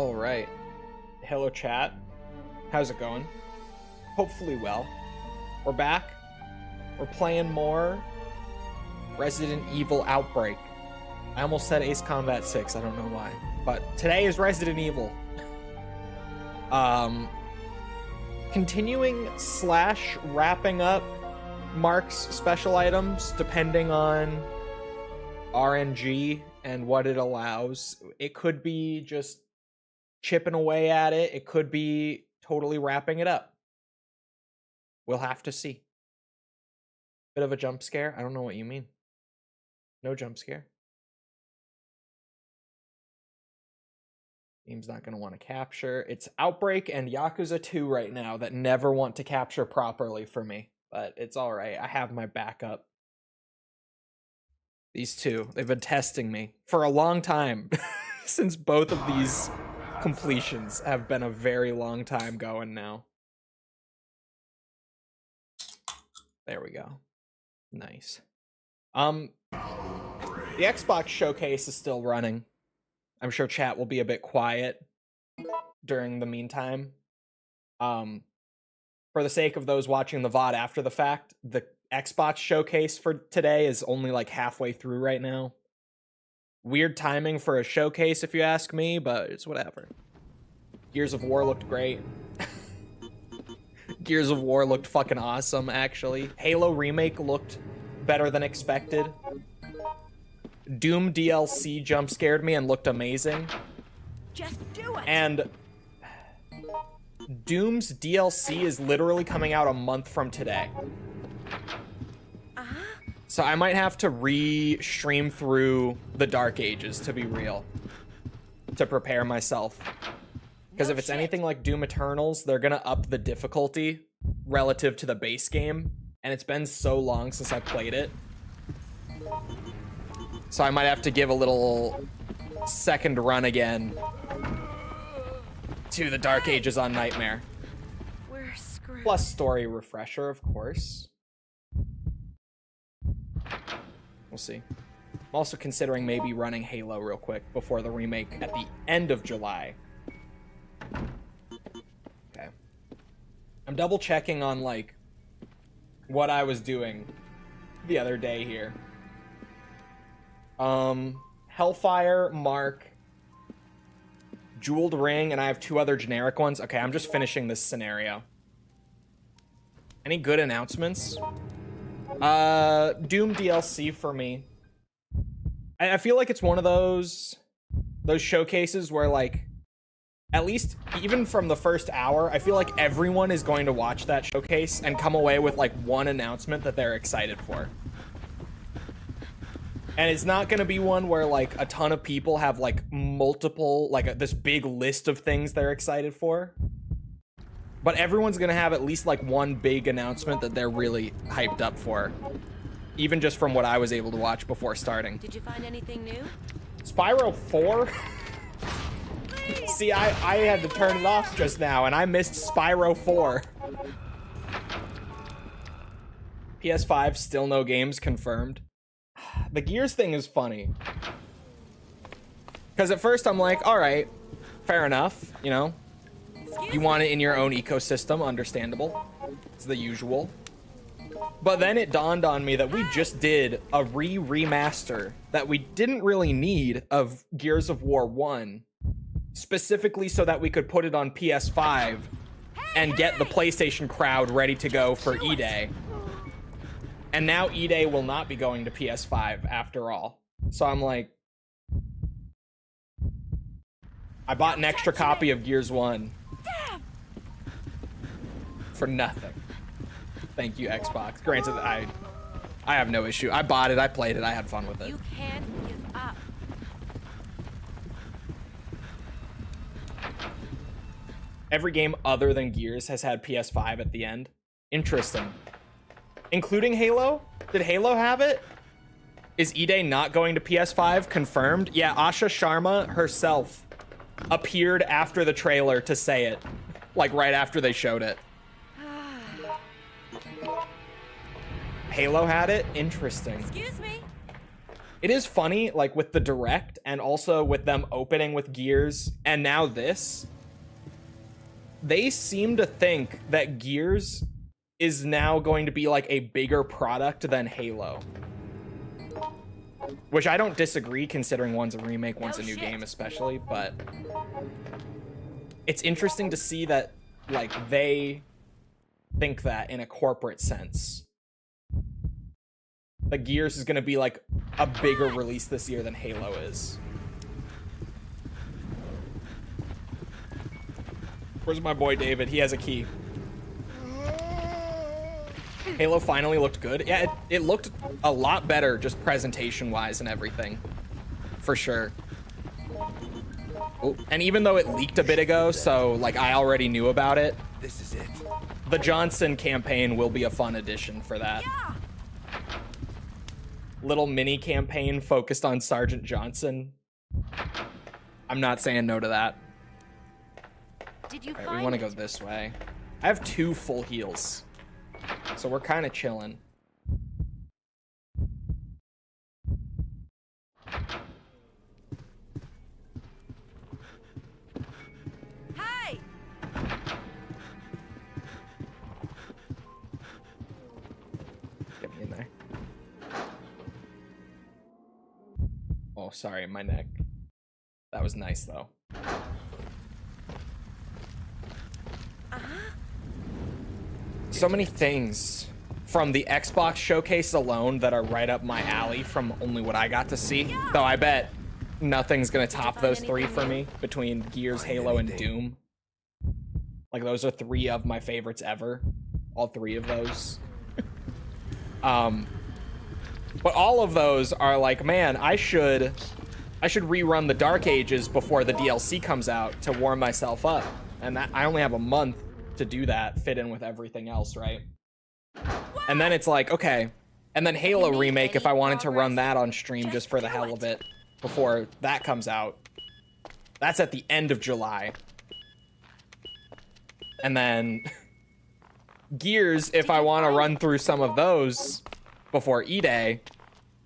All right. Hello, chat. How's it going? Hopefully well. We're back. We're playing more Resident Evil Outbreak. I almost said Ace Combat 6. I don't know why. But today is Resident Evil. Continuing / wrapping up Mark's special items depending on RNG and what it allows. It could be just chipping away at it. It could be totally wrapping it up. We'll have to see. Bit of a jump scare? I don't know what you mean. No jump scare. Game's not going to want to capture. It's Outbreak and Yakuza 2 right now that never want to capture properly for me. But it's alright. I have my backup. These two, they've been testing me for a long time. Since both of these completions have been a very long time going now. There we go. Nice. The Xbox showcase is still running. I'm sure chat will be a bit quiet during the meantime. For the sake of those watching the VOD after the fact, the Xbox showcase for today is only like halfway through right now. Weird timing for a showcase if you ask me, but it's whatever. Gears of War looked great. Gears of War looked fucking awesome, actually. Halo Remake looked better than expected. Doom DLC jump scared me and looked amazing. Just do it. And Doom's DLC is literally coming out a month from today. So I might have to re-stream through the Dark Ages, to be real, to prepare myself. Because if it's anything like Doom Eternals, they're gonna up the difficulty relative to the base game, and it's been so long since I played it. So I might have to give a little second run again to the Dark Ages on Nightmare. We're screwed. Plus story refresher, of course. We'll see. I'm also considering maybe running Halo real quick before the remake at the end of July. Okay. I'm double checking on like what I was doing the other day here. Hellfire, Mark, Jeweled Ring, and I have 2 other generic ones. Okay, I'm just finishing this scenario. Any good announcements? Doom DLC for me. I feel like it's one of those showcases where, like, at least even from the first hour, I feel like everyone is going to watch that showcase and come away with like one announcement that they're excited for. And it's not going to be one where like a ton of people have like multiple, like this big list of things they're excited for. But everyone's going to have at least like one big announcement that they're really hyped up for. Even just from what I was able to watch before starting. Did you find anything new? Spyro 4? See, I had to turn it off just now and I missed Spyro 4. PS5, still no games confirmed. The Gears thing is funny. Because at first I'm like, alright, fair enough, you know. You want it in your own ecosystem, understandable. It's the usual. But then it dawned on me that we just did a remaster that we didn't really need of Gears of War 1. Specifically so that we could put it on PS5 and get the PlayStation crowd ready to go for E-Day. And now E-Day will not be going to PS5 after all. So I'm like, I bought an extra copy of Gears 1 for nothing. Thank you, Xbox. Granted, I have no issue. I bought it, I played it, I had fun with it. You can't give up. Every game other than Gears has had PS5 at the end. Interesting. Including Halo? Did Halo have it? Is E-Day not going to PS5? Confirmed? Yeah, Asha Sharma herself appeared after the trailer to say it. Like right after they showed it. Halo had it? Interesting. Excuse me. It is funny, like with the Direct and also with them opening with Gears and now this, they seem to think that Gears is now going to be like a bigger product than Halo. Which I don't disagree, considering one's a remake, one's a new game especially, but it's interesting to see that like they think that in a corporate sense. Like Gears is going to be like a bigger release this year than Halo is. Where's my boy David? He has a key. Halo finally looked good. Yeah, it looked a lot better just presentation-wise and everything. For sure. Oh, and even though it leaked a bit ago, so like I already knew about it, This is it. the Johnson campaign will be a fun addition for that. Yeah. Little mini campaign focused on Sergeant Johnson. I'm not saying no to that. Did you All right, find we want to it? go this way. I have 2 full heals, so we're kind of chilling. Hey! Get me in there. Oh, sorry, my neck. That was nice, though. So many things from the Xbox showcase alone that are right up my alley from only what I got to see. Though I bet nothing's gonna top those 3 for me between Gears, Halo, and Doom. Like those are 3 of my favorites ever. All 3 of those. But all of those are like, man, I should rerun the Dark Ages before the DLC comes out to warm myself up. And that, I only have a month to do that, fit in with everything else, right? And then it's like, okay. And then Halo Remake, if I wanted to run that on stream just for the hell of it before that comes out. That's at the end of July. And then Gears, if I want to run through some of those before E-Day.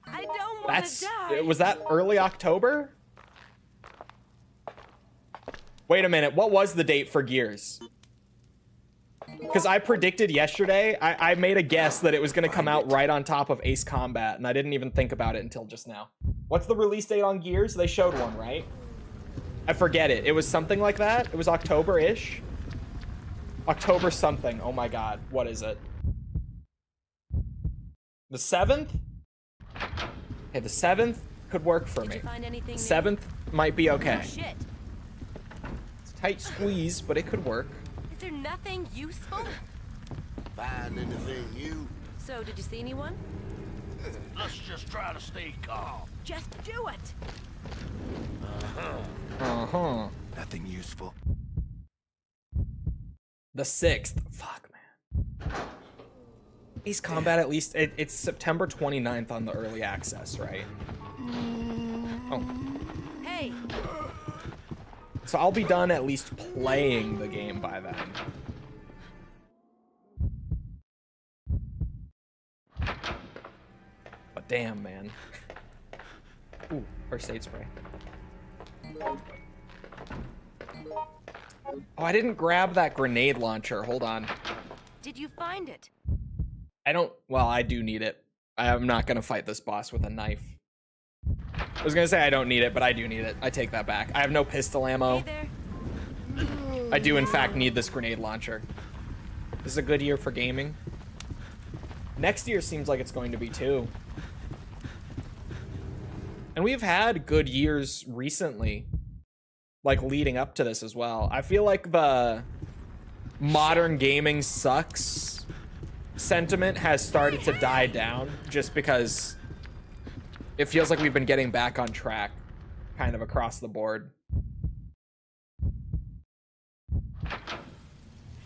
I don't want to die. Was that early October? Wait a minute, what was the date for Gears? Because I predicted yesterday, I made a guess that it was going to come out right on top of Ace Combat, and I didn't even think about it until just now. What's the release date on Gears? They showed one, right? I forget it. It was something like that? It was October-ish? October something. Oh my god. What is it? The 7th? Okay, the 7th could work for Did me. you find anything new? 7th might be okay. Oh, shit. It's a tight squeeze, but it could work. Is there nothing useful? Find anything new? So, did you see anyone? Let's just try to stay calm. Just do it. Uh-huh. Nothing useful. The 6th. Fuck, man. Ace Combat, at least, it's September 29th on the early access, right? Oh. Hey, So I'll be done at least playing the game by then. But damn, man. Ooh, first aid spray. Oh, I didn't grab that grenade launcher. Hold on. did you find it? I don't... Well, I do need it. I'm not going to fight this boss with a knife. I was going to say I don't need it, but I do need it. I take that back. I have no pistol ammo. Hey there. I do, in fact, need this grenade launcher. This is a good year for gaming. Next year seems like it's going to be, too. And we've had good years recently. Like, leading up to this as well. I feel like the modern gaming sucks sentiment has started to die down just because it feels like we've been getting back on track kind of across the board.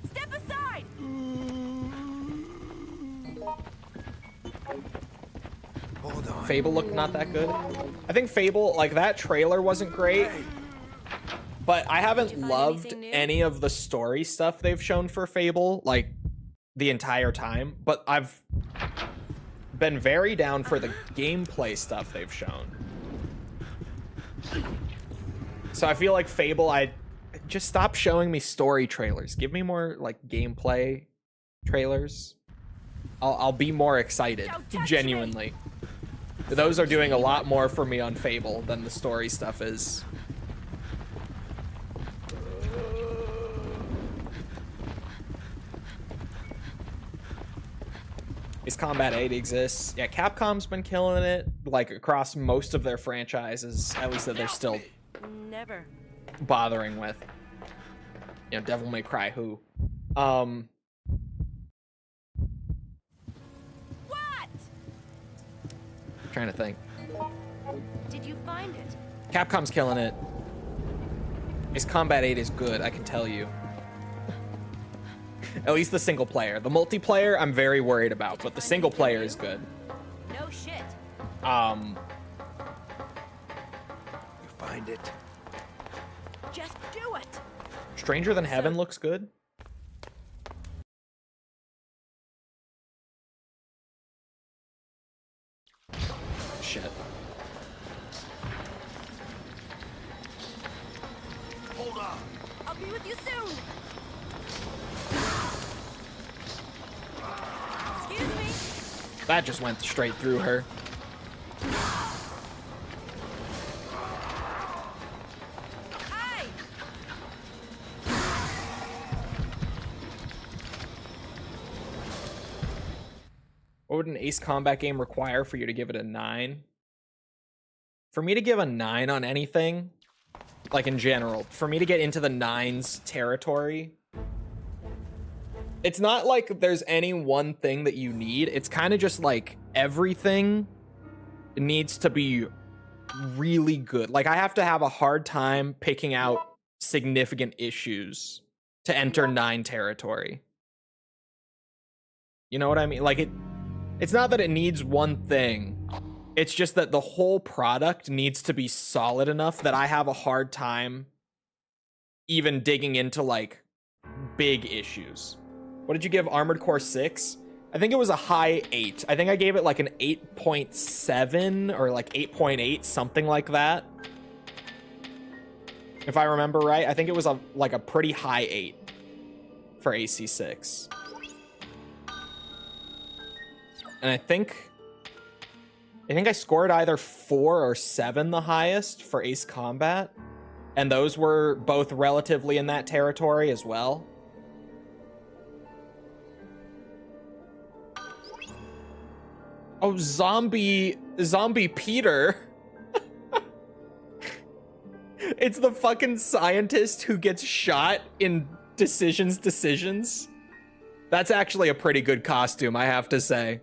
Step aside. Hold on. Fable looked not that good. I think Fable, like, that trailer wasn't great. But I haven't Did you find loved anything new? any of the story stuff they've shown for Fable, like, the entire time. But I've been very down for the gameplay stuff they've shown. So I feel like Fable, I just stop showing me story trailers. Give me more like gameplay trailers. I'll be more excited, genuinely. Those are doing a lot more for me on Fable than the story stuff is. Is Combat 8 exists? Yeah, Capcom's been killing it, like, across most of their franchises, at least that they're still Never. bothering with. You know, Devil May Cry, who? What? Trying to think. Did you find it? Capcom's killing it. Is Combat 8 is good, I can tell you. At least the single player. The multiplayer, I'm very worried about, but the single player is good. No shit. You find it? Just do it. Stranger Than Heaven looks good. Shit. Hold on. I'll be with you soon. Excuse me. That just went straight through her. Hey. What would an Ace Combat game require for you to give it a 9? For me to give a 9 on anything, like in general, for me to get into the 9s territory, it's not like there's any one thing that you need. It's kind of just like everything needs to be really good. Like I have to have a hard time picking out significant issues to enter 9 territory. You know what I mean? Like it's not that it needs one thing. It's just that the whole product needs to be solid enough that I have a hard time even digging into like big issues. What did you give Armored Core 6? I think it was a high 8. I think I gave it like an 8.7 or like 8.8, something like that. If I remember right, I think it was like a pretty high 8 for AC6. And I think I scored either 4 or 7 the highest for Ace Combat. And those were both relatively in that territory as well. Oh, Zombie Peter. It's the fucking scientist who gets shot in Decisions. That's actually a pretty good costume, I have to say.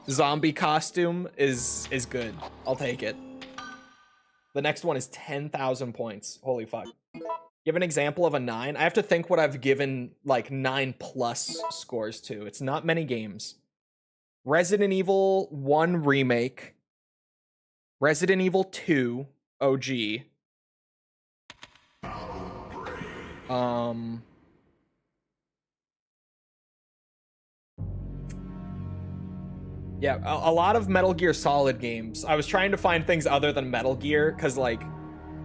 Zombie costume is good. I'll take it. The next one is 10,000 points. Holy fuck. Give an example of a 9. I have to think what I've given like 9+ scores to. It's not many games. Resident Evil 1 Remake. Resident Evil 2 OG. Yeah, a lot of Metal Gear Solid games. I was trying to find things other than Metal Gear, because, like,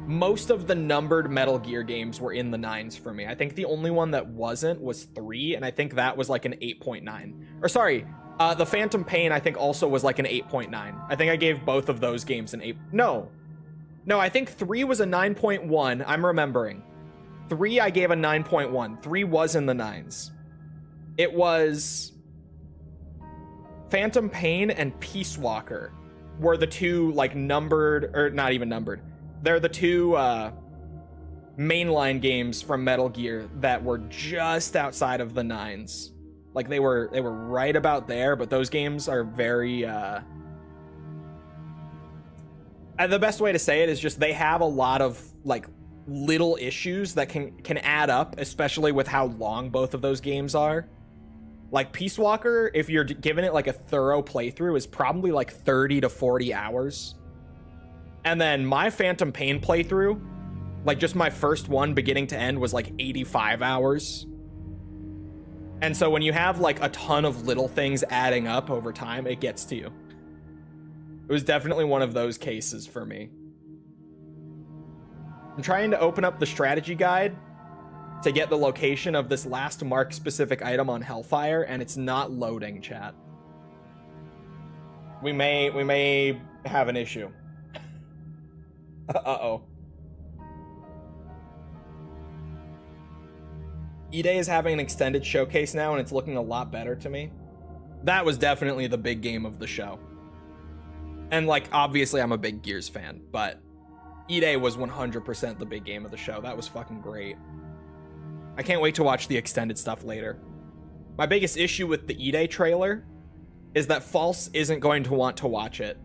most of the numbered Metal Gear games were in the 9s for me. I think the only one that wasn't was 3, and I think that was, like, an 8.9. Or, sorry, the Phantom Pain, I think, also was, like, an 8.9. I think I gave both of those games an 8... No, I think 3 was a 9.1. I'm remembering. 3, I gave a 9.1. 3 was in the 9s. It was... Phantom Pain and Peace Walker were the two, like, numbered, or not even numbered. They're the two mainline games from Metal Gear that were just outside of the 9s. Like, they were right about there, but those games are very... the best way to say it is just they have a lot of, like, little issues that can add up, especially with how long both of those games are. Like, Peace Walker, if you're giving it, like, a thorough playthrough, is probably, like, 30 to 40 hours. And then my Phantom Pain playthrough, like, just my first one, beginning to end, was, like, 85 hours. And so when you have like a ton of little things adding up over time, it gets to you. It was definitely one of those cases for me. I'm trying to open up the strategy guide to get the location of this last mark specific item on Hellfire, and it's not loading, chat. We may have an issue. Uh-oh. E-Day is having an extended showcase now, and it's looking a lot better to me. That was definitely the big game of the show. And, like, obviously I'm a big Gears fan, but E-Day was 100% the big game of the show. That was fucking great. I can't wait to watch the extended stuff later. My biggest issue with the E-Day trailer is that False isn't going to want to watch it.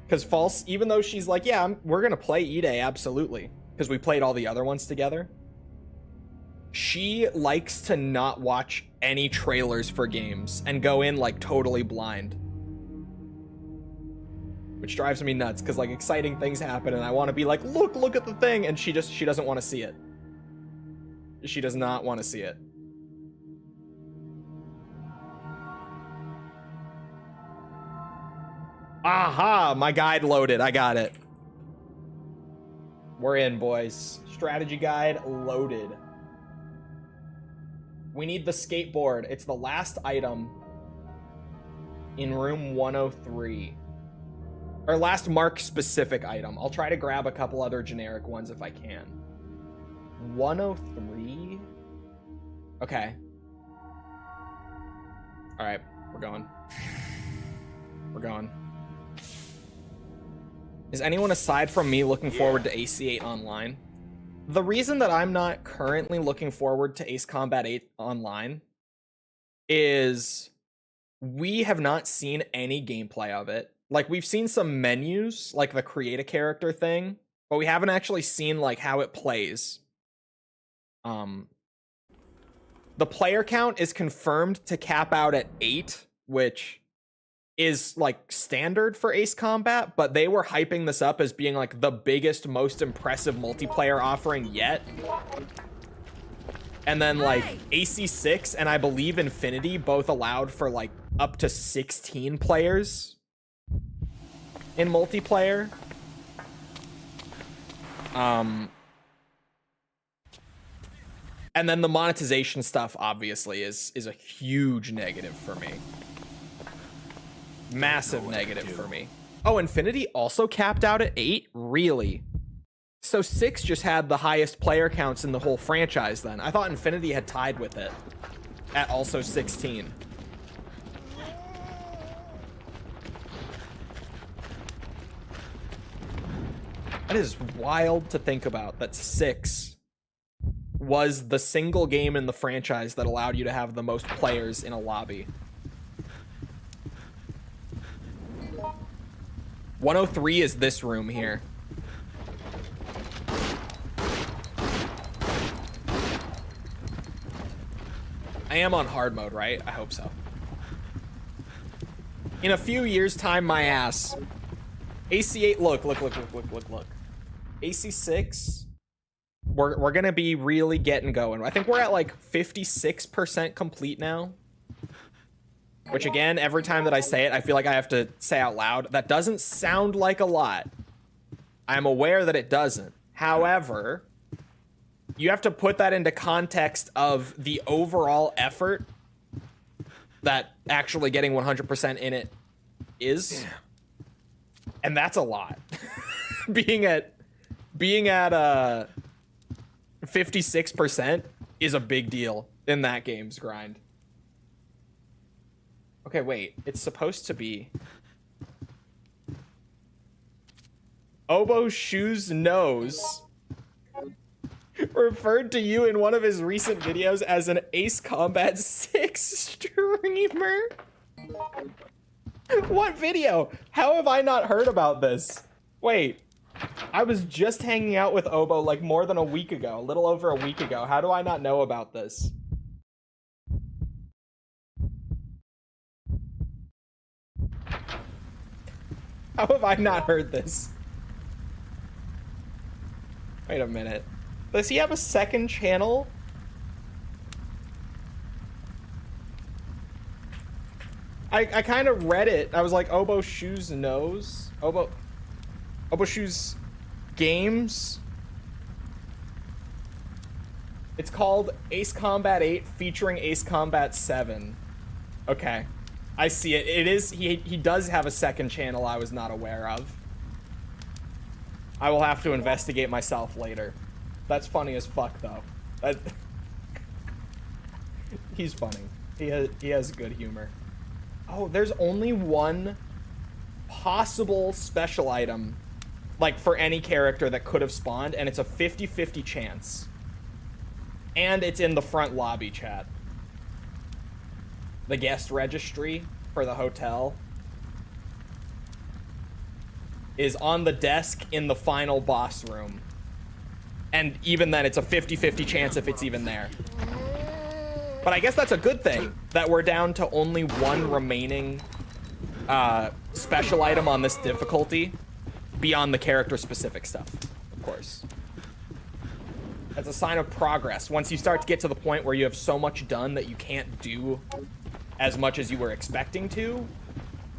Because False, even though she's like, yeah, we're going to play E-Day, absolutely. Because we played all the other ones together. She likes to not watch any trailers for games and go in like totally blind. Which drives me nuts because like exciting things happen and I want to be like, look at the thing. And she doesn't want to see it. She does not want to see it. Aha, my guide loaded. I got it. We're in, boys. Strategy guide loaded. We need the skateboard. It's the last item in room 103. Or last mark specific item. I'll try to grab a couple other generic ones if I can. 103? Okay. Alright, we're going. We're going. Is anyone aside from me looking forward to AC8 Online? The reason that I'm not currently looking forward to Ace Combat 8 Online is we have not seen any gameplay of it. Like, we've seen some menus, like the create a character thing, but we haven't actually seen, like, how it plays. The player count is confirmed to cap out at 8, which is, like, standard for Ace Combat, but they were hyping this up as being, like, the biggest, most impressive multiplayer offering yet. And then, like, AC6 and I believe Infinity both allowed for, like, up to 16 players in multiplayer. And then the monetization stuff obviously is a huge negative for me. Massive negative for me. Oh, Infinity also capped out at 8? Really? So 6 just had the highest player counts in the whole franchise then. I thought Infinity had tied with it at also 16. That is wild to think about, that 6 was the single game in the franchise that allowed you to have the most players in a lobby. 103 is this room here. I am on hard mode, right? I hope so. In a few years' time, my ass. AC8, look. AC6, we're gonna be really getting going. I think we're at like 56% complete now. Which again, every time that I say it, I feel like I have to say out loud, that doesn't sound like a lot. I'm aware that it doesn't. However, you have to put that into context of the overall effort that actually getting 100% in it is. And that's a lot. being at 56% is a big deal in that game's grind. Okay, wait. It's supposed to be Obo Shoes Nose referred to you in one of his recent videos as an Ace Combat 6 streamer. What video? How have I not heard about this? Wait, I was just hanging out with Obo like more than a week ago, a little over a week ago. How do I not know about this? How have I not heard this? Wait a minute. Does he have a second channel? I kind of read it. I was like, Obo Shoes knows. Obo Shoes games. It's called Ace Combat 8 featuring Ace Combat 7. Okay. I see it. It is, he does have a second channel I was not aware of. I will have to investigate myself later. That's funny as fuck, though. He's funny. He has good humor. Oh, there's only one possible special item, like, for any character that could have spawned, and it's a 50-50 chance. And it's in the front lobby, chat. The guest registry for the hotel is on the desk in the final boss room. And even then, it's a 50-50 chance if it's even there. But I guess that's a good thing, that we're down to only one remaining special item on this difficulty beyond the character-specific stuff, of course. That's a sign of progress. Once you start to get to the point where you have so much done that you can't do as much as you were expecting to,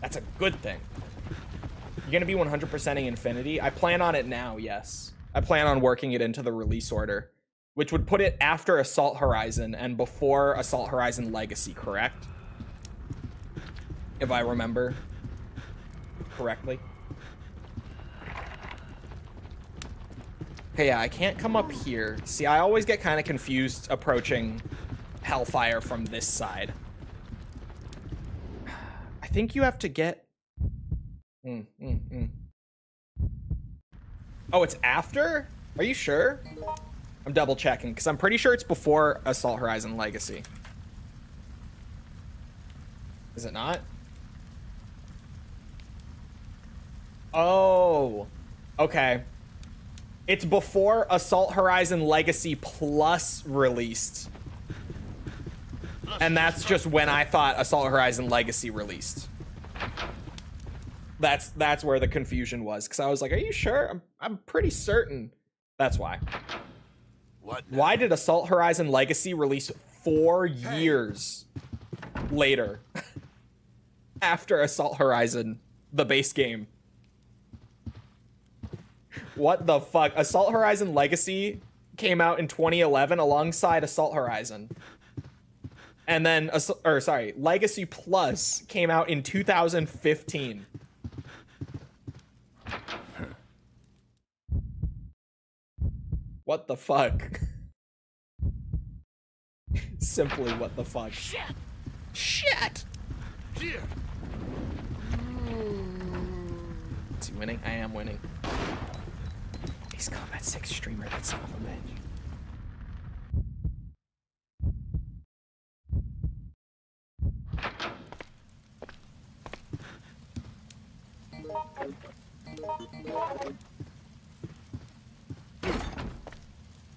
that's a good thing. You're gonna be 100%ing Infinity? I plan on it now, yes. I plan on working it into the release order, which would put it after Assault Horizon and before Assault Horizon Legacy, correct? If I remember correctly. Okay, yeah, I can't come up here. See, I always get kind of confused approaching Hellfire from this side. I think you have to get... Oh, it's after? Are you sure? I'm double checking, because I'm pretty sure it's before Assault Horizon Legacy. Is it not? Oh, okay. It's before Assault Horizon Legacy Plus released. And that's just when I thought Assault Horizon Legacy released. That's where the confusion was, because I was like, are you sure? I'm pretty certain. That's why. What? Why did Assault Horizon Legacy release 4 years later after Assault Horizon, the base game? What the fuck? Assault Horizon Legacy came out in 2011 alongside Assault Horizon. And then, Legacy Plus came out in 2015. What the fuck? Simply what the fuck. Shit! Shit! Here! Is he winning? I am winning. Ace Combat 6 streamer, that son of a bitch.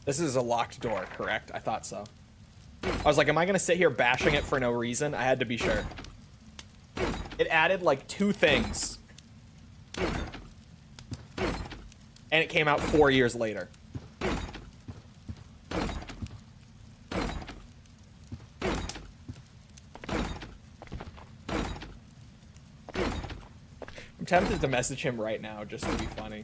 This is a locked door, correct? I thought so. I was like, am I gonna sit here bashing it for no reason? I had to be sure. It added like 2 things. And it came out 4 years later. I'm tempted to message him right now just to be funny.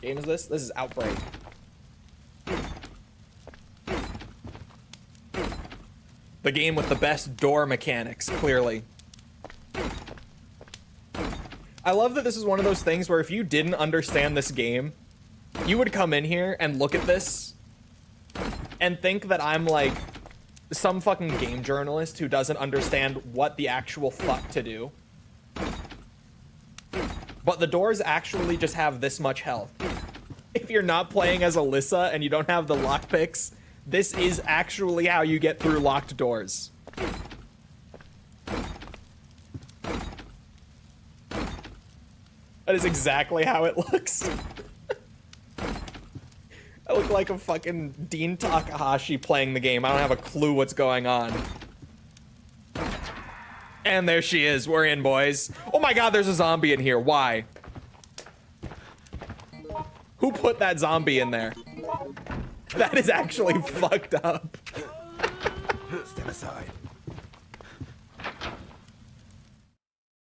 Game is this? This is Outbreak. The game with the best door mechanics, clearly. I love that this is one of those things where if you didn't understand this game, you would come in here and look at this and think that I'm like some fucking game journalist who doesn't understand what the actual fuck to do. But the doors actually just have this much health. If you're not playing as Alyssa and you don't have the lockpicks, this is actually how you get through locked doors. That is exactly how it looks. I look like a fucking Dean Takahashi playing the game. I don't have a clue what's going on. And there she is. We're in, boys. Oh my god, there's a zombie in here. Why? put that zombie in there? That is actually fucked up. Step aside.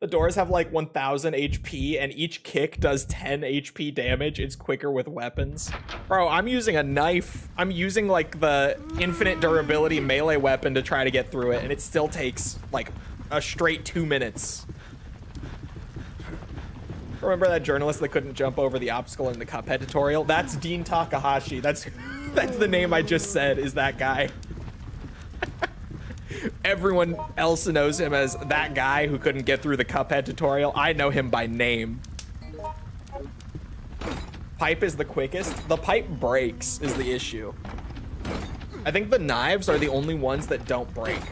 The doors have like 1000 HP and each kick does 10 HP damage. It's quicker with weapons. Bro, I'm using a knife. I'm using like the infinite durability melee weapon to try to get through it, and it still takes like a straight 2 minutes. Remember that journalist that couldn't jump over the obstacle in the Cuphead tutorial? That's Dean Takahashi. That's the name I just said, is that guy. Everyone else knows him as that guy who couldn't get through the Cuphead tutorial. I know him by name. Pipe is the quickest. The pipe breaks is the issue. I think the knives are the only ones that don't break.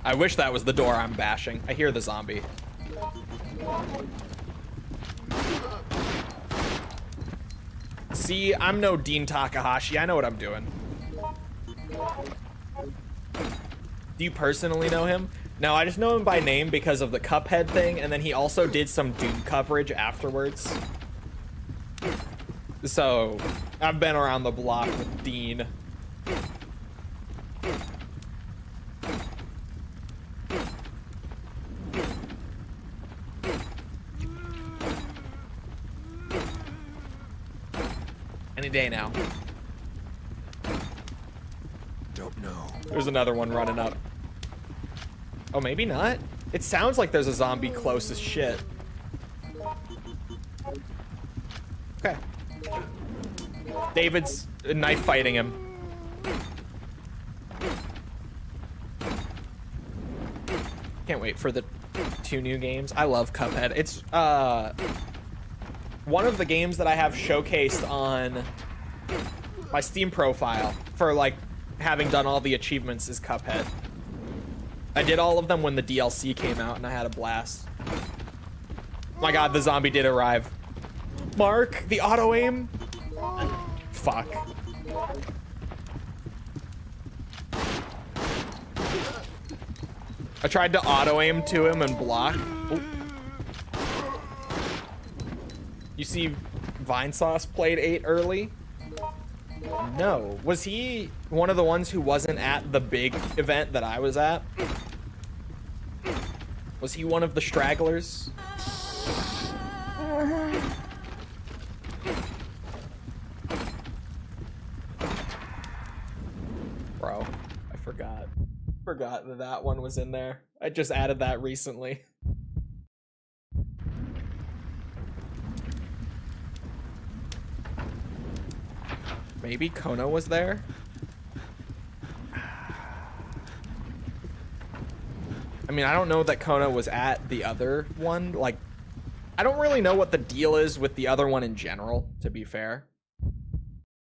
I wish that was the door I'm bashing. I hear the zombie. See, I'm no Dean Takahashi. I know what I'm doing. Do you personally know him? No, I just know him by name because of the Cuphead thing, and then he also did some Doom coverage afterwards. So, I've been around the block with Dean. Any day now. Don't know. There's another one running up. Oh, maybe not. It sounds like there's a zombie close as shit. Okay. David's knife fighting him. Can't wait for the 2 new games. I love Cuphead. It's one of the games that I have showcased on my Steam profile for like having done all the achievements is Cuphead. I did all of them when the DLC came out and I had a blast. My god, the zombie did arrive. Mark, the auto aim. Fuck. I tried to auto aim to him and block. Ooh. You see Vine Sauce played 8 early? No. Was he one of the ones who wasn't at the big event that I was at? Was he one of the stragglers? Bro, I forgot. Forgot that that one was in there. I just added that recently. Maybe Kono was there? I mean, I don't know that Kono was at the other one. Like, I don't really know what the deal is with the other one in general, to be fair.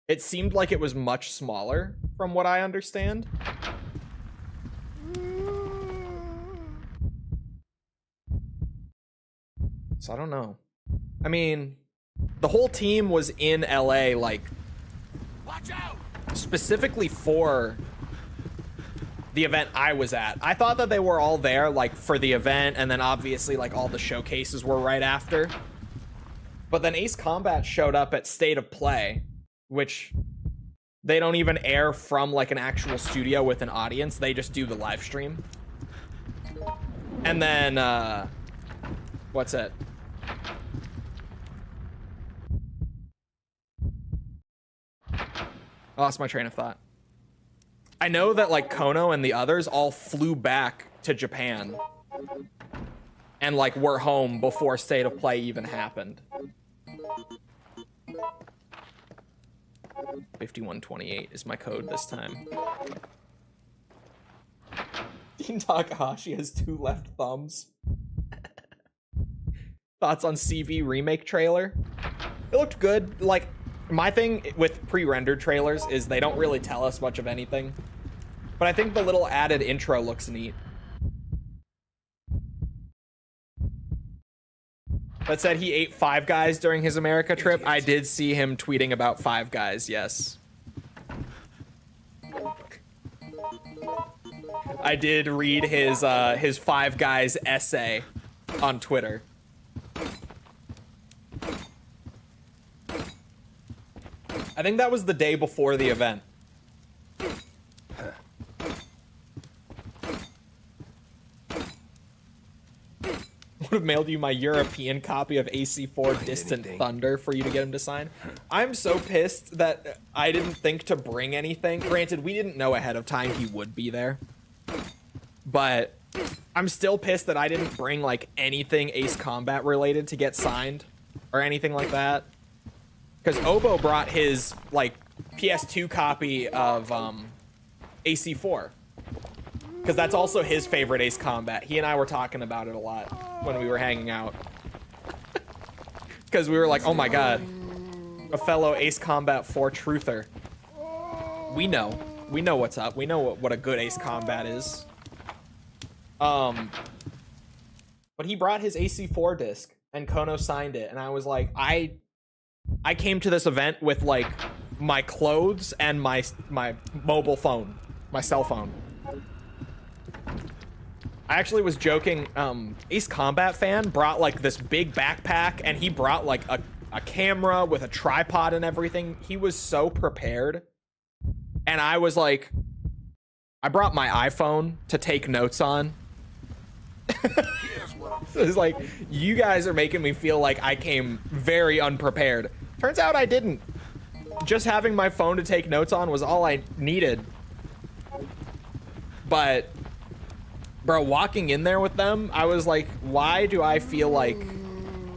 It seemed like it was much smaller, from what I understand. So I don't know. I mean, the whole team was in LA, like, Watch out! specifically for the event I was at. I thought that they were all there, like, for the event, and then obviously, like, all the showcases were right after. But then Ace Combat showed up at State of Play, which they don't even air from, like, an actual studio with an audience. They just do the live stream. And then, what's it? I lost my train of thought. I know that like Kono and the others all flew back to Japan and like were home before State of Play even happened. 5128 is my code this time. Dean Takahashi has 2 left thumbs. Thoughts on CV remake trailer? It looked good. Like, my thing with pre-rendered trailers is they don't really tell us much of anything. But I think the little added intro looks neat. that said he ate Five Guys during his America trip. I did see him tweeting about Five Guys, yes. I did read his Five Guys essay on Twitter. I think that was the day before the event. Would have mailed you my European copy of AC4 Distant Thunder for you to get him to sign. I'm so pissed that I didn't think to bring anything. Granted, we didn't know ahead of time he would be there. But I'm still pissed that I didn't bring like anything Ace Combat related to get signed or anything like that. Because Obo brought his like PS2 copy of AC4. Because that's also his favorite Ace Combat. He and I were talking about it a lot when we were hanging out. Because we were like, oh my god, a fellow Ace Combat 4 truther. We know what's up. We know what a good Ace Combat is. But he brought his AC4 disc and Kono signed it. And I was like, I came to this event with like my clothes and my mobile phone, my cell phone. I actually was joking, Ace Combat fan brought like this big backpack and he brought like a camera with a tripod and everything. He was so prepared. And I was like, I brought my iPhone to take notes on. It's like, you guys are making me feel like I came very unprepared. Turns out I didn't. Just having my phone to take notes on was all I needed. But bro, walking in there with them, I was like, why do I feel like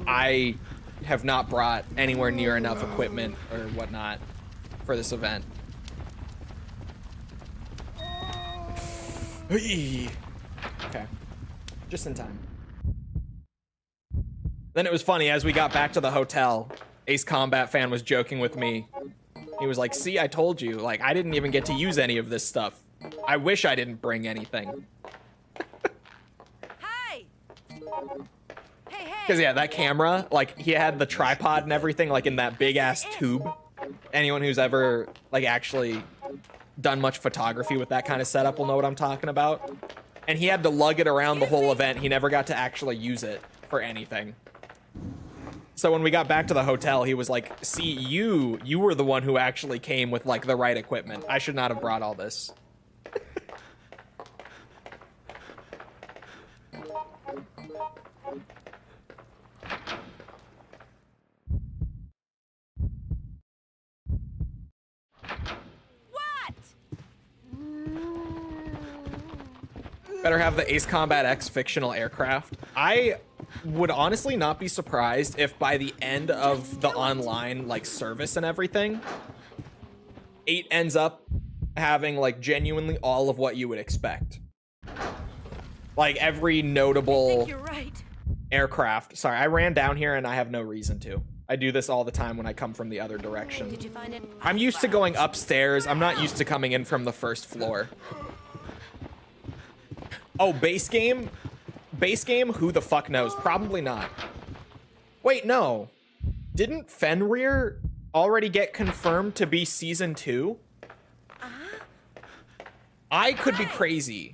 I have not brought anywhere near enough equipment or whatnot for this event? Okay. Just in time. Then it was funny, as we got back to the hotel, Ace Combat fan was joking with me. He was like, see, I told you, like, I didn't even get to use any of this stuff. I wish I didn't bring anything. Because yeah, that camera, like he had the tripod and everything like in that big ass tube. Anyone who's ever like actually done much photography with that kind of setup will know what I'm talking about. And he had to lug it around the whole event. He never got to actually use it for anything. So when we got back to the hotel, he was like, see, you were the one who actually came with like the right equipment. I should not have brought all this. Better have the Ace Combat X fictional aircraft. I would honestly not be surprised if by the end of the online like service and everything, 8 ends up having like genuinely all of what you would expect. Like every notable aircraft. Sorry, I ran down here and I have no reason to. I do this all the time when I come from the other direction. Did you find it? I'm used to going upstairs. I'm not used to coming in from the first floor. Oh, base game? Base game? Who the fuck knows? Probably not. Wait, no. Didn't Fenrir already get confirmed to be season 2? I could be crazy.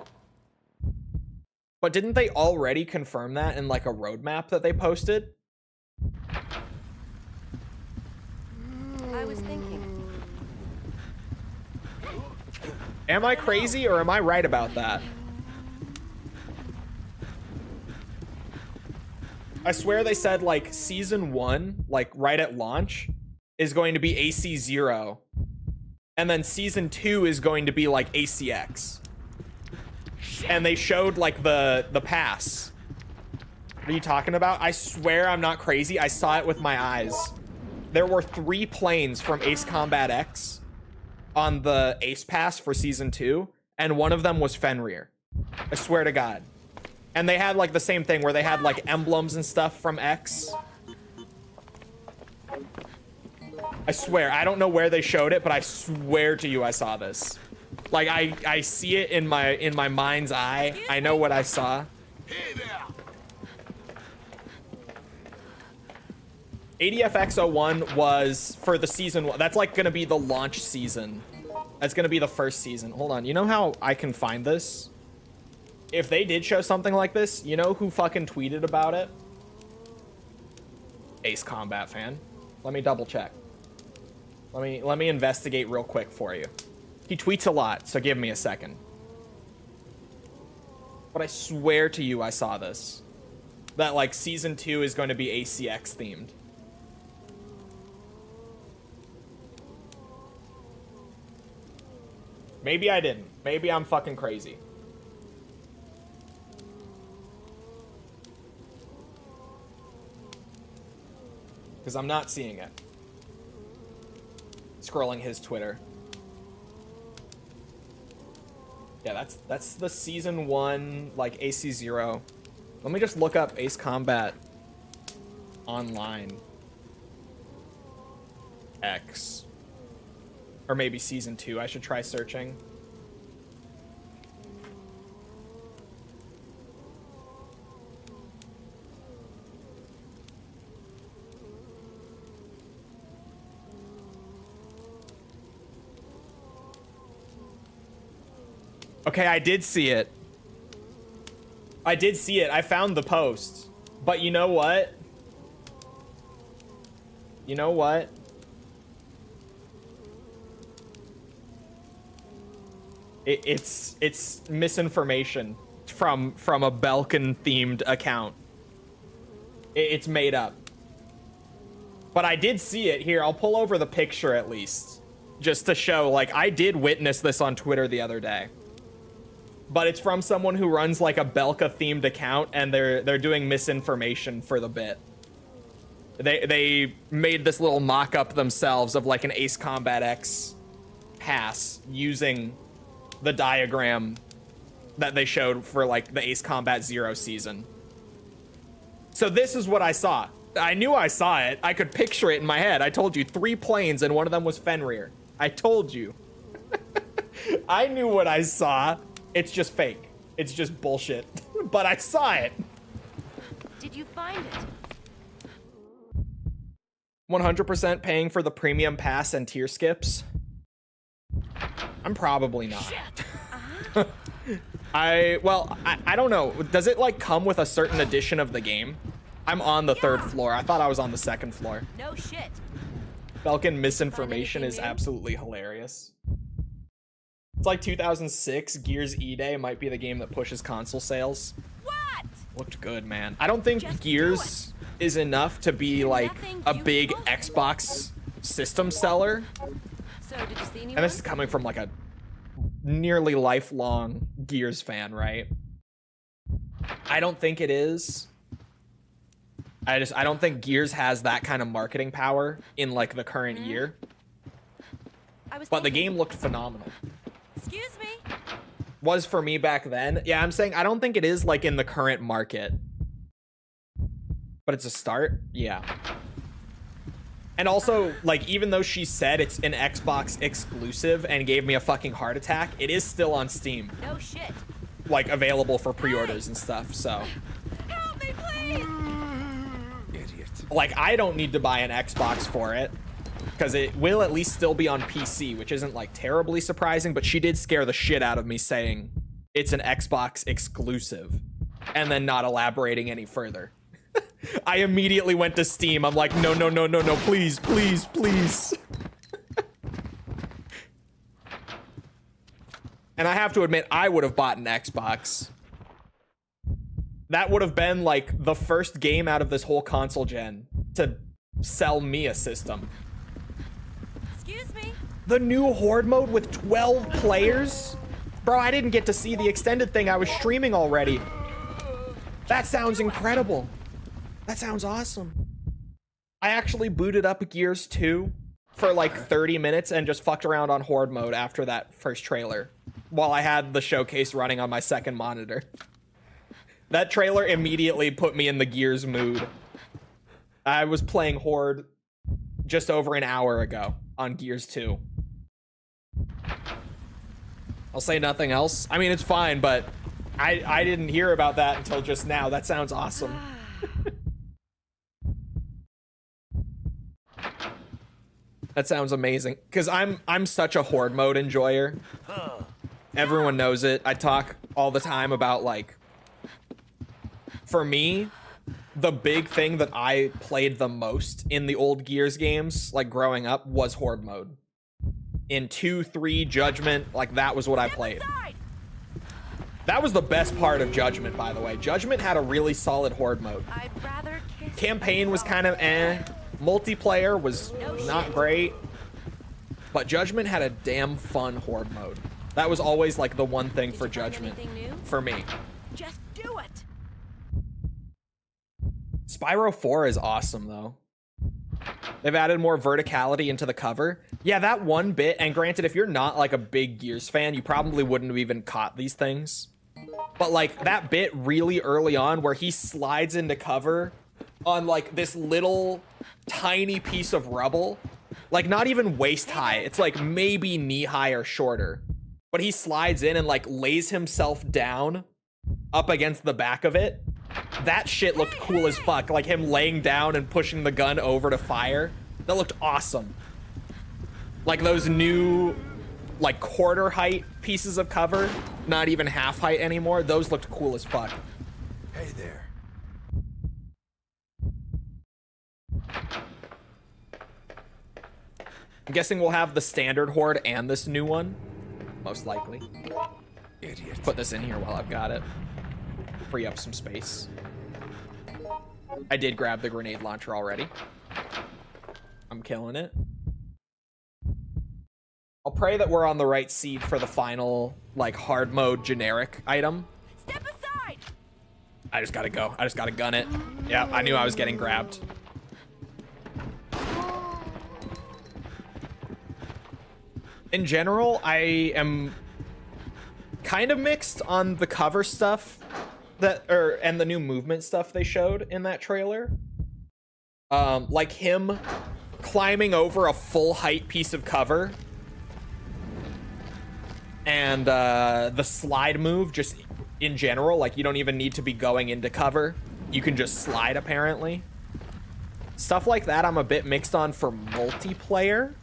But didn't they already confirm that in like a roadmap that they posted? I was thinking. Am I crazy or am I right about that? I swear they said like season 1, like right at launch, is going to be AC0. And then season 2 is going to be like ACX. And they showed like the pass. What are you talking about? I swear I'm not crazy. I saw it with my eyes. There were 3 planes from Ace Combat X on the Ace Pass for season 2, and one of them was Fenrir. I swear to God. And they had like the same thing where they had like emblems and stuff from X. I swear, I don't know where they showed it, but I swear to you I saw this. Like I see it in my mind's eye. I know what I saw. Hey there. ADFX01 was for the season 1. That's like gonna be the launch season. That's gonna be the first season. Hold on, you know how I can find this? If they did show something like this, you know who fucking tweeted about it? Ace Combat fan. Let me double check. Let me investigate real quick for you. He tweets a lot, so give me a second. But I swear to you I saw this. That like season 2 is going to be ACX themed. Maybe I didn't. Maybe I'm fucking crazy. Because I'm not seeing it. Scrolling his Twitter. Yeah, that's the season 1, like AC0. Let me just look up Ace Combat Online X. Or maybe season 2. I should try searching. Okay, I did see it. I did see it. I found the post. But you know what? You know what? It's misinformation from a Belkin themed account. It's made up. But I did see it here. I'll pull over the picture at least, just to show, like, I did witness this on Twitter the other day. But it's from someone who runs like a Belka themed account, and they're doing misinformation for the bit. They made this little mock-up themselves of like an Ace Combat X pass using the diagram that they showed for like the Ace Combat 0 season. So this is what I saw. I knew I saw it. I could picture it in my head. I told you 3 planes and one of them was Fenrir. I told you. I knew what I saw. It's just fake. It's just bullshit. But I saw it. Did you find it? 100% paying for the premium pass and tier skips. I'm probably not. I don't know. Does it like come with a certain edition of the game? I'm on the 3rd floor. I thought I was on the 2nd floor. No shit. Belkin misinformation is absolutely hilarious. It's like 2006, Gears E-Day might be the game that pushes console sales. What? Looked good, man. I don't think Gears is enough to be like a big Xbox system seller. So did you see anyone? And this is coming from like a nearly lifelong Gears fan, right? I don't think it is. I don't think Gears has that kind of marketing power in like the current year. But the game looked phenomenal. Excuse me. Was for me back then. Yeah, I'm saying I don't think it is like in the current market. But it's a start. Yeah. And also, like, even though she said it's an Xbox exclusive and gave me a fucking heart attack, it is still on Steam. No shit. Like, available for pre-orders and stuff, so. Help me, please. Idiot. Like, I don't need to buy an Xbox for it, because it will at least still be on PC, which isn't, like, terribly surprising, but she did scare the shit out of me saying it's an Xbox exclusive, and then not elaborating any further. I immediately went to Steam. I'm like, no, no, no, no, no, please, please, please. And I have to admit, I would have bought an Xbox. That would have been like the first game out of this whole console gen to sell me a system. Excuse me. The new Horde mode with 12 players? Bro, I didn't get to see the extended thing. I was streaming already. That sounds incredible. That sounds awesome. I actually booted up Gears 2 for like 30 minutes and just fucked around on Horde mode after that first trailer, while I had the showcase running on my second monitor. That trailer immediately put me in the Gears mood. I was playing Horde just over an hour ago on Gears 2. I'll say nothing else. I mean, it's fine, but I didn't hear about that until just now. That sounds awesome. That sounds amazing. Because I'm such a horde mode enjoyer. Everyone knows it. I talk all the time about, like, for me, the big thing that I played the most in the old Gears games, like growing up, was horde mode. In 2, 3, Judgment, like that was what I played. That was the best part of Judgment, by the way. Judgment had a really solid horde mode. I'd rather kiss Campaign was kind of eh. Multiplayer was not great. But Judgment had a damn fun horde mode. That was always like the one thing for Judgment for me. Just do it. Spyro 4 is awesome though. They've added more verticality into the cover. Yeah, that one bit, and granted, if you're not like a big Gears fan, you probably wouldn't have even caught these things. But like that bit really early on where he slides into cover on like this little tiny piece of rubble, like not even waist high, it's like maybe knee high or shorter. But he slides in and like lays himself down up against the back of it. That shit looked cool as fuck. Like him laying down and pushing the gun over to fire. That looked awesome. Like those new, like quarter height pieces of cover, not even half height anymore. Those looked cool as fuck. Hey there. I'm guessing we'll have the standard horde and this new one. Most likely. Idiot. Put this in here while I've got it. Free up some space. I did grab the grenade launcher already. I'm killing it. I'll pray that we're on the right seed for the final, like, hard mode generic item. Step aside. I just gotta go. I just gotta gun it. Yeah, I knew I was getting grabbed. In general, I am kind of mixed on the cover stuff and the new movement stuff they showed in that trailer. Like him climbing over a full height piece of cover and the slide move just in general, like you don't even need to be going into cover. You can just slide apparently. Stuff like that I'm a bit mixed on for multiplayer.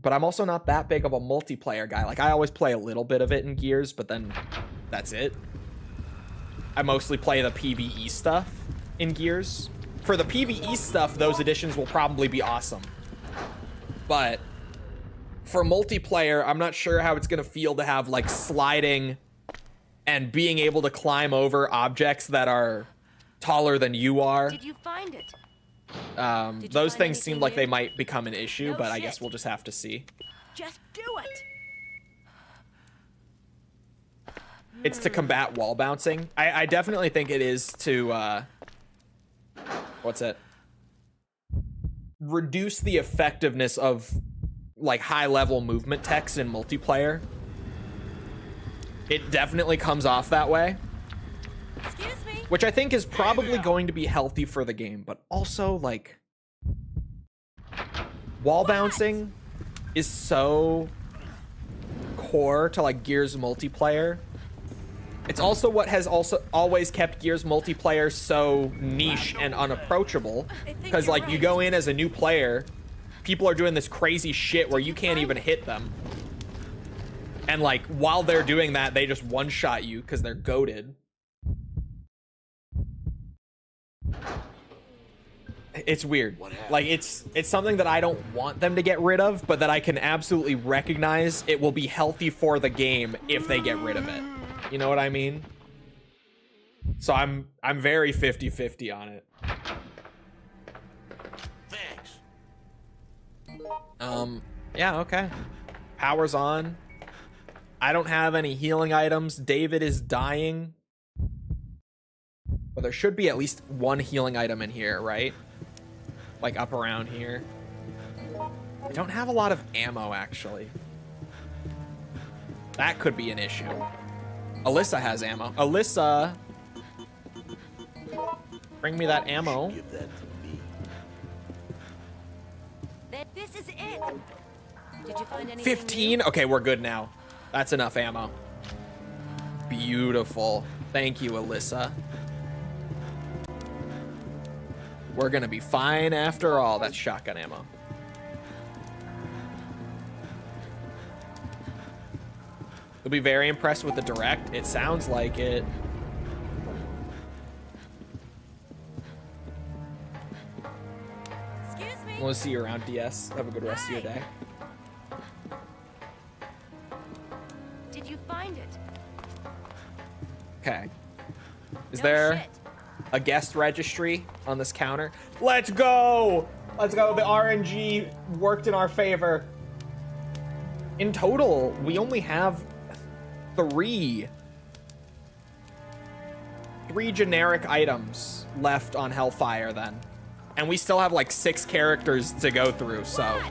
But I'm also not that big of a multiplayer guy. Like, I always play a little bit of it in Gears, but then that's it. I mostly play the PvE stuff in Gears. For the PvE stuff, those additions will probably be awesome. But for multiplayer, I'm not sure how it's going to feel to have, like, sliding and being able to climb over objects that are taller than you are. Did you find it? Those things seem like they might become an issue, No but I shit. guess we'll just have to see. Just do it. It's to combat wall bouncing. I definitely think it is to, what's it? Reduce the effectiveness of, like, high-level movement text in multiplayer. It definitely comes off that way. Excuse me. Which I think is probably going to be healthy for the game, but also, like, wall bouncing is so core to, like, Gears multiplayer. It's also what has also always kept Gears multiplayer so niche and unapproachable, because, like, you go in as a new player, people are doing this crazy shit where you can't even hit them. And, like, while they're doing that, they just one-shot you because they're goated. It's weird. Like, it's something that I don't want them to get rid of, but that I can absolutely recognize it will be healthy for the game if they get rid of it. You know what I mean? So I'm very 50-50 on it. Thanks. Yeah, okay. Power's on. I don't have any healing items. David is dying. But there should be at least one healing item in here, right? Like up around here. I don't have a lot of ammo, actually. That could be an issue. Alyssa has ammo. Alyssa! Bring me that ammo. Give that to me. This is it. Did you find anything? 15? Okay, we're good now. That's enough ammo. Beautiful. Thank you, Alyssa. We're gonna be fine after all. That's shotgun ammo. You'll be very impressed with the direct. It sounds like it. Excuse me. We'll see you around, DS. Have a good rest of your day. Did you find it? Okay. Is No there shit. a guest registry on this counter? Let's go! Let's go. The RNG worked in our favor. In total, we only have three generic items left on Hellfire then. And we still have like 6 characters to go through, so.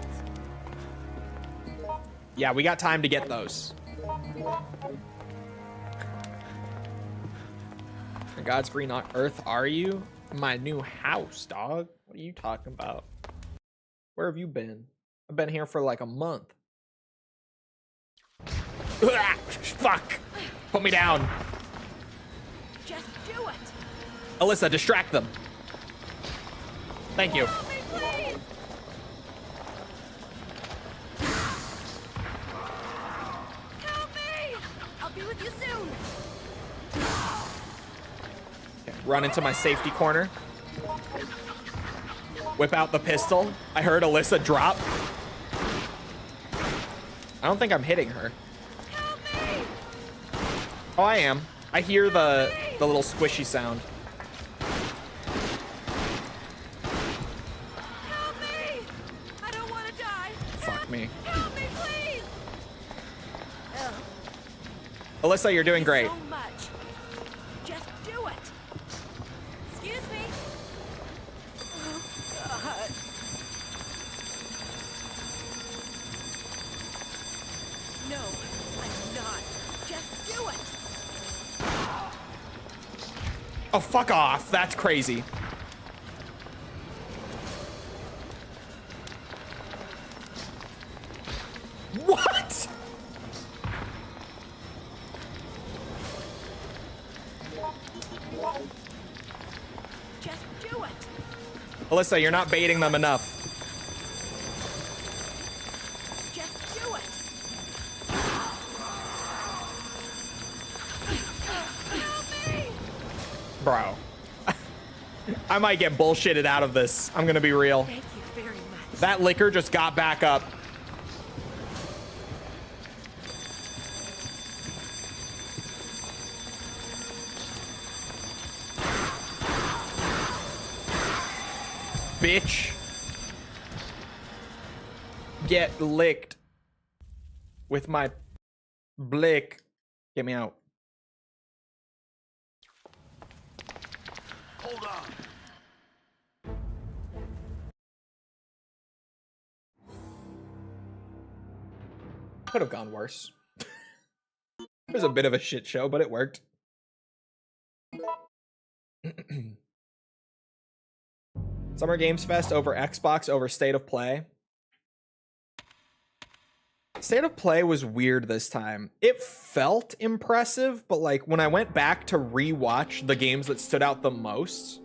What? Yeah, we got time to get those. In God's green earth are you? My new house, dog. What are you talking about? Where have you been? I've been here for like a month. Fuck! Put me down. Just do it. Alyssa, distract them. Thank you. Help me, please. Help me. I'll be with you soon. Okay, run into my safety corner. Whip out the pistol. I heard Alyssa drop. I don't think I'm hitting her. Help me. Oh, I am. I hear the little squishy sound. Help me. I don't want to die. Fuck me. Help me, please. Ugh. Alyssa, you're doing great. So much. Just do it. Excuse me. Oh, God. No, I'm not. Just do it. Oh, fuck off. That's crazy. What? Just do it. Alyssa, you're not baiting them enough. Just do it. Help me. Bro. I might get bullshitted out of this. I'm gonna be real. Thank you very much. That liquor just got back up. Bitch. Get licked with my blick. Get me out. Hold on. Could have gone worse. It was a bit of a shit show, but it worked. Summer Games Fest over Xbox over State of Play. State of Play was weird this time. It felt impressive, but like when I went back to rewatch the games that stood out the most,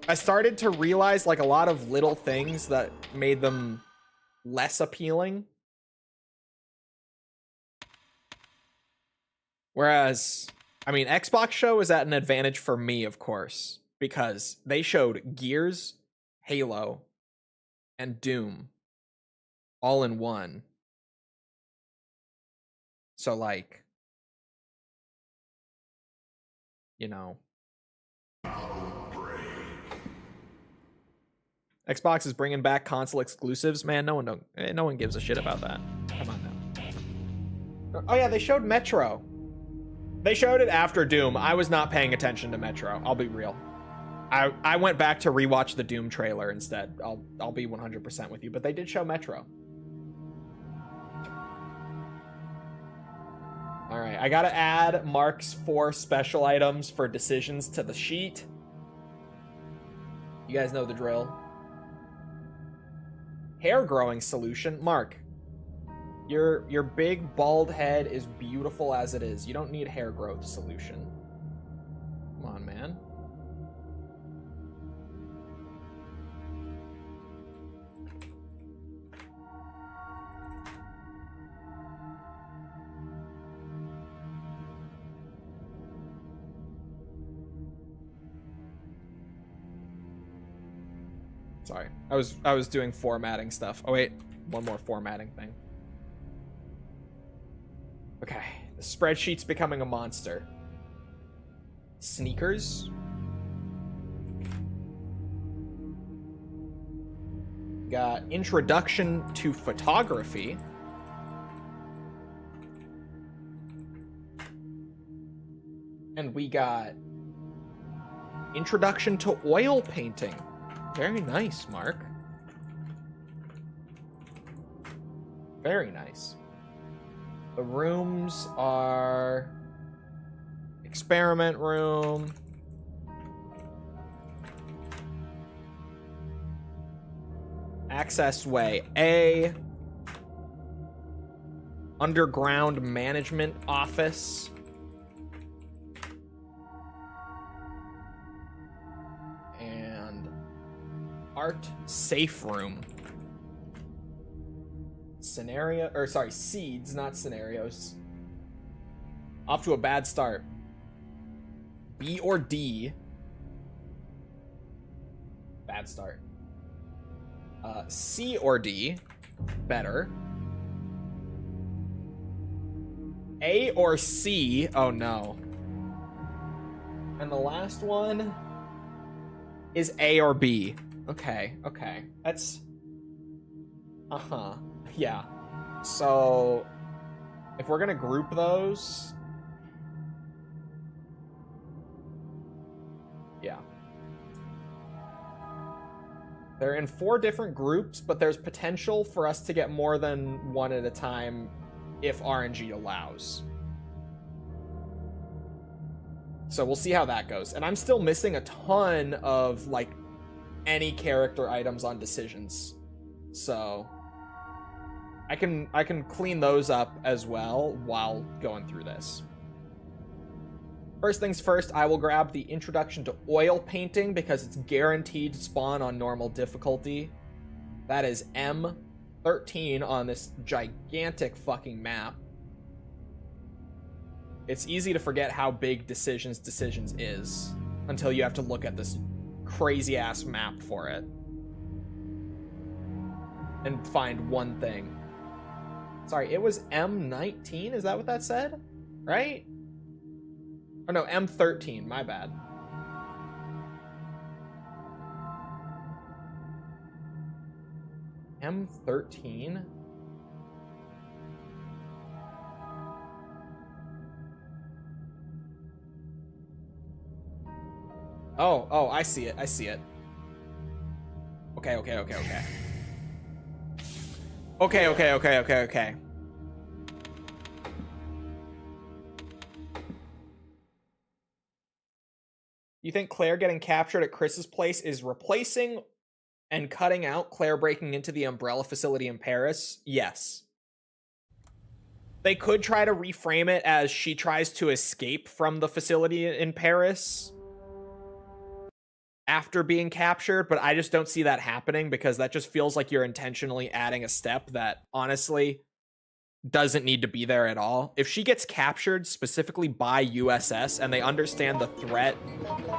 I started to realize like a lot of little things that made them less appealing. Whereas, I mean, Xbox show is at an advantage for me, of course, because they showed Gears, Halo, and Doom all in one. So like, you know, Xbox is bringing back console exclusives. Man, no one gives a shit about that. Come on now. Oh yeah, they showed Metro. They showed it after Doom. I was not paying attention to Metro. I'll be real. I went back to rewatch the Doom trailer instead. I'll be 100% with you, but they did show Metro. All right, I gotta add Mark's 4 special items for decisions to the sheet. You guys know the drill. Hair growing solution. Mark, your big bald head is beautiful as it is. You don't need hair growth solution. Come on, man. Sorry, I was doing formatting stuff. Oh wait, one more formatting thing. Okay, the spreadsheet's becoming a monster. Sneakers. Got introduction to photography. And we got introduction to oil painting. Very nice, Mark. Very nice. The rooms are experiment room. Access way A. Underground management office. And art safe room. Scenario, or sorry, seeds, not scenarios. Off to a bad start. B or D. Bad start. C or D. Better. A or C. Oh no. And the last one is A or B. Okay, okay. That's... Uh-huh. Yeah. So, if we're gonna group those... Yeah. They're in 4 different groups, but there's potential for us to get more than one at a time if RNG allows. So we'll see how that goes. And I'm still missing a ton of, like, any character items on decisions. So I can clean those up as well while going through this. First things first, I will grab the introduction to oil painting because it's guaranteed to spawn on normal difficulty. That is M13 on this gigantic fucking map. It's easy to forget how big Decisions is until you have to look at this crazy ass map for it and find one thing. Sorry, it was M19? Is that what that said? Right? Oh no, M13, my bad. M13? Oh, I see it, I see it. Okay. Okay. You think Claire getting captured at Chris's place is replacing and cutting out Claire breaking into the Umbrella facility in Paris? Yes. They could try to reframe it as she tries to escape from the facility in Paris after being captured, but I just don't see that happening because that just feels like you're intentionally adding a step that honestly doesn't need to be there at all. If she gets captured specifically by USS and they understand the threat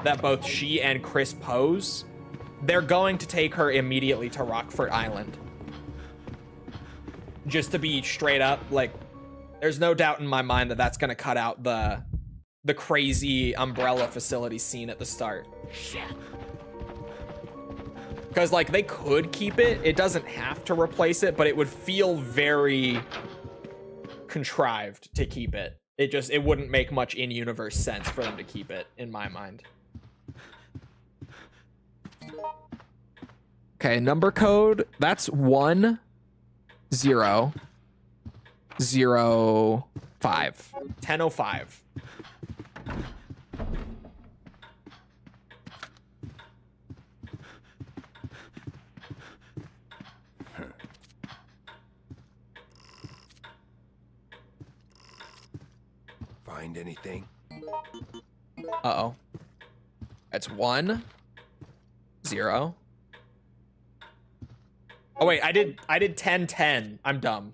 that both she and Chris pose, they're going to take her immediately to Rockford Island. Just to be straight up, like, there's no doubt in my mind that that's going to cut out the crazy Umbrella facility scene at the start. Because, like, they could keep it. It doesn't have to replace it, but it would feel very contrived to keep it. It wouldn't make much in-universe sense for them to keep it, in my mind. Okay, number code, that's 1005. 1005. Find anything? Uh-oh. That's 1 0. Oh wait, I did 10-10. I'm dumb.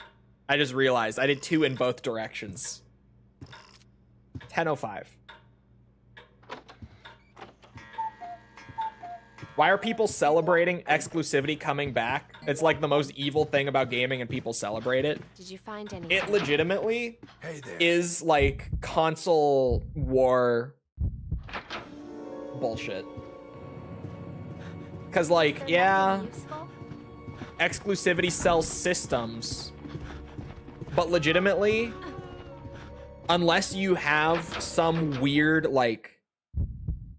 I just realized I did 2 in both directions. 1005. Why are people celebrating exclusivity coming back? It's like the most evil thing about gaming and people celebrate it. Did you find anything? It legitimately Hey there. is like console war bullshit. Cause like, yeah, Useful? exclusivity sells systems, but legitimately, unless you have some weird like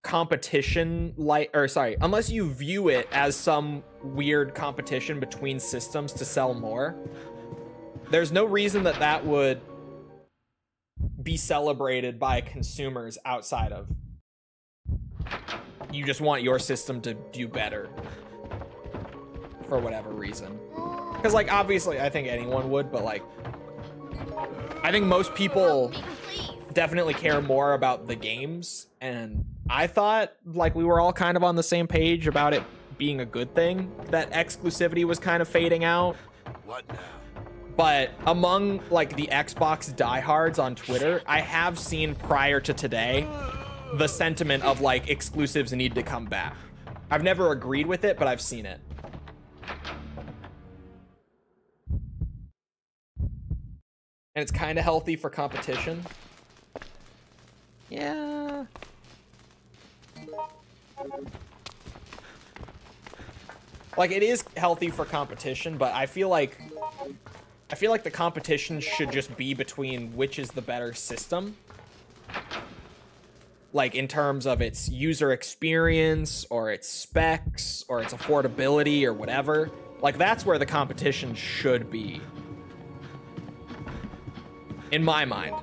competition, unless you view it as some weird competition between systems to sell more, there's no reason that that would be celebrated by consumers outside of you just want your system to do better for whatever reason. Because like obviously I think anyone would, but like I think most people definitely care more about the games, and I thought like we were all kind of on the same page about it being a good thing that exclusivity was kind of fading out. What now? But among like the Xbox diehards on Twitter, I have seen prior to today the sentiment of like exclusives need to come back. I've never agreed with it, but I've seen it. And it's kind of healthy for competition. Yeah. Like it is healthy for competition, but I feel like the competition should just be between which is the better system. Like in terms of its user experience or its specs or its affordability or whatever. Like that's where the competition should be. In my mind.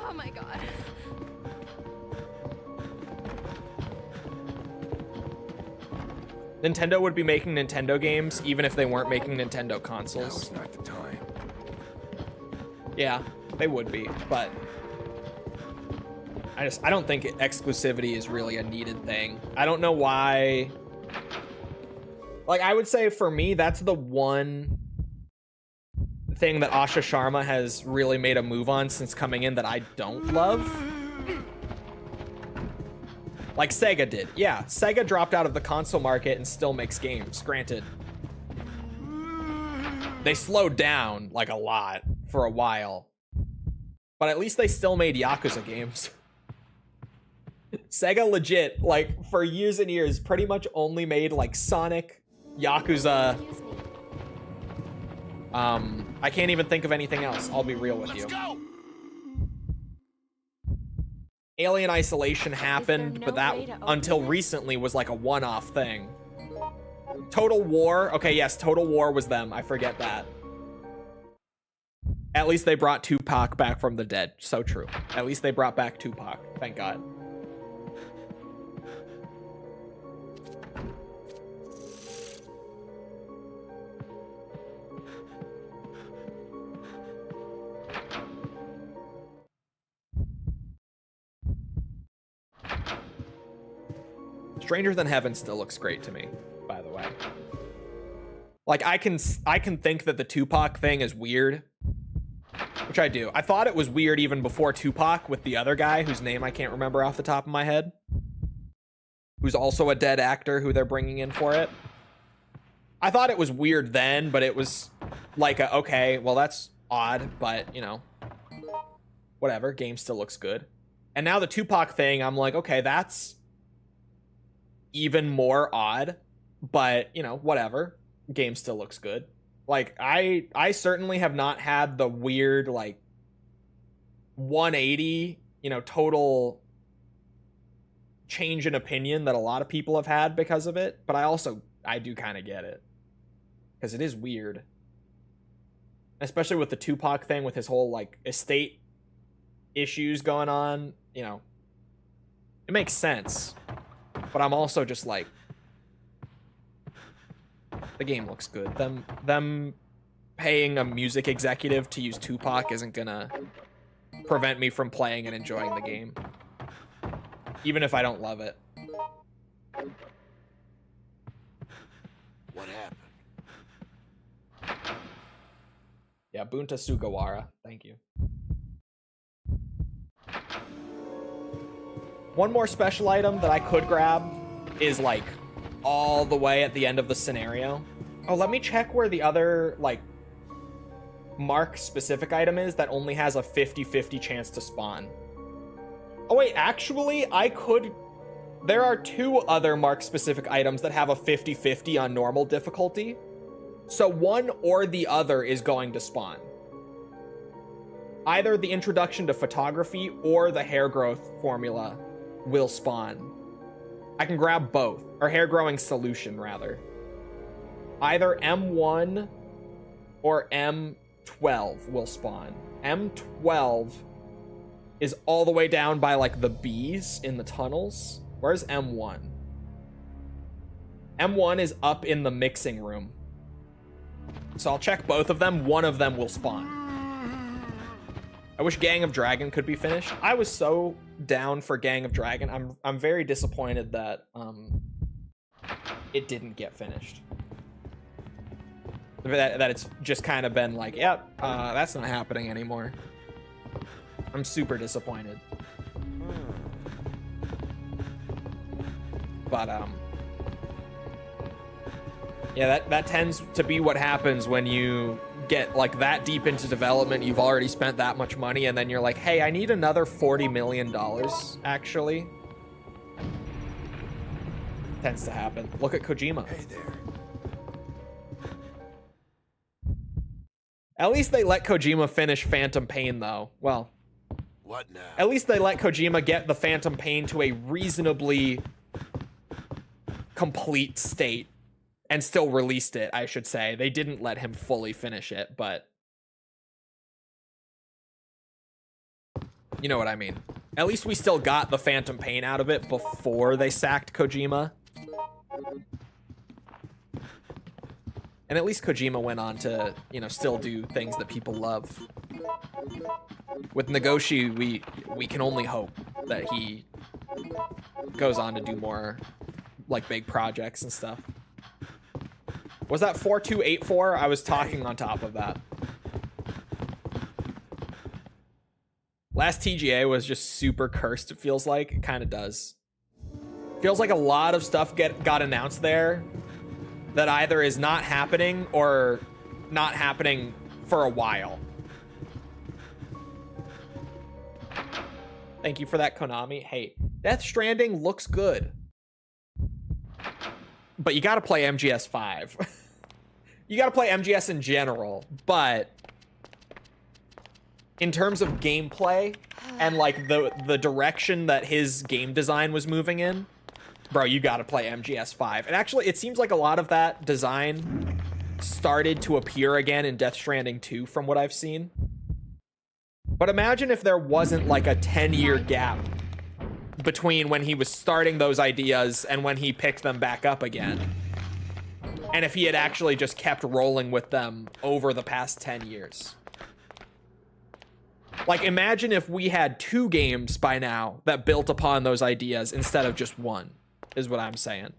Oh my god. Nintendo would be making Nintendo games even if they weren't making Nintendo Now consoles. is not the time. Yeah, they would be, but I don't think exclusivity is really a needed thing. I don't know why. Like I would say for me, that's the one thing that Asha Sharma has really made a move on since coming in that I don't love. Like Sega did. Yeah, Sega dropped out of the console market and still makes games, granted. They slowed down like a lot for a while. But at least they still made Yakuza games. Sega legit, like for years and years, pretty much only made like Sonic, Yakuza. Excuse me. I can't even think of anything else. I'll be real with you. Go! Alien Isolation happened, no but that way to open until this? recently was like a one-off thing. Total War. Okay, yes, Total War was them. I forget that. At least they brought Tupac back from the dead. So true. At least they brought back Tupac. Thank God. Stranger Than Heaven still looks great to me, by the way. Like I can think that the Tupac thing is weird, which I do. I thought it was weird even before Tupac with the other guy whose name I can't remember off the top of my head, who's also a dead actor who they're bringing in for it. I thought it was weird then, but it was like okay, well that's odd, but you know, whatever, game still looks good. And now the Tupac thing, I'm like, okay, that's even more odd, but you know, whatever, game still looks good. Like I certainly have not had the weird like 180, you know, total change in opinion that a lot of people have had because of it, but I do kind of get it because it is weird, especially with the Tupac thing with his whole like estate issues going on. You know, it makes sense. But I'm also just like, the game looks good. Them paying a music executive to use Tupac isn't gonna prevent me from playing and enjoying the game, even if I don't love it. What happened? Yeah, Bunta Sugawara. Thank you. One more special item that I could grab is like all the way at the end of the scenario. Oh, let me check where the other like mark specific item is that only has a 50-50 chance to spawn. Oh wait, actually I could... There are 2 other mark specific items that have a 50-50 on normal difficulty. So one or the other is going to spawn. Either the introduction to photography or the hair growth formula will spawn. I can grab both, or hair growing solution rather. Either M1 or M12 will spawn. M12 is all the way down by like the bees in the tunnels. Where's M1? M1 is up in the mixing room. So I'll check both of them. One of them will spawn. I wish Gang of Dragon could be finished. I was so down for Gang of Dragon. I'm very disappointed that it didn't get finished. That it's just kind of been like, yep, that's not happening anymore. I'm super disappointed. But yeah, that tends to be what happens when you get like that deep into development. You've already spent that much money, and then you're like, hey, I need another $40 million, actually. Tends to happen. Look at Kojima. Hey there. At least they let Kojima finish Phantom Pain, though. Well, What now? at least they let Kojima get the Phantom Pain to a reasonably complete state and still released it, I should say. They didn't let him fully finish it, but you know what I mean. At least we still got the Phantom Pain out of it before they sacked Kojima. And at least Kojima went on to, you know, still do things that people love. With Nagoshi, we can only hope that he goes on to do more, like, big projects and stuff. Was that 4284? I was talking on top of that. Last TGA was just super cursed, it feels like. It kind of does. Feels like a lot of stuff got announced there that either is not happening or not happening for a while. Thank you for that, Konami. Hey, Death Stranding looks good. But you gotta play MGS 5. You gotta play MGS in general, but in terms of gameplay and like the direction that his game design was moving in, bro, you gotta play MGS 5. And actually, it seems like a lot of that design started to appear again in Death Stranding 2 from what I've seen. But imagine if there wasn't like a 10-year gap between when he was starting those ideas and when he picked them back up again. And if he had actually just kept rolling with them over the past 10 years. Like, imagine if we had 2 games by now that built upon those ideas instead of just 1, is what I'm saying.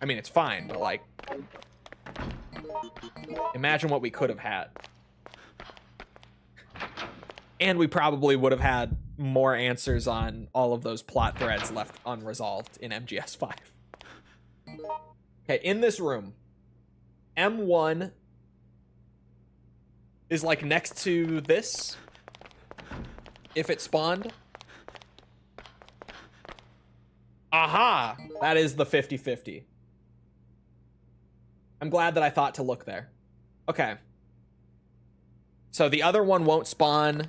I mean, it's fine, but like, imagine what we could have had. And we probably would have had more answers on all of those plot threads left unresolved in MGS 5. Okay, in this room, M1 is like next to this, if it spawned. Aha! That is the 50-50. I'm glad that I thought to look there. Okay. So the other one won't spawn.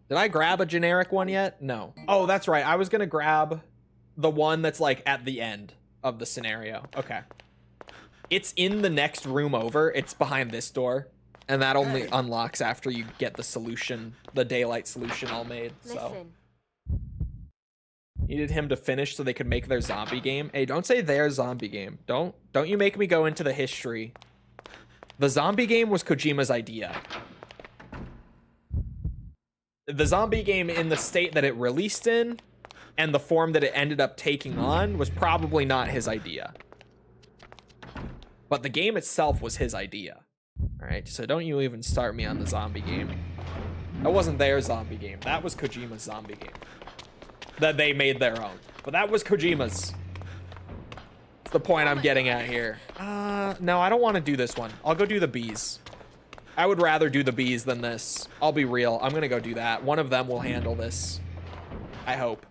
Did I grab a generic one yet? No. Oh, that's right. I was gonna grab the one that's like at the end of the scenario. Okay. It's in the next room over. It's behind this door. And that only unlocks after you get the solution, the daylight solution all made. So Listen. needed him to finish so they could make their zombie game. Hey, don't say their zombie game. Don't you make me go into the history. The zombie game was Kojima's idea. The zombie game in the state that it released in and the form that it ended up taking on was probably not his idea. But the game itself was his idea. All right, so don't you even start me on the zombie game. That wasn't their zombie game. That was Kojima's zombie game. That they made their own. But that was Kojima's. That's the point I'm getting at here. No, I don't want to do this one. I'll go do the bees. I would rather do the bees than this. I'll be real. I'm gonna go do that. One of them will handle this. I hope.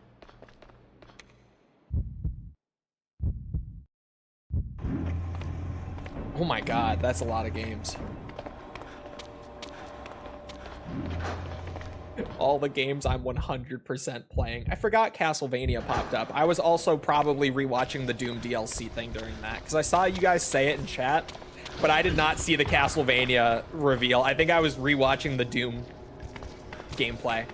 Oh my god, that's a lot of games. All the games I'm 100% playing. I forgot Castlevania popped up. I was also probably rewatching the Doom DLC thing during that, because I saw you guys say it in chat, but I did not see the Castlevania reveal. I think I was rewatching the Doom gameplay.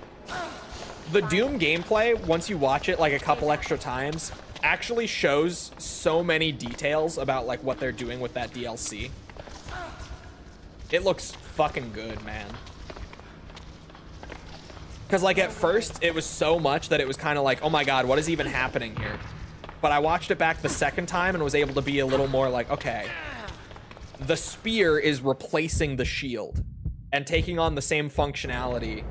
The Doom gameplay, once you watch it like a couple extra times, actually shows so many details about like what they're doing with that DLC. It looks fucking good, man. Because like at first it was so much that it was kind of like, oh my god, what is even happening here? But I watched it back the second time and was able to be a little more like, okay, the spear is replacing the shield and taking on the same functionality,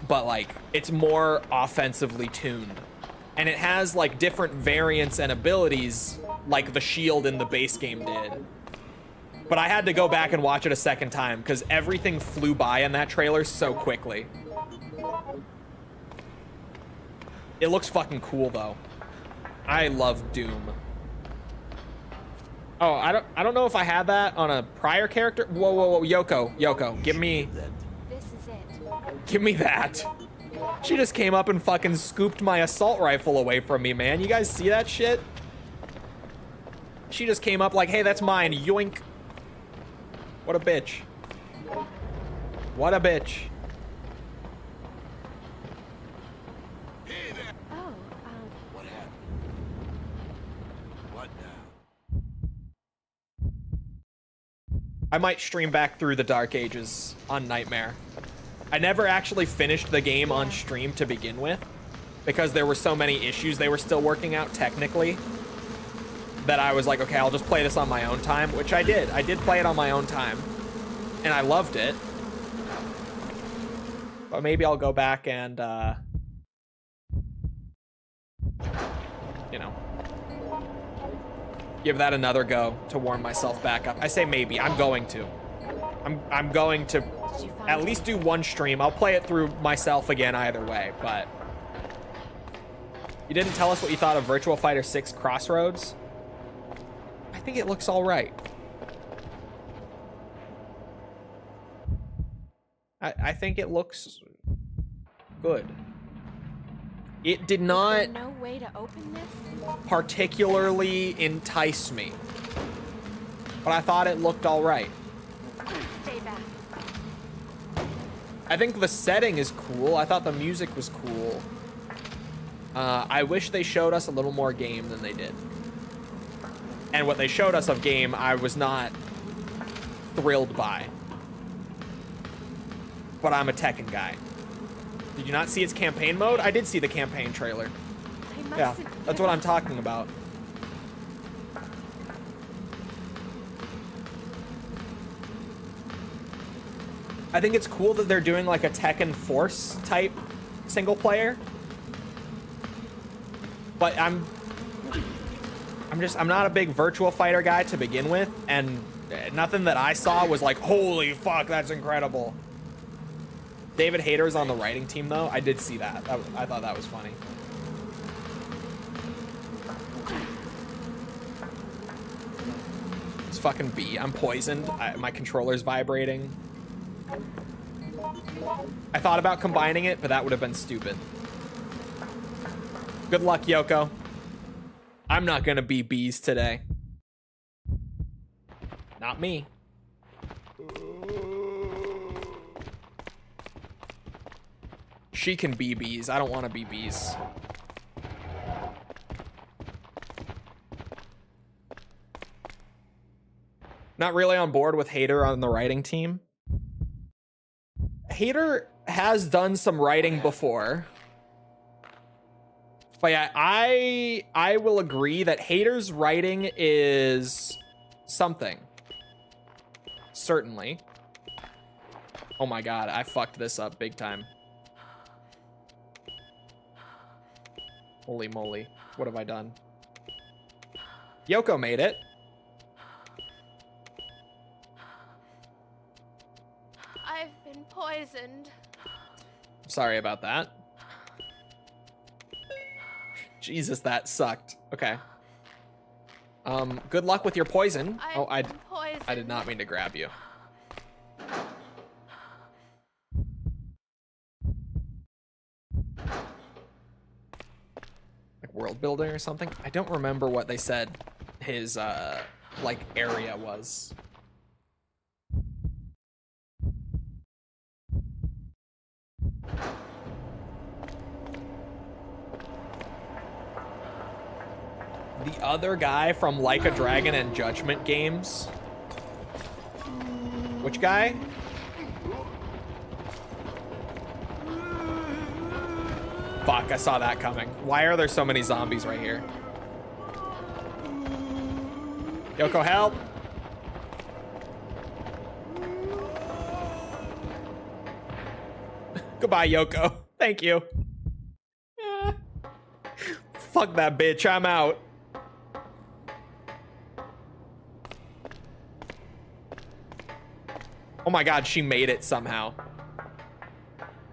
but like it's more offensively tuned. And it has like different variants and abilities like the shield in the base game did. But I had to go back and watch it a second time because everything flew by in that trailer so quickly. It looks fucking cool though. I love Doom. Oh, I don't know if I had that on a prior character. Whoa, whoa, whoa, Yoko, give me. This is it. Give me that. She just came up and fucking scooped my assault rifle away from me, man. You guys see that shit? She just came up like, hey, that's mine. Yoink. What a bitch. What a bitch. Oh, What happened? What now? I might stream back through the Dark Ages on Nightmare. I never actually finished the game on stream to begin with because there were so many issues they were still working out technically that I was like, okay, I'll just play this on my own time, which I did. I did play it on my own time, and I loved it. But maybe I'll go back and, you know, give that another go to warm myself back up. I say maybe. I'm going to. I'm going to at least do one stream. I'll play it through myself again either way, but... You didn't tell us what you thought of Virtua Fighter 6 Crossroads? I think it looks all right. I think it looks good. It did not no way to open this? particularly entice me, but I thought it looked all right. Stay back. I think the setting is cool. I thought the music was cool. I wish they showed us a little more game than they did. And what they showed us of game, I was not thrilled by. But I'm a Tekken guy. Did you not see its campaign mode? I did see the campaign trailer. I must Yeah, admit, that's what I'm talking about. I think it's cool that they're doing like a Tekken Force type single player. But I'm not a big Virtua Fighter guy to begin with, and nothing that I saw was like, holy fuck, that's incredible. David Hayter's on the writing team though. I did see that. I thought that was funny. It's fucking B. I'm poisoned. My controller's vibrating. I thought about combining it, but that would have been stupid. Good luck, Yoko. I'm not gonna be bees today. Not me. She can be bees. I don't want to be bees. Not really on board with Hayter on the writing team. Hayter has done some writing before. But yeah, I will agree that Hayter's writing is something. Certainly. Oh my god, I fucked this up big time. Holy moly. What have I done? Yoko made it. I've been poisoned. Sorry about that. Jesus, that sucked. Okay. Good luck with your poison. Oh, I did not mean to grab you. Like world building or something? I don't remember what they said his, like, area was. The other guy from Like a Dragon and Judgment games. Which guy? Fuck, I saw that coming. Why are there so many zombies right here? Yoko, help! Goodbye, Yoko. Thank you. Fuck that bitch, I'm out. Oh my god, she made it somehow.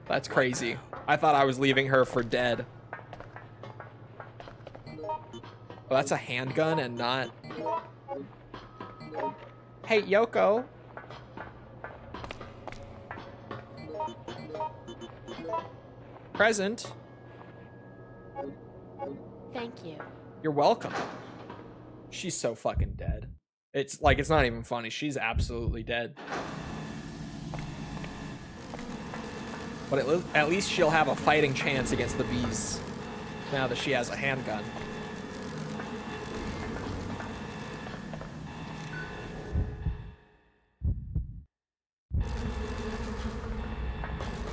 That's crazy. I thought I was leaving her for dead. Oh, that's a handgun and not... Hey, Yoko. Present. Thank you. You're welcome. She's so fucking dead. It's like, it's not even funny. She's absolutely dead. But at least she'll have a fighting chance against the bees now that she has a handgun.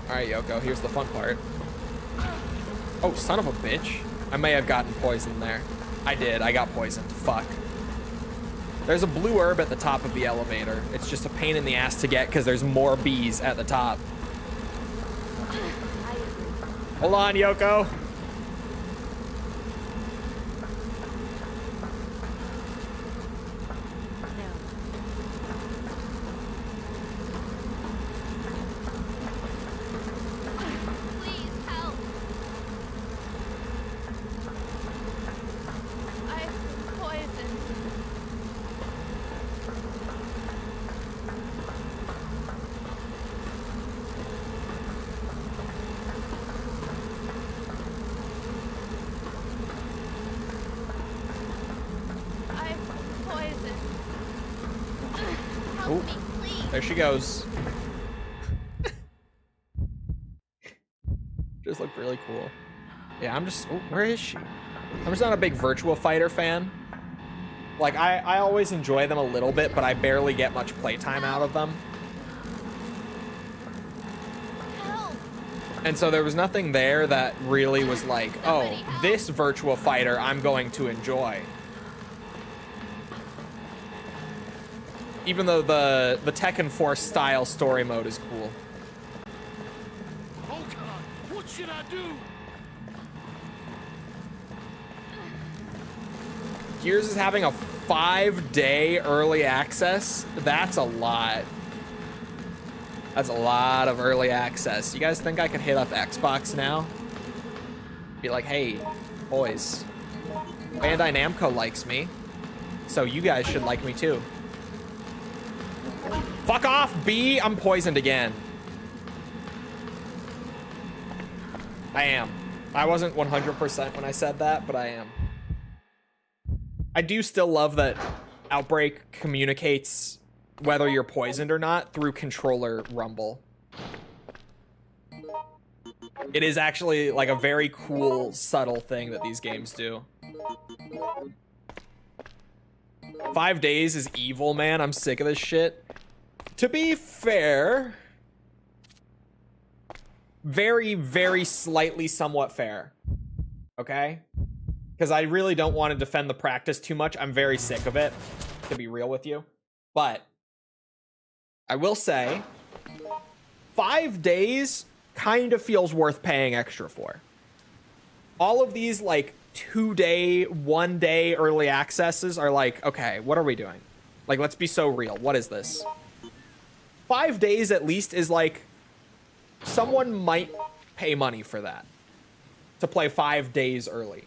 Alright, Yoko, here's the fun part. Oh, son of a bitch. I may have gotten poisoned there. I did, I got poisoned. Fuck. There's a blue herb at the top of the elevator. It's just a pain in the ass to get because there's more bees at the top. Hold on, Yoko. Please help. I've been poisoned. I've been poisoned. Help Ooh, me, please. there she goes. Just looked really cool. Yeah, I'm just... Oh, where is she? I'm just not a big Virtua Fighter fan. Like, I always enjoy them a little bit, but I barely get much playtime out of them. Help. And so there was nothing there that really was like, oh, this Virtua Fighter I'm going to enjoy. Even though the Tekken 4 style story mode is cool. Oh God, what should I do? Gears is having a 5-day early access. That's a lot. That's a lot of early access. You guys think I could hit up Xbox now? Be like, hey, boys, Bandai Namco likes me, so you guys should like me too. Fuck off, B! I'm poisoned again. I am. I wasn't 100% when I said that, but I am. I do still love that Outbreak communicates whether you're poisoned or not through controller rumble. It is actually like a very cool, subtle thing that these games do. 5 days is evil, man. I'm sick of this shit. To be fair, very, very slightly somewhat fair. Okay? Because I really don't want to defend the practice too much. I'm very sick of it, to be real with you. But I will say, 5 days kind of feels worth paying extra for. All of these like 2-day, 1-day early accesses are like, okay, what are we doing? Like, let's be so real. What is this? 5 days at least is like, someone might pay money for that. To play 5 days early.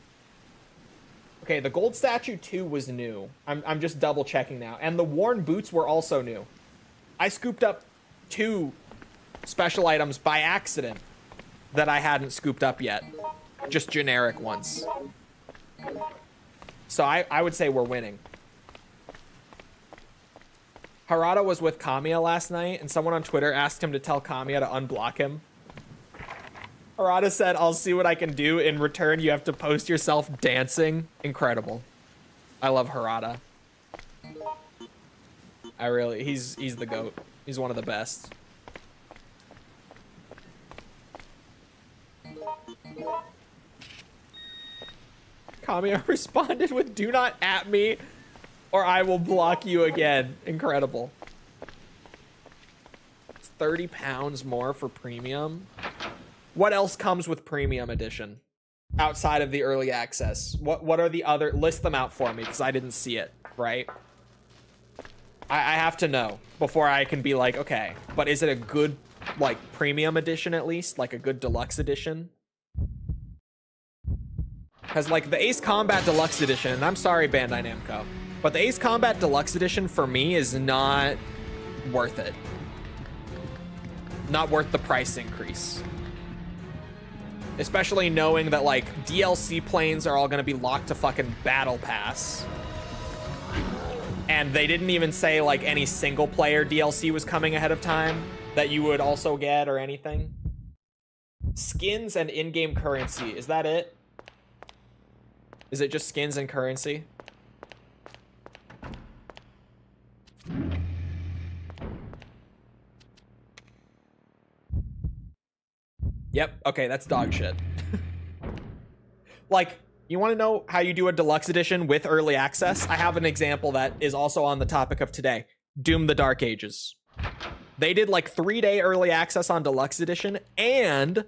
Okay, the Gold Statue 2 was new. I'm just double checking now. And the worn boots were also new. I scooped up 2 special items by accident that I hadn't scooped up yet. Just generic ones. So I would say we're winning. Harada was with Kamiya last night, and someone on Twitter asked him to tell Kamiya to unblock him. Harada said, I'll see what I can do. In return, you have to post yourself dancing. Incredible. I love Harada. He's the GOAT. He's one of the best. Kamiya responded with, do not at me or I will block you again. Incredible. It's 30 pounds more for premium. What else comes with premium edition outside of the early access? What are the other, list them out for me because I didn't see it, right? I have to know before I can be like, okay, but is it a good like premium edition at least? Like a good deluxe edition? Because like the Ace Combat Deluxe Edition, and I'm sorry Bandai Namco, but the Ace Combat Deluxe Edition for me is not worth it. Not worth the price increase. Especially knowing that like DLC planes are all gonna be locked to fucking Battle Pass. And they didn't even say like any single player DLC was coming ahead of time that you would also get or anything. Skins and in-game currency, is that it? Is it just skins and currency? Yep, okay, that's dog shit. Like, you want to know how you do a deluxe edition with early access? I have an example that is also on the topic of today. Doom the Dark Ages. They did like 3-day early access on deluxe edition, and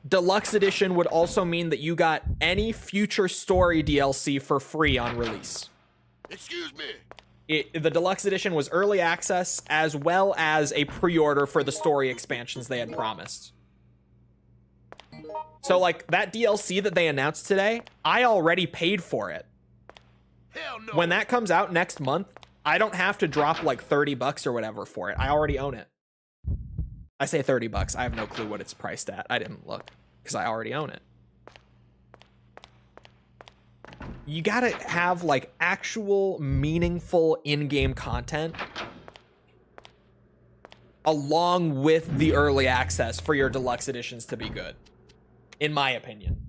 deluxe edition would also mean that you got any future story DLC for free on release. Excuse me. The deluxe edition was early access as well as a pre-order for the story expansions they had promised. So like that DLC that they announced today, I already paid for it. Hell no. When that comes out next month, I don't have to drop like 30 bucks or whatever for it. I already own it. I say 30 bucks. I have no clue what it's priced at. I didn't look because I already own it. You gotta have like actual meaningful in-game content along with the early access for your deluxe editions to be good, in my opinion.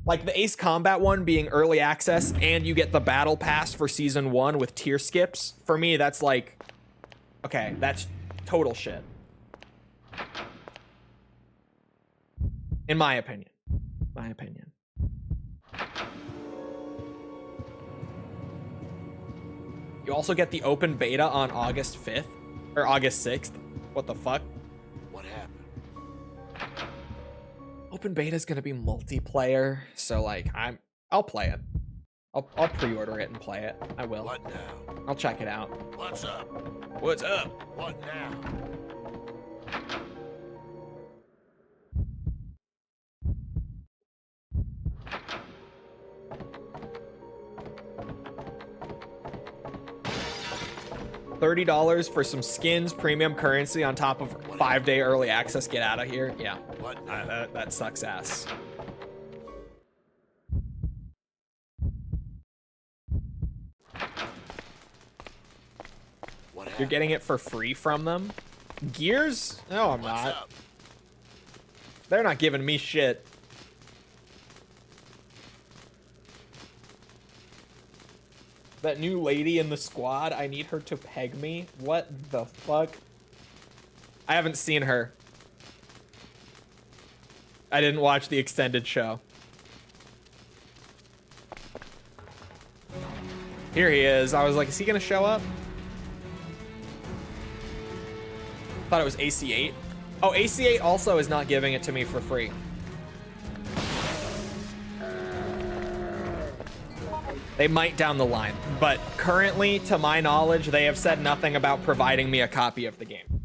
Like the Ace Combat one being early access and you get the battle pass for season 1 with tier skips. For me, that's like, okay, that's total shit. In my opinion. My opinion. You also get the open beta on August 5th or August 6th. What the fuck? What happened? Open beta is gonna be multiplayer, so like I'll play it. I'll pre-order it and play it. I will. What now? I'll check it out. What's up? What's up? What now? $30 for some skins, premium currency on top of 5-day early access. Get out of here. Yeah, What now? that sucks ass. What You're happened? getting it for free from them? Gears? No, I'm What's not. up? They're not giving me shit. That new lady in the squad, I need her to peg me. What the fuck? I haven't seen her. I didn't watch the extended show. Here he is. I was like, is he gonna show up? Thought it was AC8. Oh, AC8 also is not giving it to me for free. They might down the line, but currently, to my knowledge, they have said nothing about providing me a copy of the game.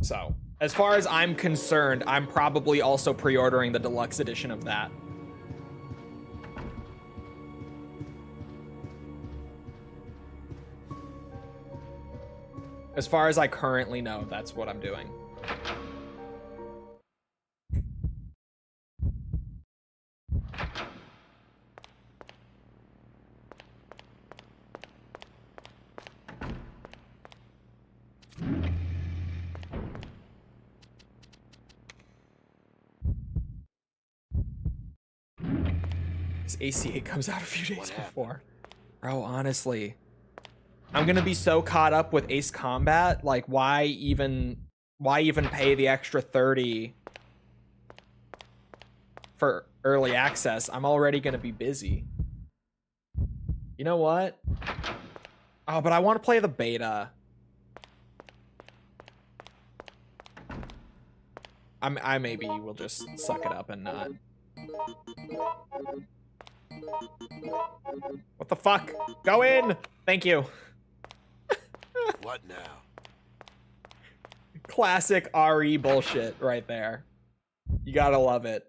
So, as far as I'm concerned, I'm probably also pre-ordering the deluxe edition of that. As far as I currently know, that's what I'm doing. This AC8 comes out a few days before. Bro, honestly. I'm gonna be so caught up with Ace Combat, like why even pay the extra 30 for early access? I'm already gonna be busy. You know what? Oh, but I want to play the beta. I maybe will just suck it up and not. What the fuck? Go in! Thank you. What now? Classic RE bullshit right there. You gotta love it.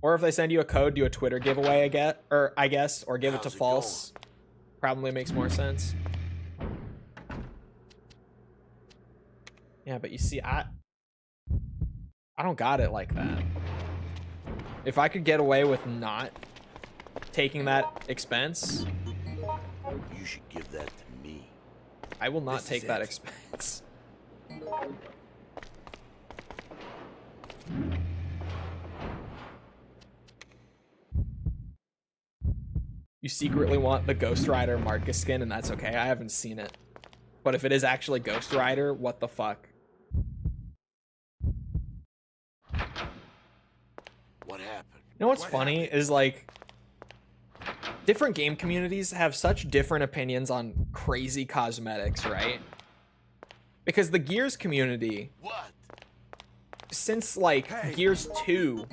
Or if they send you a code, do a Twitter giveaway, I guess, or give it to How's it false. Probably makes more sense. Yeah, but you see, I don't got it like that. If I could get away with not taking that expense, You should give that to me. I will not This take is that it. expense. You secretly want the Ghost Rider Marcus skin, and that's okay. I haven't seen it. But if it is actually Ghost Rider, what the fuck? What happened? You know what's What funny happened? is like different game communities have such different opinions on crazy cosmetics, right? Because the Gears community, What? since like Hey. Gears 2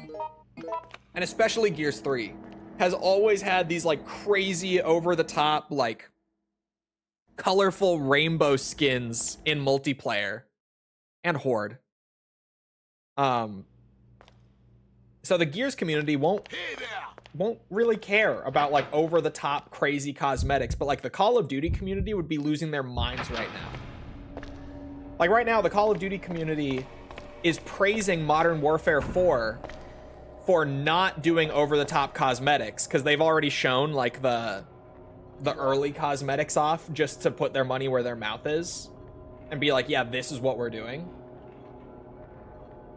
and especially Gears 3, has always had these like crazy over the top like colorful rainbow skins in multiplayer and Horde. So the Gears community won't Hey there! really care about like over the top crazy cosmetics, but like the Call of Duty community would be losing their minds right now. Like right now, the Call of Duty community is praising Modern Warfare 4 for not doing over the top cosmetics because they've already shown like the early cosmetics off just to put their money where their mouth is and be like, yeah, this is what we're doing.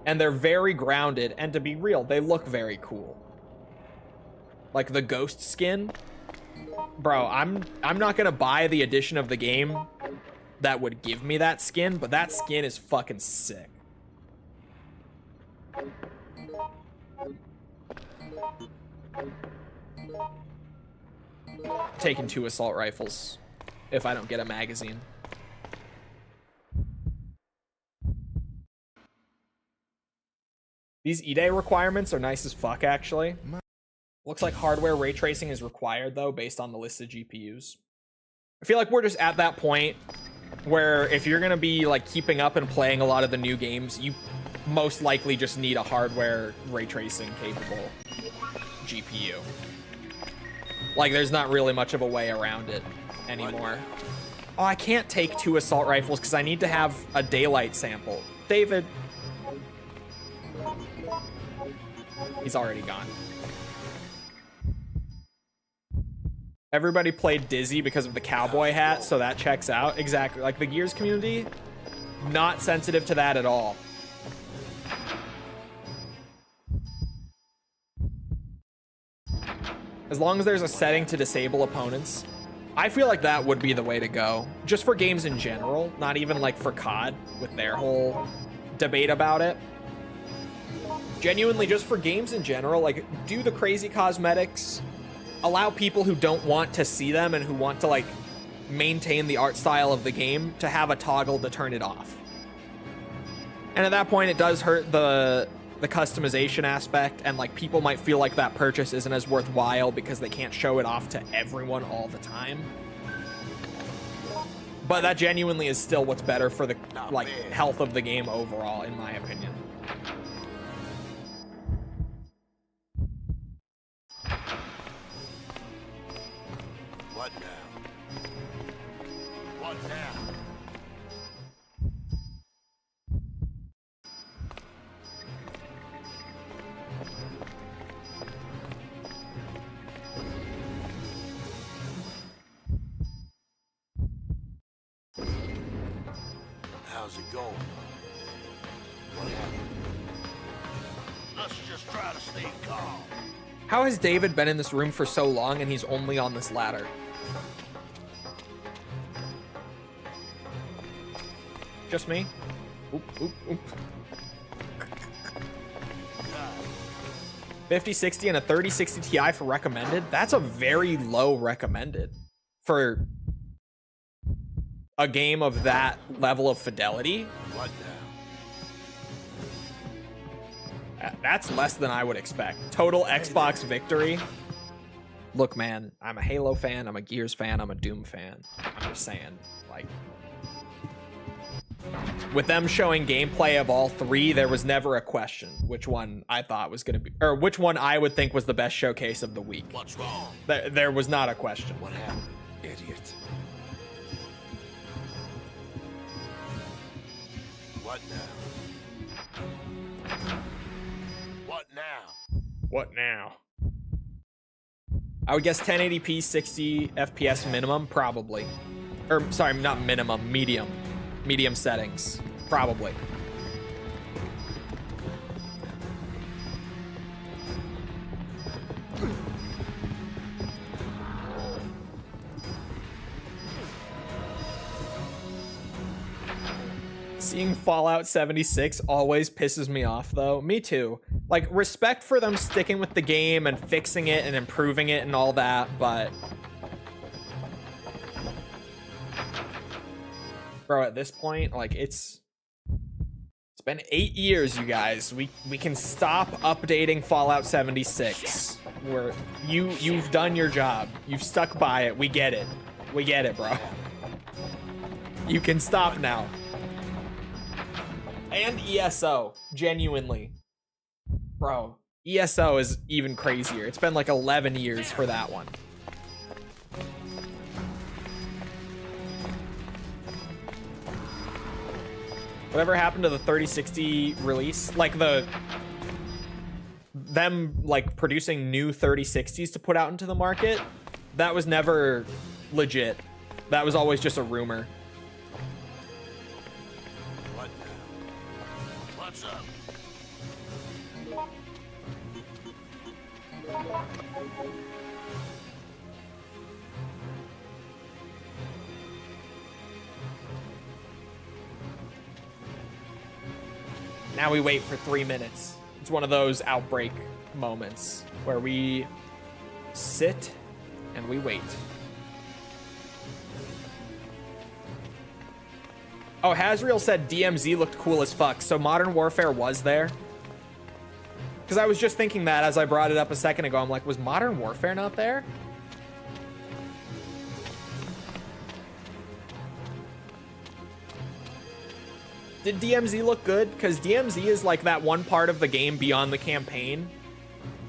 And they're very grounded, and to be real, they look very cool. Like the Ghost skin, bro, I'm not gonna buy the edition of the game that would give me that skin, but that skin is fucking sick. Taking 2 assault rifles if I don't get a magazine. These E-Day requirements are nice as fuck, actually. Looks like hardware ray tracing is required, though, based on the listed GPUs. I feel like we're just at that point where if you're going to be like keeping up and playing a lot of the new games, you most likely just need a hardware ray tracing capable GPU. Like, there's not really much of a way around it anymore. Oh, I can't take 2 assault rifles because I need to have a daylight sample. David. He's already gone. Everybody played Dizzy because of the cowboy hat, so that checks out. Exactly. Like, the Gears community, not sensitive to that at all. As long as there's a setting to disable opponents, I feel like that would be the way to go. Just for games in general, not even like for COD with their whole debate about it. genuinely, just for games in general, like, do the crazy cosmetics, allow people who don't want to see them and who want to, like, maintain the art style of the game to have a toggle to turn it off. And at that point, it does hurt the customization aspect, and, like, people might feel like that purchase isn't as worthwhile because they can't show it off to everyone all the time. But that genuinely is still what's better for the, like, health of the game overall, in my opinion. What now? What now? How's it going? What happened? Let's just try to stay calm. How has David been in this room for so long and he's only on this ladder? Just me? Oop, oop, oop. 5060 and a 3060 Ti for recommended? That's a very low recommended for a game of that level of fidelity. What now? That's less than I would expect. Total Xbox victory. Look, man, I'm a Halo fan, I'm a Gears fan, I'm a Doom fan. I'm just saying, like, with them showing gameplay of all three, there was never a question which one I thought was going to be, or which one I would think was the best showcase of the week. What's wrong? There was not a question. What happened? Idiot. What now? What now? What now? I would guess 1080p, 60 FPS minimum, probably. Or, sorry, not minimum, medium. Medium settings, probably. Seeing Fallout 76 always pisses me off, though. Me too. Like, respect for them sticking with the game and fixing it and improving it and all that, but... Bro, at this point, like, it's been 8 years, you guys. We can stop updating Fallout 76. You've done your job. You've stuck by it. We get it. We get it, bro. You can stop now. And ESO, genuinely. Bro, ESO is even crazier. It's been like 11 years for that one. Whatever happened to the 3060 release? Like them like producing new 3060s to put out into the market? That was never legit. That was always just a rumor. What now? What's up? Now we wait for 3 minutes. It's one of those Outbreak moments where we sit and we wait. Oh, Hazriel said DMZ looked cool as fuck, so Modern Warfare was there? Because I was just thinking that as I brought it up a second ago. I'm like, was Modern Warfare not there? Did DMZ look good? Because DMZ is like that one part of the game beyond the campaign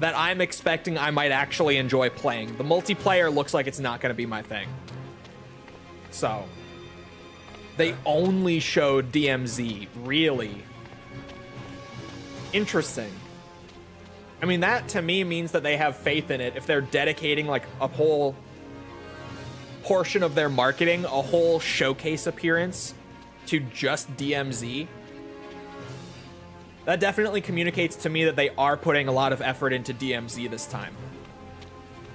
that I'm expecting I might actually enjoy playing. The multiplayer looks like it's not going to be my thing. So, they only showed DMZ, really? Interesting. I mean, that to me means that they have faith in it if they're dedicating like a whole portion of their marketing, a whole showcase appearance to just DMZ. That definitely communicates to me that they are putting a lot of effort into DMZ this time.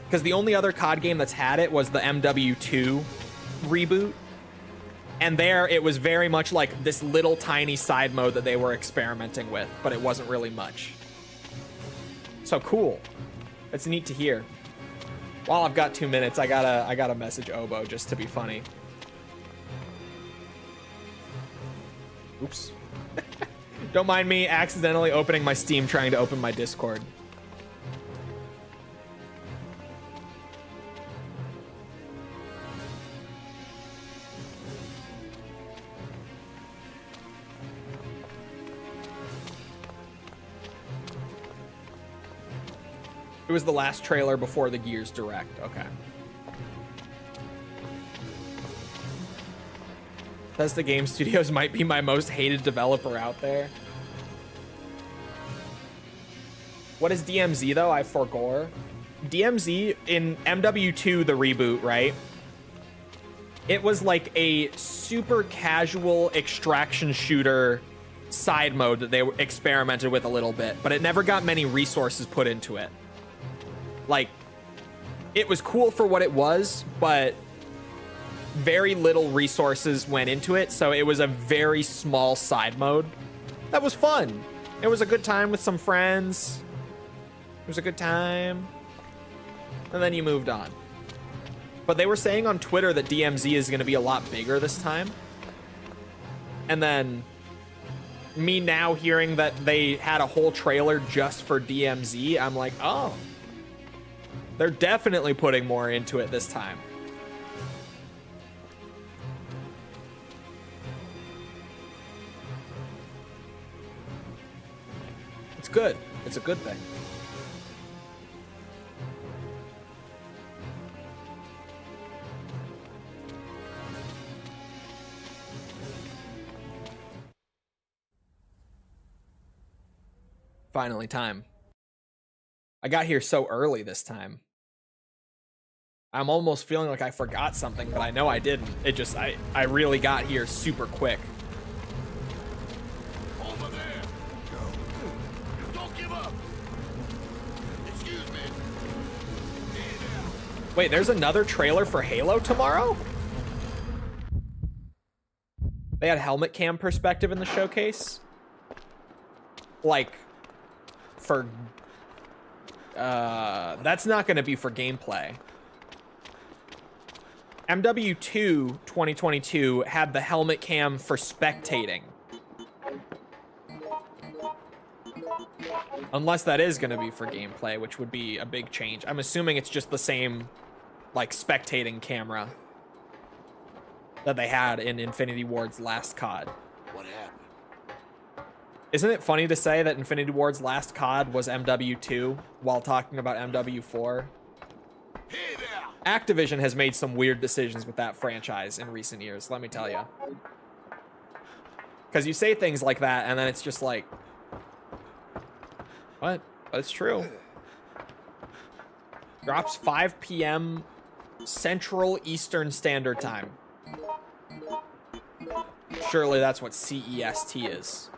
Because the only other COD game that's had it was the MW2 reboot. And there it was very much like this little tiny side mode that they were experimenting with, but it wasn't really much. So cool. It's neat to hear. While I've got 2 minutes, I gotta message Obo just to be funny. Oops. Don't mind me accidentally opening my Steam trying to open my Discord. It was the last trailer before the Gears Direct. Okay. Bethesda Game Studios might be my most hated developer out there. What is DMZ though? I forgore. DMZ in MW2, the reboot, right? It was like a super casual extraction shooter side mode that they experimented with a little bit, but it never got many resources put into it. Like, it was cool for what it was, but very little resources went into it, so it was a very small side mode. That was fun. It was a good time with some friends. It was a good time. And then you moved on. But they were saying on Twitter that DMZ is going to be a lot bigger this time. And then me now hearing that they had a whole trailer just for DMZ, I'm like, oh. They're definitely putting more into it this time. It's good. It's a good thing. Finally, time. I got here so early this time. I'm almost feeling like I forgot something, but I know I didn't. It just, I really got here super quick. Over there. Go. Don't give up. Excuse me. Hey there. Wait, there's another trailer for Halo tomorrow? They had helmet cam perspective in the showcase? Like, for... that's not going to be for gameplay. MW2 2022 had the helmet cam for spectating. Unless that is going to be for gameplay, which would be a big change. I'm assuming it's just the same, like, spectating camera that they had in Infinity Ward's last COD. What happened? Isn't it funny to say that Infinity Ward's last COD was MW2 while talking about MW4? Hey there. Activision has made some weird decisions with that franchise in recent years, let me tell you. Because you say things like that, and then it's just like... What? But it's true. Drops 5 p.m. Central Eastern Standard Time. Surely that's what CEST is.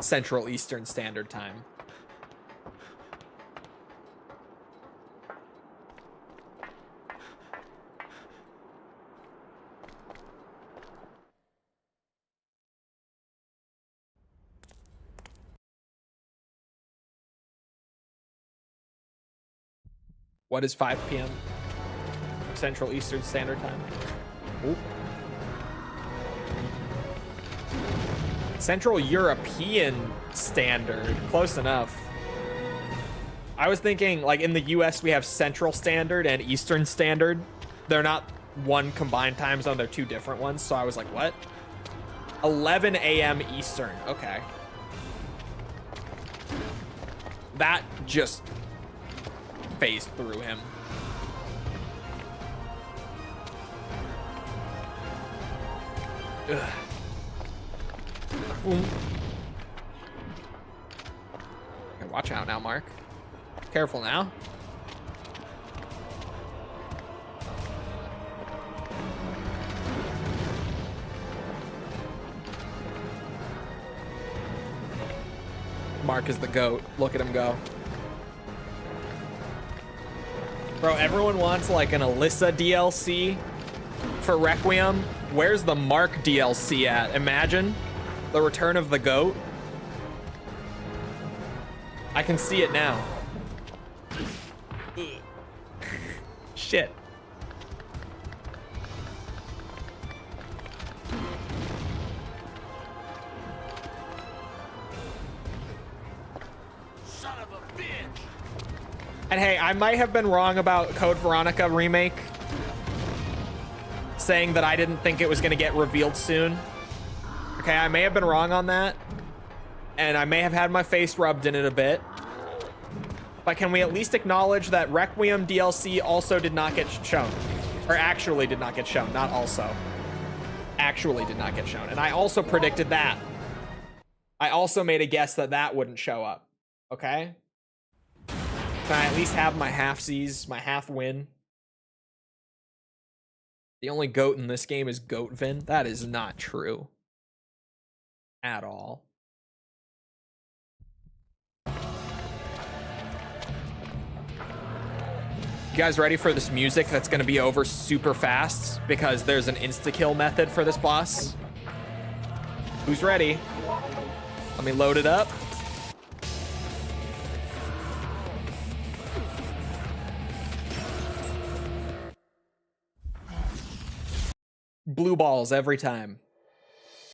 Central Eastern Standard Time. What is 5 p.m. Central Eastern Standard Time? Ooh. Central European Standard. Close enough. I was thinking, like, in the US, we have Central Standard and Eastern Standard. They're not one combined time zone. They're two different ones. So I was like, what? 11 a.m. Eastern. Okay. That just phased through him. Ugh. Okay, watch out now, Mark. Careful now. Mark is the GOAT. Look at him go. Bro, everyone wants like an Alyssa DLC for Requiem. Where's the Mark DLC at? Imagine the return of the GOAT. I can see it now. Shit. Son of a bitch! And hey, I might have been wrong about Code Veronica Remake, saying that I didn't think it was going to get revealed soon. Okay, I may have been wrong on that, and I may have had my face rubbed in it a bit. But can we at least acknowledge that Requiem DLC also did not get shown? Or actually did not get shown, not also. Actually did not get shown. And I also predicted that. I also made a guess that that wouldn't show up. Okay? Can I at least have my halfsies, my half win? The only goat in this game is Goatvin. That is not true. At all. You guys ready for this music that's gonna be over super fast because there's an insta-kill method for this boss? Who's ready? Let me load it up. Blue balls every time.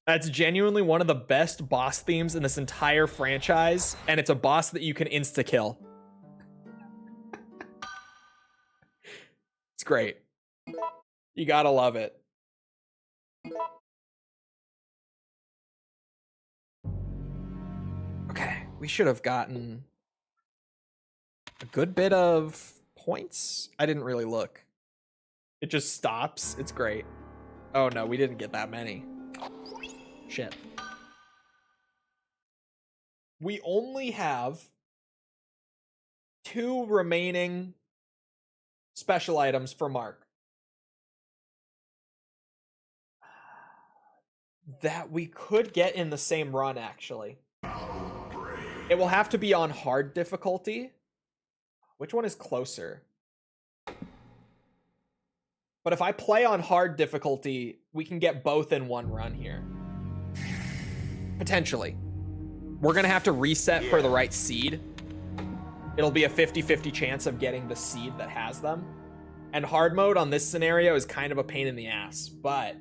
That's genuinely one of the best boss themes in this entire franchise, and it's a boss that you can insta-kill. It's great. You gotta love it. Okay, we should have gotten a good bit of points. I didn't really look. It just stops. It's great. Oh no, we didn't get that many. Shit. We only have 2 remaining special items for Mark that we could get in the same run, actually. It will have to be on hard difficulty. Which one is closer? But if I play on hard difficulty, we can get both in one run here. Potentially. We're gonna have to reset for the right seed. It'll be a 50-50 chance of getting the seed that has them. And hard mode on this scenario is kind of a pain in the ass, but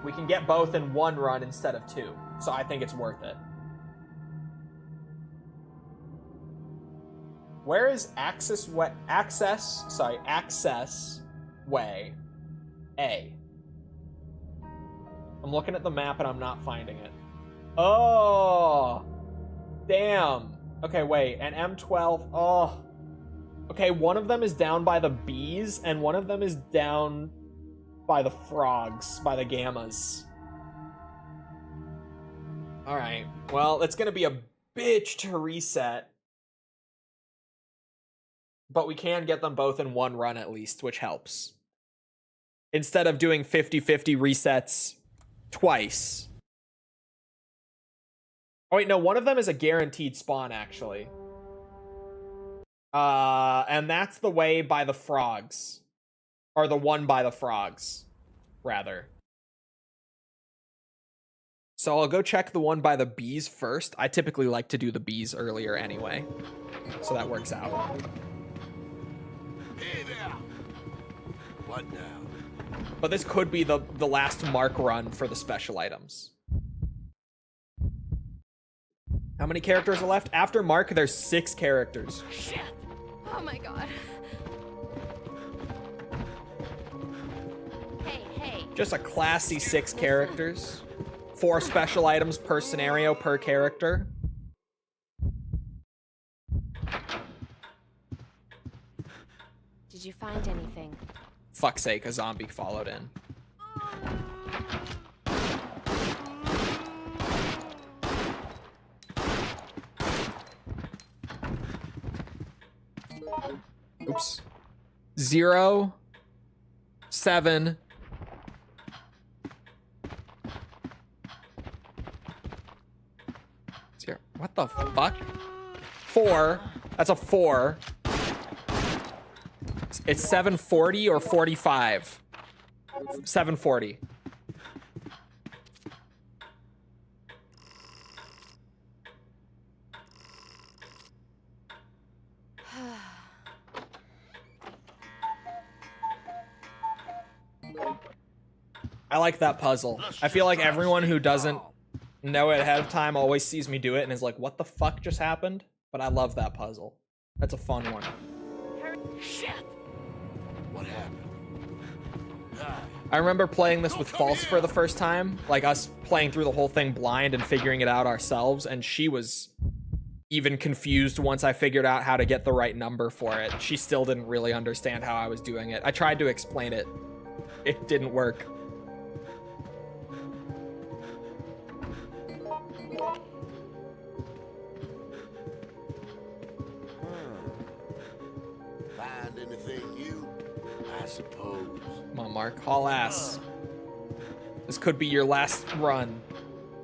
we can get both in one run instead of 2. So I think it's worth it. Where is access way A? I'm looking at the map and I'm not finding it. Oh, damn. Okay, wait, and M12, oh. Okay, one of them is down by the bees and one of them is down by the frogs, by the gammas. All right, well, it's gonna be a bitch to reset. But we can get them both in one run at least, which helps. Instead of doing 50-50 resets twice. Oh wait, no, one of them is a guaranteed spawn, actually. And that's the way by the frogs. Or the one by the frogs, rather. So I'll go check the one by the bees first. I typically like to do the bees earlier anyway. So that works out. Hey there! What now? But this could be the last Mark run for the special items. How many characters are left? After Mark, there's 6 characters. Shit! Oh my god. Hey. Just a classy 6 characters. 4 special items per scenario per character. Did you find anything? Fuck's sake, a zombie followed in. Oops. 0, 7. What the fuck? 4. That's a 4. It's 740 or 45. 740. I like that puzzle. I feel like everyone who doesn't know it ahead of time always sees me do it and is like, what the fuck just happened? But I love that puzzle. That's a fun one. Shit! What happened? Ah, I remember playing this with False for the first time, like us playing through the whole thing blind and figuring it out ourselves, and she was even confused once I figured out how to get the right number for it. She still didn't really understand how I was doing it. I tried to explain it. It didn't work. find anything new? I suppose. Come on, Mark. Haul ass. This could be your last run.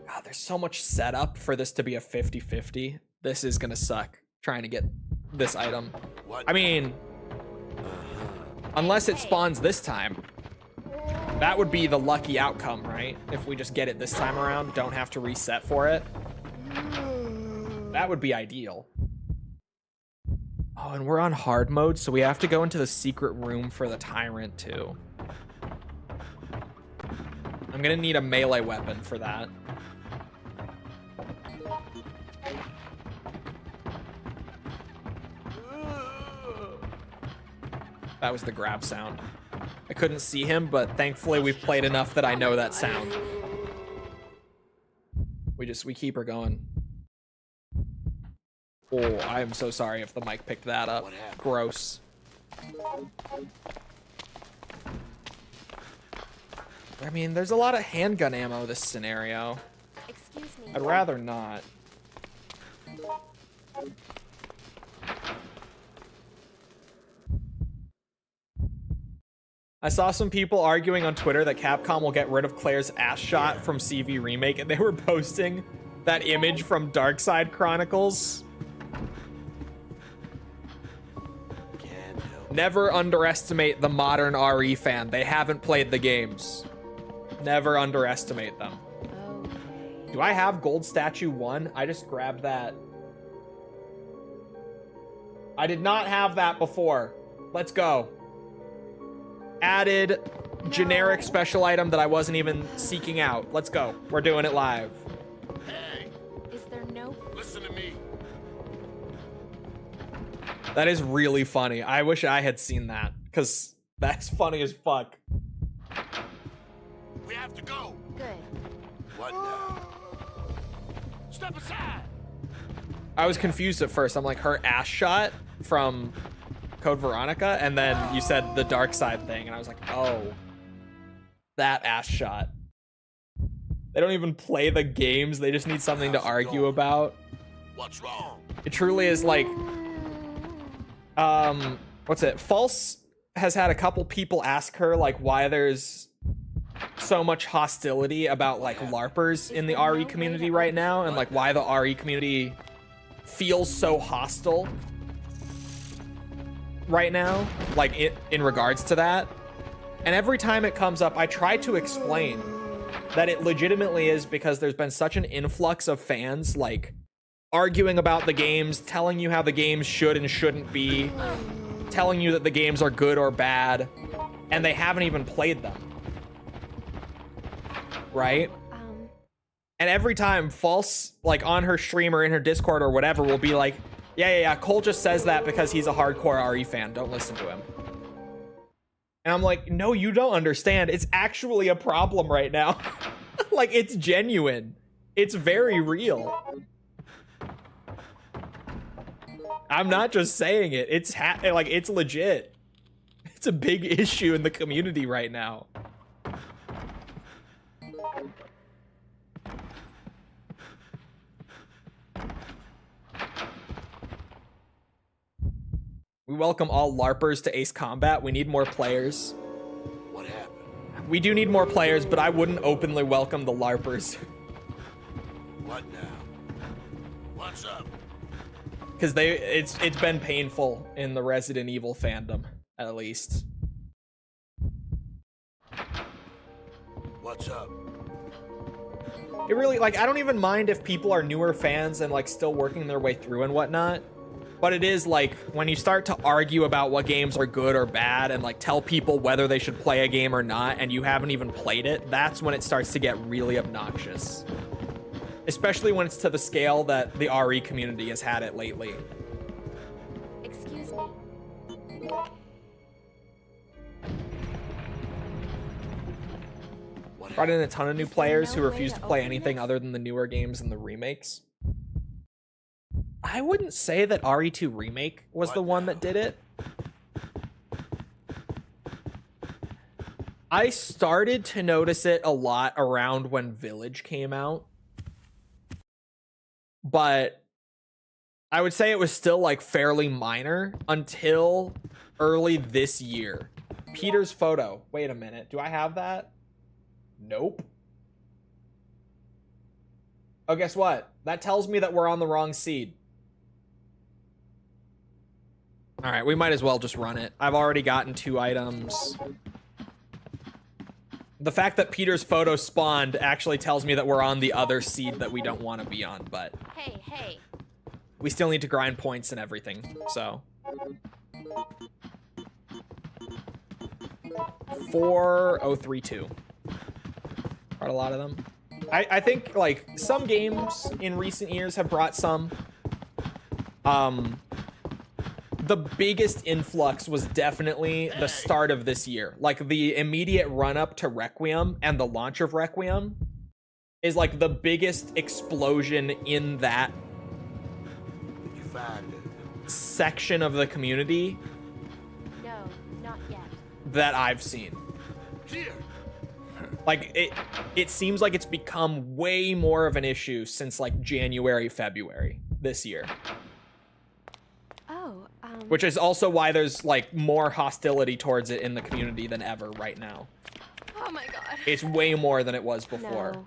God, there's so much setup for this to be a 50-50. This is gonna suck, trying to get this item. What? I mean, unless it spawns this time. That would be the lucky outcome, right? If we just get it this time around, don't have to reset for it. That would be ideal. Oh, and we're on hard mode, so we have to go into the secret room for the tyrant too. I'm gonna need a melee weapon for that. That was the grab sound. I couldn't see him, but thankfully we've played enough that I know that sound. We keep her going. Oh, I am so sorry if the mic picked that up. Gross. I mean, there's a lot of handgun ammo this scenario. Excuse me. I'd rather not. I saw some people arguing on Twitter that Capcom will get rid of Claire's ass shot from CV Remake, and they were posting that image from Darkside Chronicles. Never underestimate the modern RE fan. They haven't played the games. Never underestimate them. Okay. Do I have Gold Statue 1? I just grabbed that. I did not have that before. Let's go. Added generic special item that I wasn't even seeking out. Let's go. We're doing it live. Hey, Is there no? listen to me. That is really funny. I wish I had seen that, because that's funny as fuck. We have to go. Good. What now? Step aside. I was confused at first. I'm like, her ass shot from Code Veronica, and then you said the dark side thing, and I was like, oh, that ass shot. They don't even play the games. They just need something to argue about. What's wrong? It truly is like, what's it? False has had a couple people ask her like why there's so much hostility about like LARPers in the RE community right now, and like why the RE community feels so hostile right now, like in regards to that. And every time it comes up, I try to explain that it legitimately is because there's been such an influx of fans like arguing about the games, telling you how the games should and shouldn't be, telling you that the games are good or bad, and they haven't even played them. Right? And every time False, like on her stream or in her Discord or whatever, will be like, yeah, Cole just says that because he's a hardcore RE fan. Don't listen to him. And I'm like, no, you don't understand. It's actually a problem right now. Like, it's genuine. It's very real. I'm not just saying it. It's like, it's legit. It's a big issue in the community right now. We welcome all LARPers to Ace Combat. We need more players. What happened? We do need more players, but I wouldn't openly welcome the LARPers. What now? What's up? Because it's been painful in the Resident Evil fandom, at least. What's up? It really, like, I don't even mind if people are newer fans and like still working their way through and whatnot. But it is like when you start to argue about what games are good or bad and like tell people whether they should play a game or not and you haven't even played it, that's when it starts to get really obnoxious. Especially when it's to the scale that the RE community has had it lately. Excuse me. Brought in a ton of new Is there players no who way refuse to to play open anything this? other than the newer games and the remakes. I wouldn't say that RE2 Remake was the one that did it. I started to notice it a lot around when Village came out. But I would say it was still like fairly minor until early this year. Peter's photo. Wait a minute. Do I have that? Nope. Oh, guess what? That tells me that we're on the wrong seed. All right, we might as well just run it. I've already gotten 2 items. The fact that Peter's photo spawned actually tells me that we're on the other seed that we don't want to be on, but Hey, hey. we still need to grind points and everything, so. 4032. Brought a lot of them. I think like some games in recent years have brought some. The biggest influx was definitely the start of this year. Like the immediate run up to Requiem and the launch of Requiem is like the biggest explosion in that Did you find it? section of the community No, not yet. that I've seen. Here. Like it seems like it's become way more of an issue since like January, February this year. Oh, Which is also why there's like more hostility towards it in the community than ever right now. Oh my god. It's way more than it was before. no.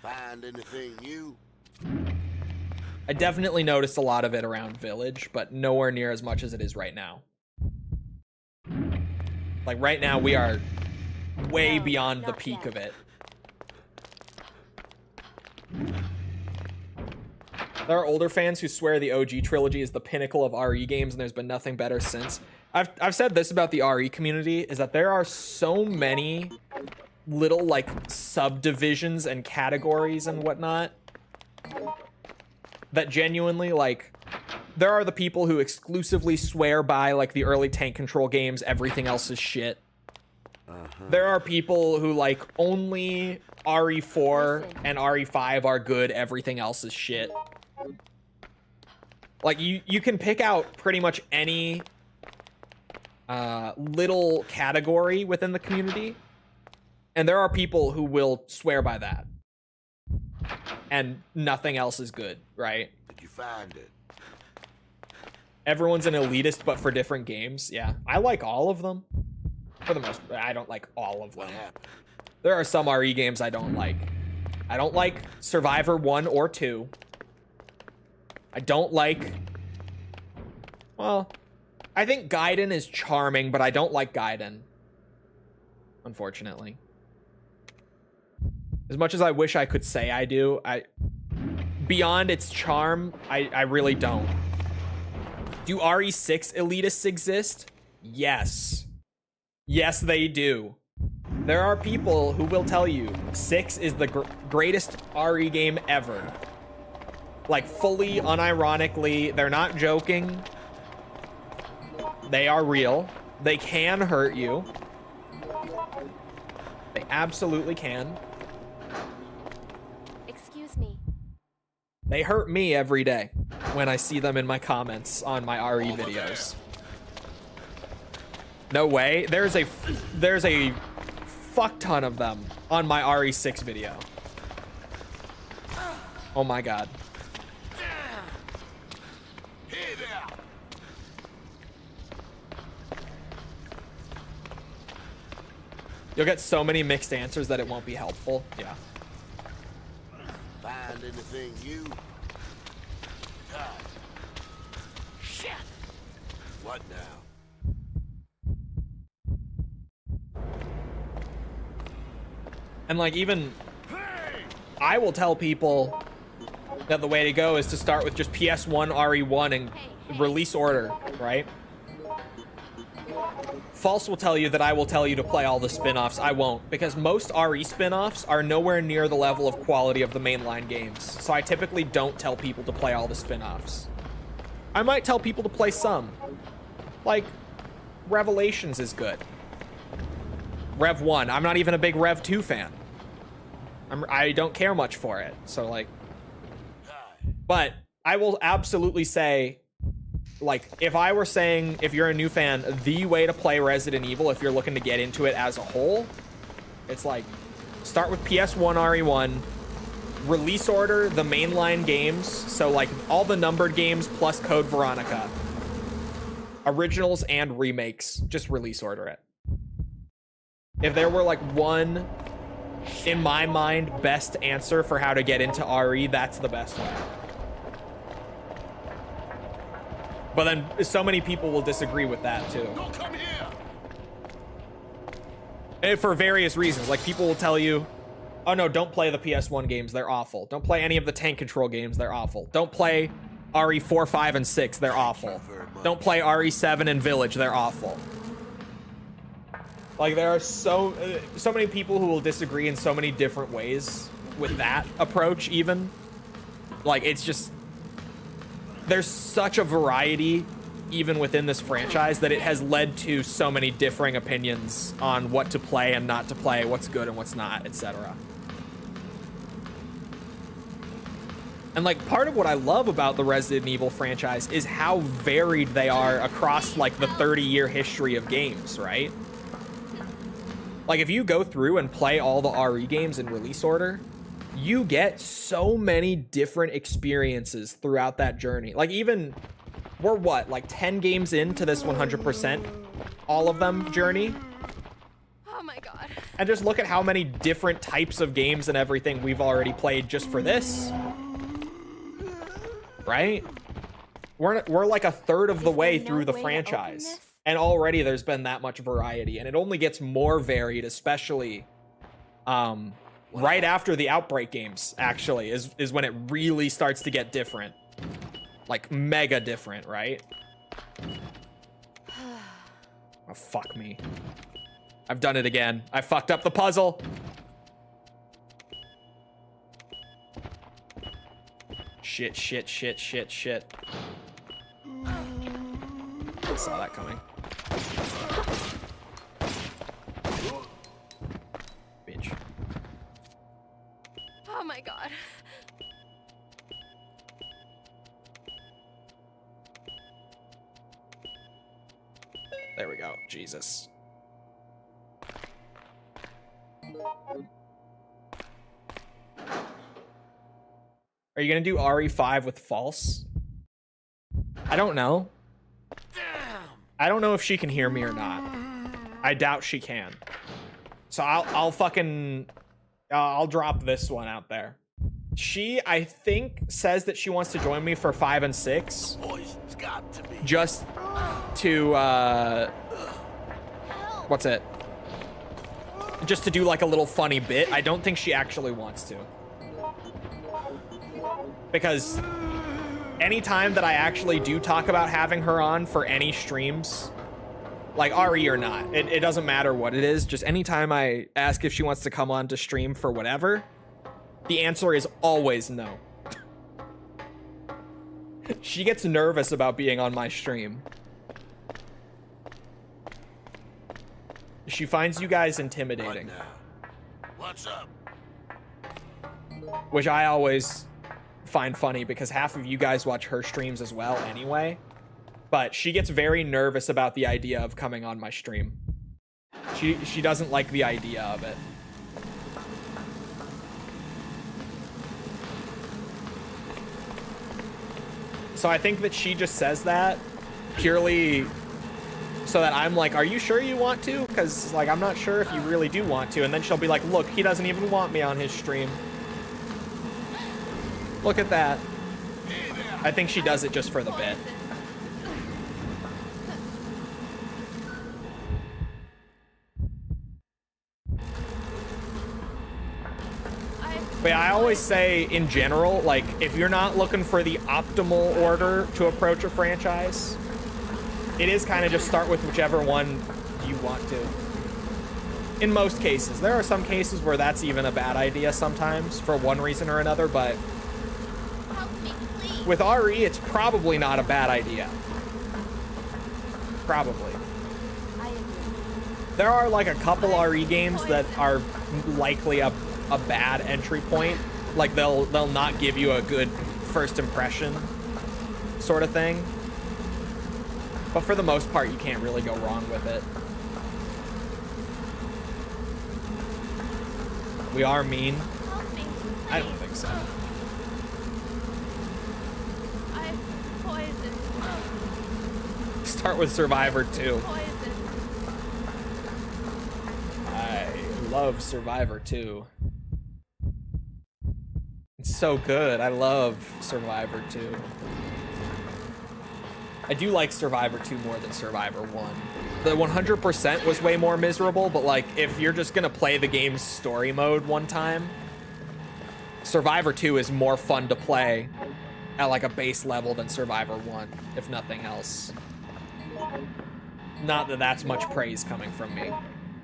Find anything new? I definitely noticed a lot of it around Village, but nowhere near as much as it is right now. Like right now we are way No, beyond the not peak yet. of it. There are older fans who swear the OG trilogy is the pinnacle of RE games and there's been nothing better since. I've said this about the RE community, is that there are so many little like subdivisions and categories and whatnot that genuinely like there are the people who exclusively swear by like the early tank control games, everything else is shit. There are people who like only RE4 Listen. and RE5 are good, everything else is shit. Like you can pick out pretty much any little category within the community, and there are people who will swear by that. And nothing else is good, right? Did you find it? Everyone's an elitist, but for different games. Yeah, I like all of them. For the most part, I don't like all of them. What happened? There are some RE games I don't like. I don't like Survivor 1 or 2. I don't like... Well, I think Gaiden is charming, but I don't like Gaiden. Unfortunately. As much as I wish I could say I do, beyond its charm, I really don't. Do RE6 elitists exist? Yes. Yes, they do. There are people who will tell you 6 is the greatest RE game ever. Like, fully, unironically, they're not joking. They are real. They can hurt you. They absolutely can. Excuse me. They hurt me every day when I see them in my comments on my RE videos. No way. There's a fuck ton of them on my RE6 video. Oh my god. Hey there. You'll get so many mixed answers that it won't be helpful. Yeah. Find anything new? God. Shit. What now? And like even I will tell people that the way to go is to start with just PS1 RE1 and release order, right? False will tell you that I will tell you to play all the spin-offs. I won't, because most RE spin-offs are nowhere near the level of quality of the mainline games. So I typically don't tell people to play all the spin-offs. I might tell people to play some. Like, Revelations is good. Rev 1. I'm not even a big Rev 2 fan. I don't care much for it. So, like... But I will absolutely say... Like, if I were saying, if you're a new fan, the way to play Resident Evil, if you're looking to get into it as a whole, it's like, start with PS1 RE1, release order the mainline games, so like all the numbered games plus Code Veronica. Originals and remakes, just release order it. If there were like one, in my mind, best answer for how to get into RE, that's the best way. But then so many people will disagree with that too. Don't come here. And for various reasons. Like people will tell you, oh no, don't play the PS1 games, they're awful. Don't play any of the tank control games, they're awful. Don't play RE4, 5, and 6, they're awful. Don't play RE7 and Village, they're awful. Like there are so many people who will disagree in so many different ways with that approach even. Like it's just... There's such a variety even within this franchise that it has led to so many differing opinions on what to play and not to play, what's good and what's not, etc. And like part of what I love about the Resident Evil franchise is how varied they are across like the 30-year history of games, right? Like if you go through and play all the RE games in release order, you get so many different experiences throughout that journey. Like even, we're what, like 10 games into this 100%, all of them journey? Oh my god. And just look at how many different types of games and everything we've already played just for this. Right? We're like a third of the way through the franchise. And already there's been that much variety. And it only gets more varied, especially... right after the Outbreak games, actually, is when it really starts to get different. Like, mega different, right? Oh, fuck me. I've done it again. I fucked up the puzzle. Shit, shit, shit, shit, shit. I saw that coming. Bitch. Oh my god. There we go. Jesus. Are you gonna do RE5 with false? I don't know. I don't know if she can hear me or not. I doubt she can. So I'll fucking... I'll drop this one out there. She, I think, says that she wants to join me for 5 and 6. Poison's got to be. Just to, what's it? Just to do like a little funny bit. I don't think she actually wants to. Because anytime that I actually do talk about having her on for any streams, like RE or not, it doesn't matter what it is. Just anytime I ask if she wants to come on to stream for whatever, the answer is always no. She gets nervous about being on my stream. She finds you guys intimidating. What's up? Which I always find funny because half of you guys watch her streams as well anyway. But she gets very nervous about the idea of coming on my stream. She doesn't like the idea of it. So I think that she just says that purely so that I'm like, are you sure you want to? Because like, I'm not sure if you really do want to. And then she'll be like, look, he doesn't even want me on his stream. Look at that. I think she does it just for the bit. I But yeah, I always say, in general, like, if you're not looking for the optimal order to approach a franchise, it is kind of just start with whichever one you want to. In most cases. There are some cases where that's even a bad idea sometimes, for one reason or another, but with RE, it's probably not a bad idea. Probably. There are like a couple RE games that are likely a bad entry point. Like they'll not give you a good first impression sort of thing. But for the most part, you can't really go wrong with it. We are mean. I don't think so. I'm poisoned. Start with Survivor 2. I love Survivor 2. It's so good. I love Survivor 2. I do like Survivor 2 more than Survivor 1. The 100% was way more miserable, but like if you're just gonna play the game's story mode one time, Survivor 2 is more fun to play at like a base level than Survivor 1, if nothing else. Not that that's much praise coming from me,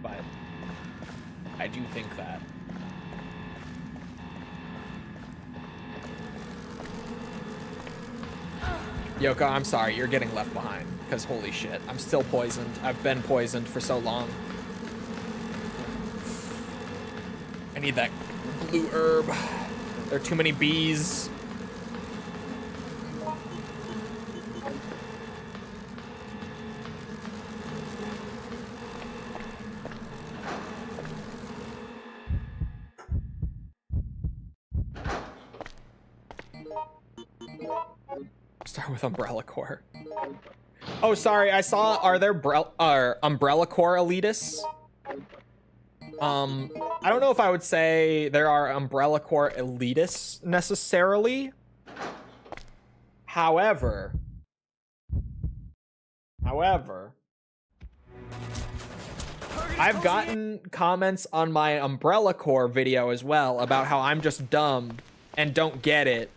but I do think that. Yoko, I'm sorry, you're getting left behind, because holy shit, I'm still poisoned. I've been poisoned for so long. I need that blue herb. There are too many bees. Start with Umbrella Corps. Oh, sorry, I saw, are there Umbrella Corps elitists? I don't know if I would say there are Umbrella Corps elitists necessarily. However, I've gotten comments on my Umbrella Corps video as well about how I'm just dumb and don't get it.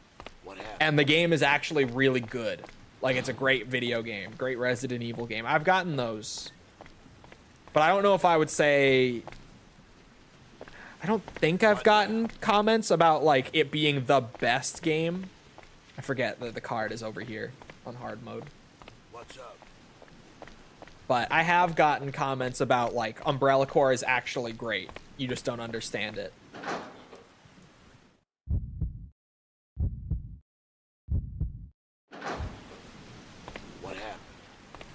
And the game is actually really good. Like, it's a great video game. Great Resident Evil game. I've gotten those. But I don't know if I would say... I don't think I've gotten comments about, like, it being the best game. I forget that the card is over here on hard mode. What's up? But I have gotten comments about, like, Umbrella Corps is actually great. You just don't understand it.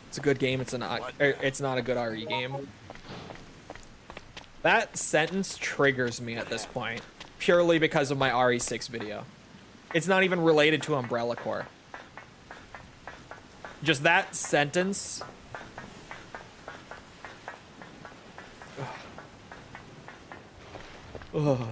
It's a good game. It's not a good RE game. That sentence triggers me at this point, purely because of my RE6 video. It's not even related to Umbrella Corps. Just that sentence. Ugh.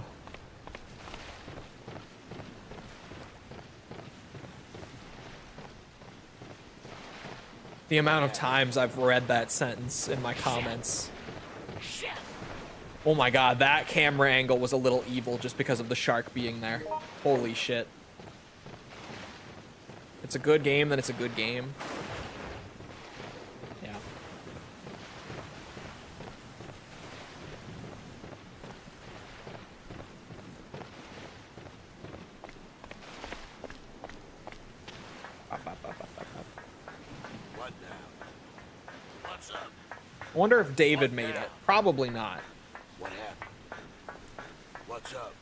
The amount of times I've read that sentence in my comments. Oh my god, that camera angle was a little evil just because of the shark being there. Holy shit. It's a good game, then it's a good game. Yeah. I wonder if David made it. Probably not. What happened? What's up?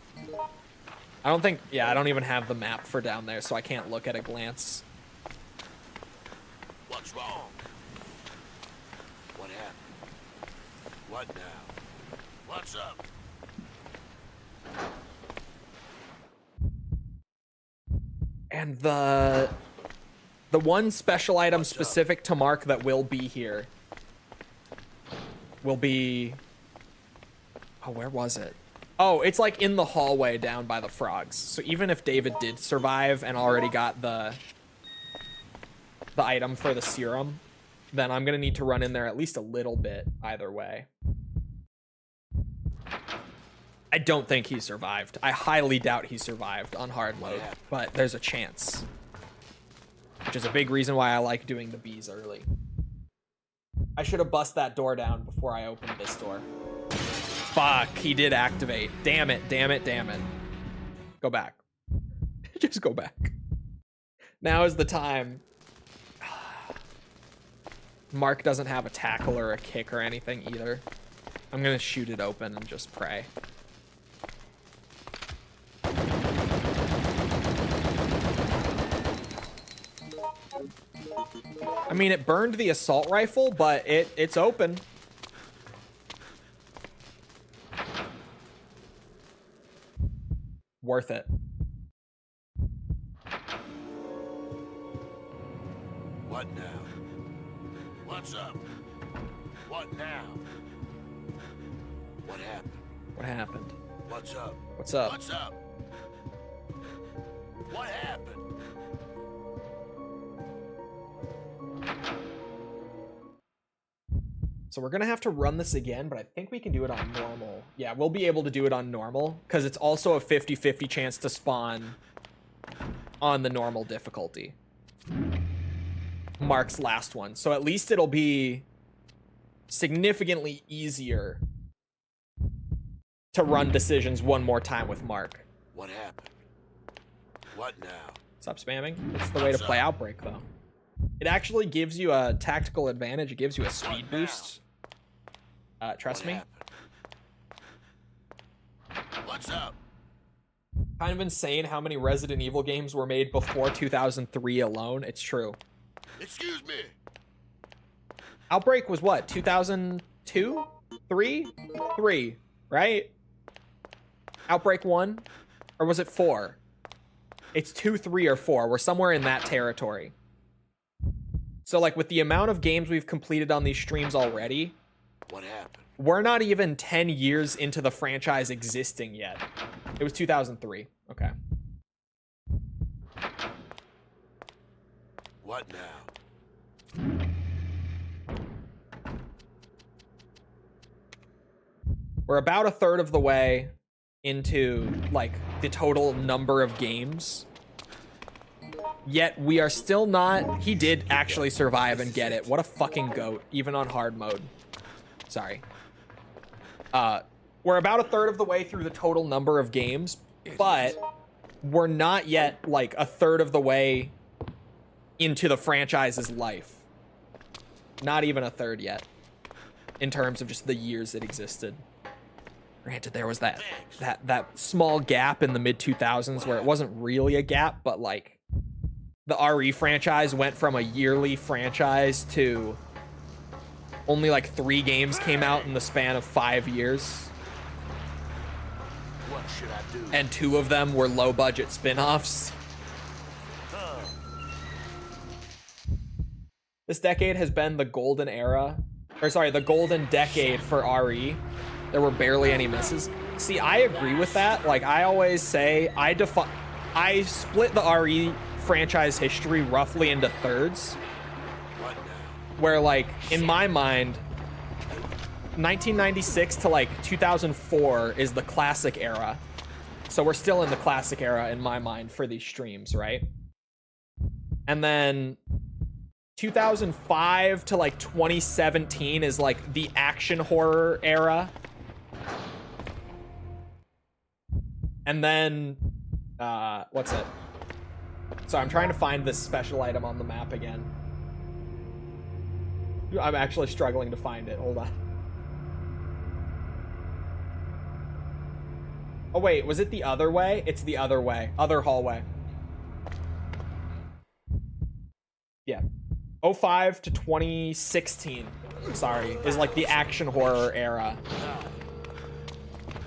I don't think, yeah, I don't even have the map for down there, so I can't look at a glance. What's wrong? What happened? What now? What's up? And the one special item specific to Mark that will be here will be, oh, where was it? Oh, it's like in the hallway down by the frogs. So even if David did survive and already got the item for the serum, then I'm gonna need to run in there at least a little bit either way. I don't think he survived. I highly doubt he survived on hard mode, but there's a chance. Which is a big reason why I like doing the bees early. I should have bust that door down before I opened this door. Fuck, he did activate. Damn it, damn it, damn it. Go back. Just go back. Now is the time. Mark doesn't have a tackle or a kick or anything either. I'm gonna shoot it open and just pray. I mean, it burned the assault rifle, but it's open. Worth it. What now? What's up? What now? What happened? What happened? What's up? What's up? What's up? What happened? So we're gonna have to run this again, but I think we can do it on normal. Yeah, we'll be able to do it on normal, because it's also a 50-50 chance to spawn on the normal difficulty. Mark's last one. So at least it'll be significantly easier to run decisions one more time with Mark. What happened? What now? Stop spamming. It's the way to play Outbreak, though. It actually gives you a tactical advantage. It gives you a speed boost. Trust me. What's up? Kind of insane how many Resident Evil games were made before 2003 alone. It's true. Excuse me. Outbreak was what? 2002? 3? 3, right? Outbreak 1? Or was it 4? It's 2, 3, or 4. We're somewhere in that territory. So, like, with the amount of games we've completed on these streams already, What happened? we're not even 10 years into the franchise existing yet. It was 2003. Okay. What now? We're about a third of the way into, like, the total number of games. Yet we are still not... He did actually survive and get it. What a fucking goat, even on hard mode. Sorry. We're about a third of the way through the total number of games, but we're not yet, like, a third of the way into the franchise's life. Not even a third yet, in terms of just the years it existed. Granted, there was that small gap in the mid-2000s where it wasn't really a gap, but, like, the RE franchise went from a yearly franchise to only, like, 3 games came out in the span of 5 years. What should I do? And 2 of them were low-budget spin-offs. This decade has been the golden era, or sorry, the golden decade for RE. There were barely any misses. See, I agree with that. Like, I always say, I split the RE franchise history roughly into thirds. What now? Where, like, in my mind, 1996 to, like, 2004 is the classic era. So we're still in the classic era in my mind for these streams, right? And then 2005 to, like, 2017 is, like, the action horror era. And then, what's it? So I'm trying to find this special item on the map again. I'm actually struggling to find it. Hold on. Oh, wait. Was it the other way? It's the other way. Other hallway. Yeah. 05 to 2016, sorry, is like the action horror era.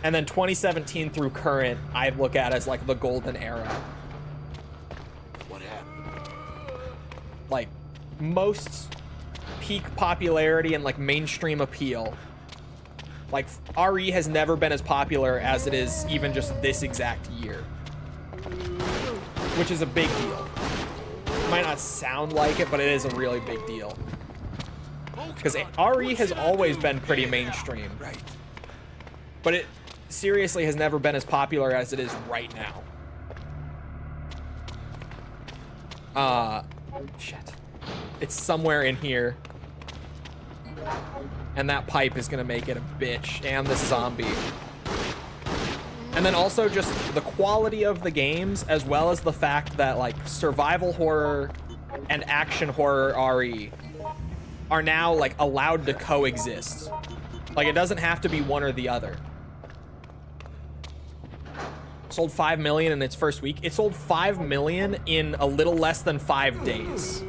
And then 2017 through current, I look at as like the golden era. What happened? Like, most peak popularity and like mainstream appeal. Like, RE has never been as popular as it is even just this exact year. Which is a big deal. Might not sound like it, but it is a really big deal. Because RE has always been pretty mainstream. Right. But seriously has never been as popular as it is right now. Shit. It's somewhere in here. And that pipe is gonna make it a bitch. And this zombie. And then also just the quality of the games, as well as the fact that like survival horror and action horror RE are now like allowed to coexist. Like it doesn't have to be one or the other. Sold 5 million in its first week. It sold 5 million in a little less than 5 days.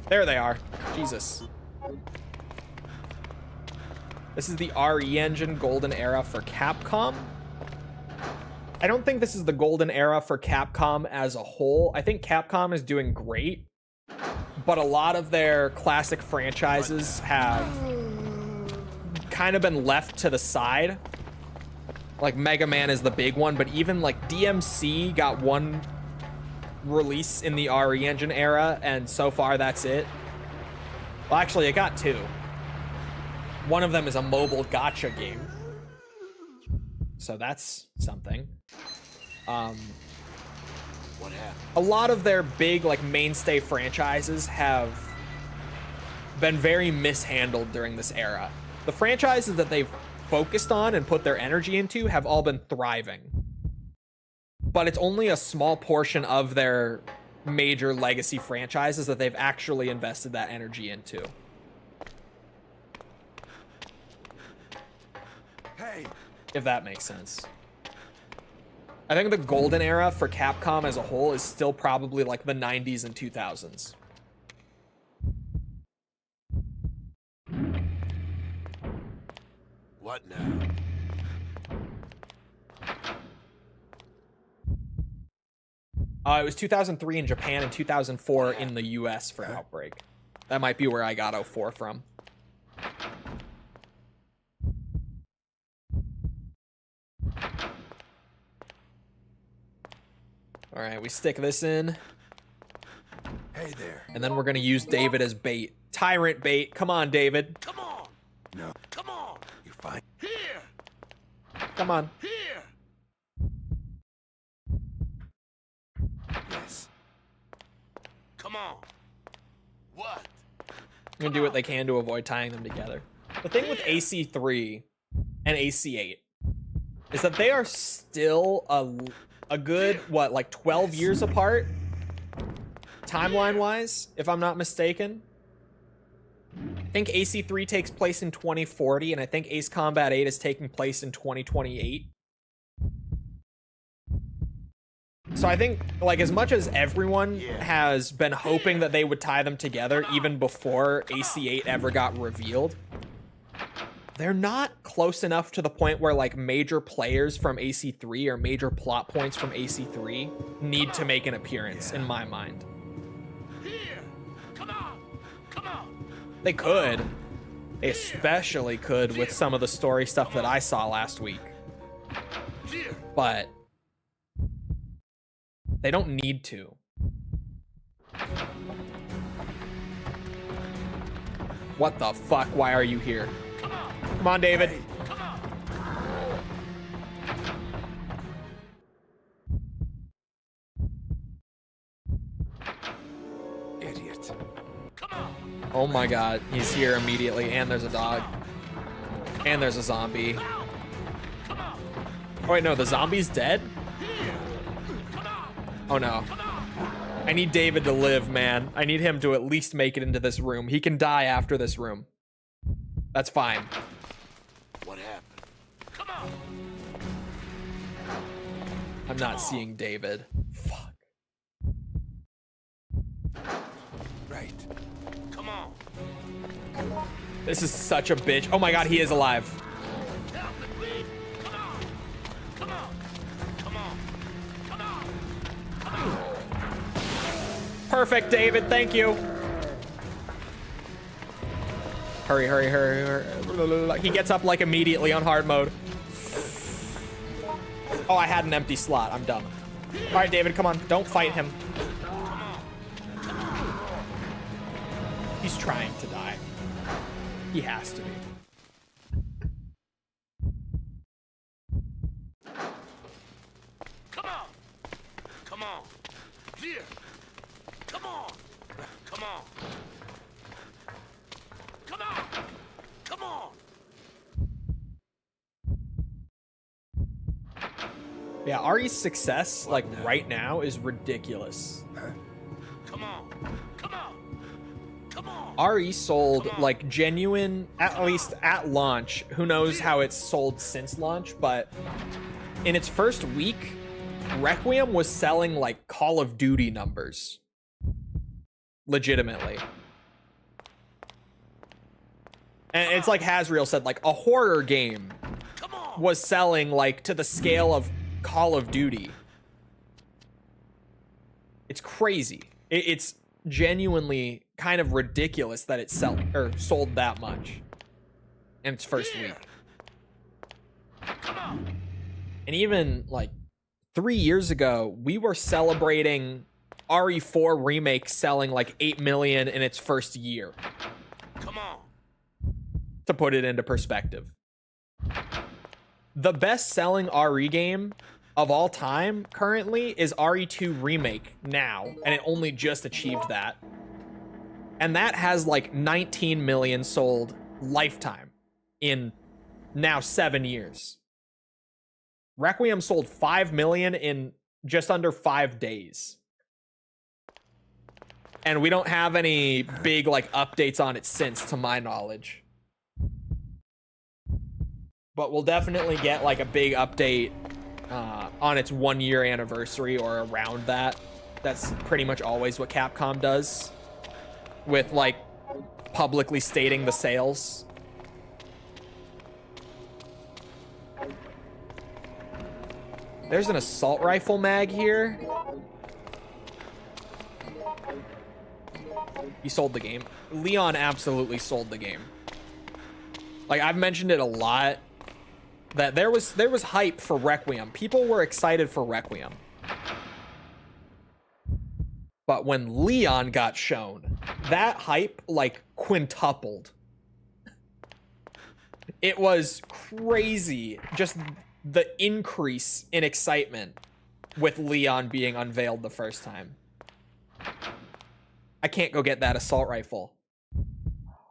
There they are. Jesus. This is the RE Engine Golden Era for Capcom. I don't think this is the Golden Era for Capcom as a whole. I think Capcom is doing great, but a lot of their classic franchises have kind of been left to the side. Like Mega Man is the big one, but even like DMC got one release in the RE Engine era, and so far that's it. Well, actually, it got 2. One of them is a mobile gacha game, so that's something. What happened? A lot of their big like mainstay franchises have been very mishandled during this era. The franchises that they've focused on and put their energy into have all been thriving, but it's only a small portion of their major legacy franchises that they've actually invested that energy into. Hey, If that makes sense. I think the golden era for Capcom as a whole is still probably like the 90s and 2000s. what now? It was 2003 in Japan and 2004 in the US for Outbreak. That might be where I got 04 from. All right, we stick this in. Hey there. And then we're going to use David as bait. Tyrant bait. Come on, David. Come on. No. Come on. You're fine. Here. Come on. Here. Yes. Come on. What? I'm going to do what they can to avoid tying them together. The thing with AC3 and AC8 is that they are still a good, what, like 12 years apart? Timeline-wise, if I'm not mistaken. I think AC3 takes place in 2040, and I think Ace Combat 8 is taking place in 2028. So I think, like, as much as everyone has been hoping that they would tie them together even before AC8 ever got revealed, they're not close enough to the point where, like, major players from AC3 or major plot points from AC3 need to make an appearance, in my mind. Here. Come on. Come on. They could. They especially could with some of the story stuff that I saw last week. Here. But they don't need to. What the fuck? Why are you here? Come on, David. Hey, come on. Idiot. Come on. Oh my god, he's here immediately, and there's a dog. And there's a zombie. Come on. Oh wait, no, the zombie's dead? Here. Come on. Oh no. Come on. I need David to live, man. I need him to at least make it into this room. He can die after this room. That's fine. What happened? Come on. I'm not seeing David. Fuck. Right. Come on. This is such a bitch. Oh my god, he is alive. Help me, please. Come on. Come on. Come on. Come on. Come on. Perfect, David. Thank you. Hurry, hurry, hurry, hurry. He gets up like immediately on hard mode. Oh, I had an empty slot. I'm dumb. All right, David, come on. Don't fight him. Come on. Come on. He's trying to die. He has to be. Come on! Come on! Here! Come on! Come on! Come on! Come on! Yeah, Ari's success, like, right now is ridiculous. Come on! Come on! Come on! Ari sold, like, genuine, at least at launch. Who knows how it's sold since launch, but in its first week, Requiem was selling, like, Call of Duty numbers. Legitimately. And it's like Hasriel said, like, a horror game was selling, like, to the scale of Call of Duty. It's crazy. It's genuinely kind of ridiculous that it's selling or sold that much in its first week. And even like 3 years ago, we were celebrating RE4 Remake selling like 8 million in its first year. Come on. To put it into perspective, the best selling RE game of all time currently is RE2 Remake now, and it only just achieved that. And that has like 19 million sold lifetime in now 7 years. Requiem sold 5 million in just under 5 days. And we don't have any big like updates on it since, to my knowledge. But we'll definitely get like a big update on its 1 year anniversary or around that. That's pretty much always what Capcom does with like publicly stating the sales. There's an assault rifle mag here. He sold the game. Leon absolutely sold the game. Like, I've mentioned it a lot that there was hype for Requiem. People were excited for Requiem. But when Leon got shown, that hype like quintupled. It was crazy, just the increase in excitement with Leon being unveiled the first time. I can't go get that assault rifle.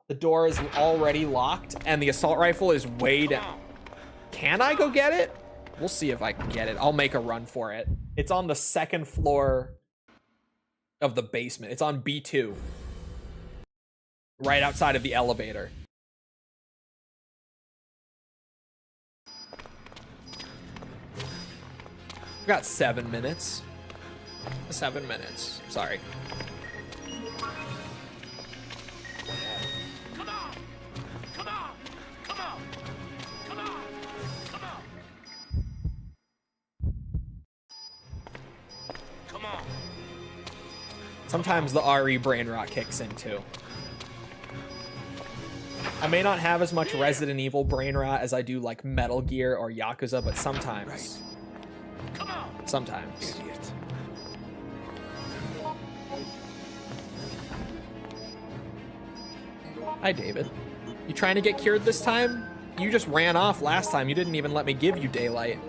The door is already locked and the assault rifle is way down. Can I go get it? We'll see if I can get it. I'll make a run for it. It's on the second floor of the basement. It's on B2. Right outside of the elevator. We've got 7 minutes. 7 minutes. Sorry. Come on. Come on. Come on. Come on. Come on. Come on. Sometimes the RE brain rot kicks in too. I may not have as much Resident Evil brain rot as I do like Metal Gear or Yakuza, but sometimes. Right. Come on. Sometimes. Idiot. Hi, David. You trying to get cured this time? You just ran off last time. You didn't even let me give you daylight.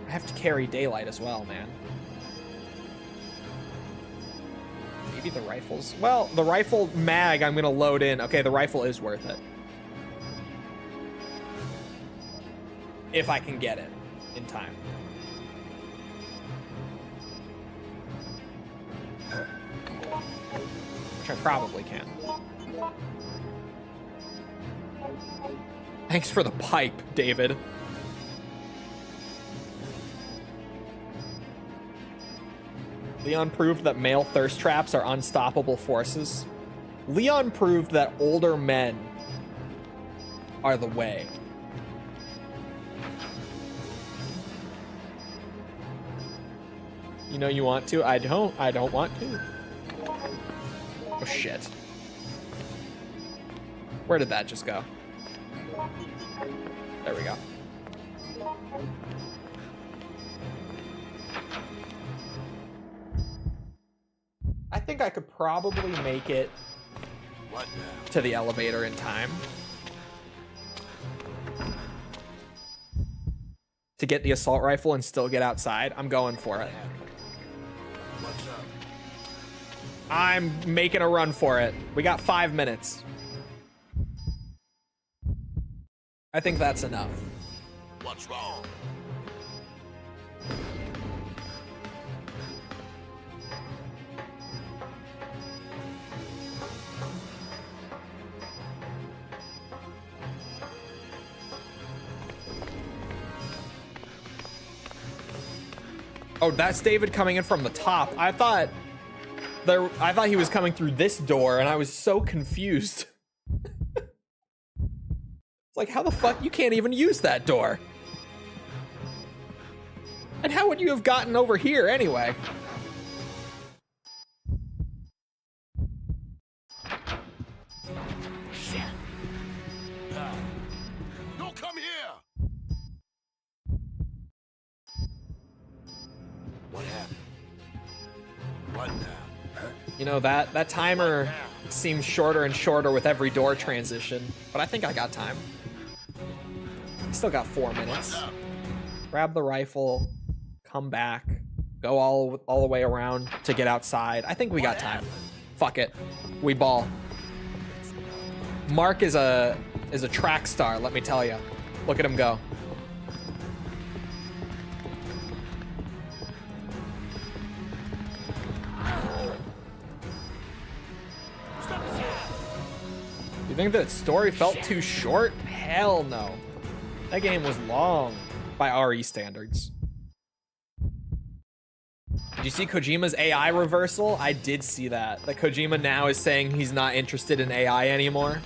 I have to carry daylight as well, man. Maybe the rifles. Well, the rifle mag I'm gonna load in. Okay, the rifle is worth it. If I can get it in time. Which I probably can. Thanks for the pipe, David. Leon proved that male thirst traps are unstoppable forces. Leon proved that older men are the way. You know you want to? I don't want to. Oh shit. Where did that just go? There we go. think I could probably make it What now? to the elevator in time to get the assault rifle and still get outside. I'm going for it. What's up? I'm making a run for it. We got 5 minutes. I think that's enough. What's wrong? Oh, that's David coming in from the top. I thought he was coming through this door, and I was so confused. It's like, how the fuck? You can't even use that door. And how would you have gotten over here anyway? Shit! Don't come here! What happened? What now? You know, that timer seems shorter and shorter with every door transition, but I think I got time. Still got 4 minutes. What's up? Grab the rifle, come back, go all the way around to get outside. I think we got time. Fuck it. We ball. Mark is a track star, let me tell you. Look at him go. You think that story felt too short? Hell no. That game was long by RE standards. Did you see Kojima's AI reversal? I did see that. That Kojima now is saying he's not interested in AI anymore.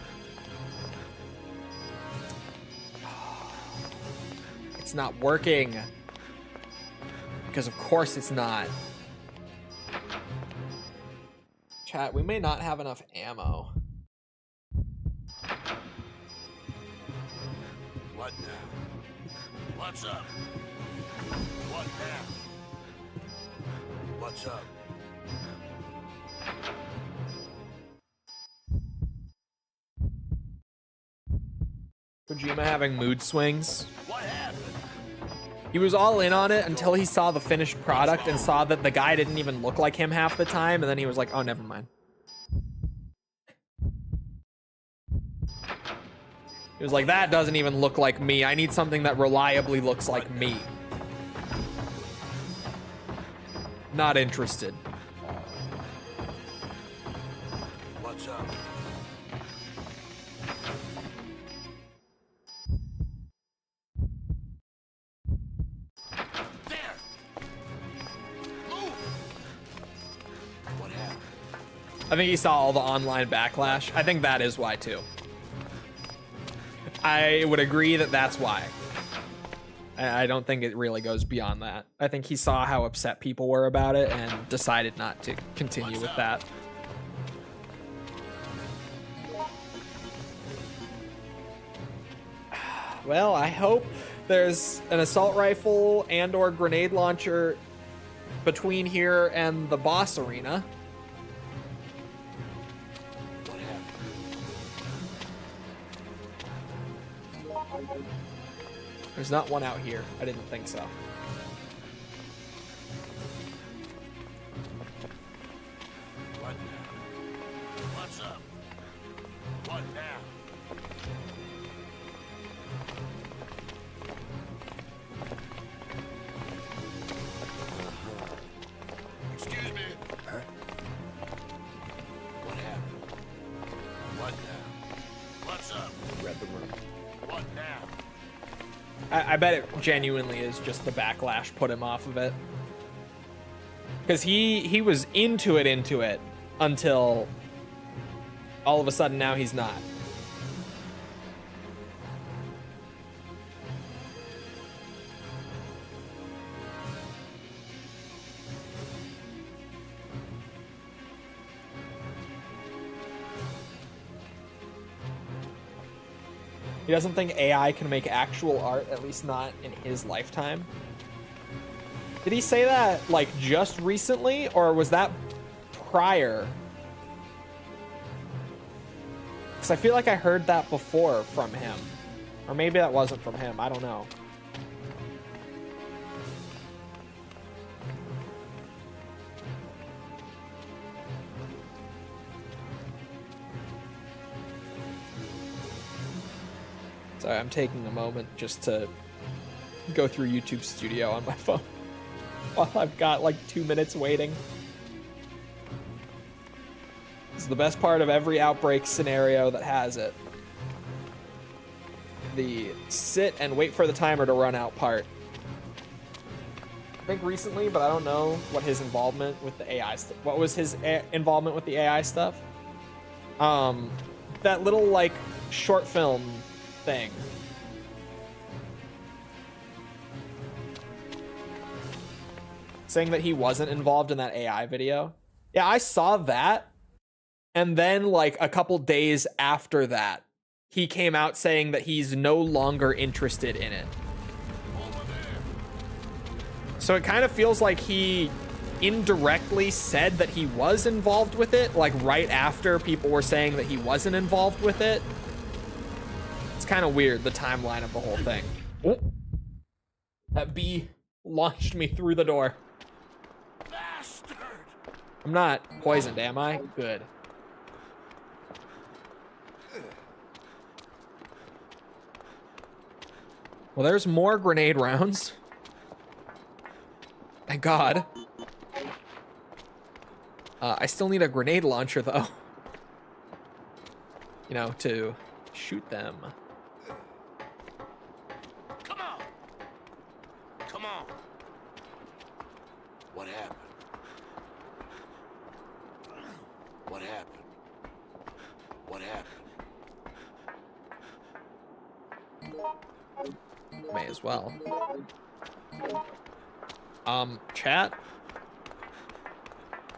It's not working. Because of course it's not. Chat, we may not have enough ammo. What now? What's up? What now? What's up? Kojima having mood swings. What happened? He was all in on it until he saw the finished product and saw that the guy didn't even look like him half the time, and then he was like, oh, never mind. He was like, that doesn't even look like me. I need something that reliably looks like me. Not interested. What's up? There! Move! What happened? I think he saw all the online backlash. I think that is why, too. I would agree that that's why. I don't think it really goes beyond that. I think he saw how upset people were about it and decided not to continue with that. Well, I hope there's an assault rifle and or grenade launcher between here and the boss arena. What happened? There's not one out here. I didn't think so. What now? What's up? What now? Excuse me. Huh? What happened? What now? What's up? Read the room. What now? I bet it genuinely is just the backlash put him off of it. Because he was into it until all of a sudden now he's not. He doesn't think AI can make actual art, at least not in his lifetime. Did he say that, like, just recently, or was that prior. Because I feel like I heard that before from him. Or maybe that wasn't from him. I don't know. Sorry, I'm taking a moment just to go through YouTube Studio on my phone while I've got like 2 minutes waiting. This is the best part of every Outbreak scenario that has it. The sit and wait for the timer to run out part. I think recently, but I don't know what his involvement with the AI stuff. What was his involvement with the AI stuff? That little like short film thing. Saying that he wasn't involved in that AI video. Yeah, I saw that. And then like a couple days after that, he came out saying that he's no longer interested in it. So it kind of feels like he indirectly said that he was involved with it, like right after people were saying that he wasn't involved with it. It's kind of weird, the timeline of the whole thing. Oh. That bee launched me through the door. Bastard! I'm not poisoned, am I? Good. Well, there's more grenade rounds. Thank God. I still need a grenade launcher, though. You know, to shoot them. Come on! Come on! What happened? What happened? What happened? May as well. Chat?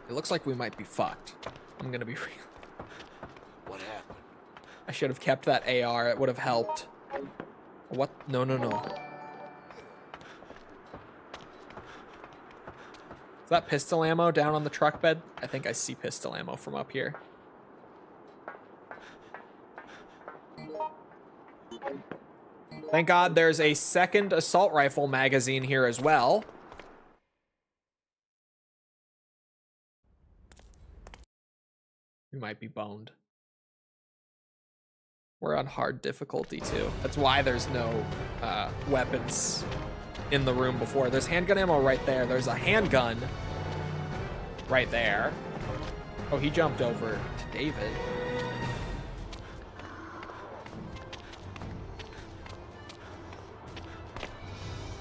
It looks like we might be fucked. I'm gonna be real. What happened? I should have kept that AR. It would have helped. What? No, no, no. Is that pistol ammo down on the truck bed? I think I see pistol ammo from up here. Thank God there's a second assault rifle magazine here as well. We might be boned. We're on hard difficulty too. That's why there's no weapons in the room before. There's handgun ammo right there. There's a handgun right there. Oh, he jumped over to David.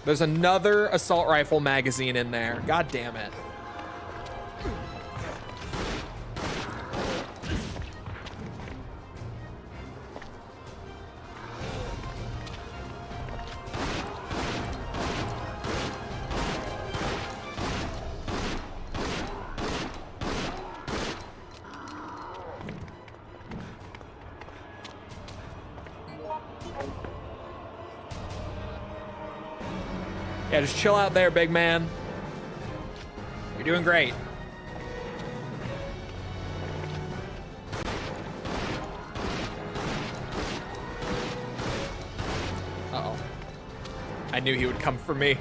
There's another assault rifle magazine in there. God damn it. Yeah, just chill out there, big man. You're doing great. Uh-oh. I knew he would come for me.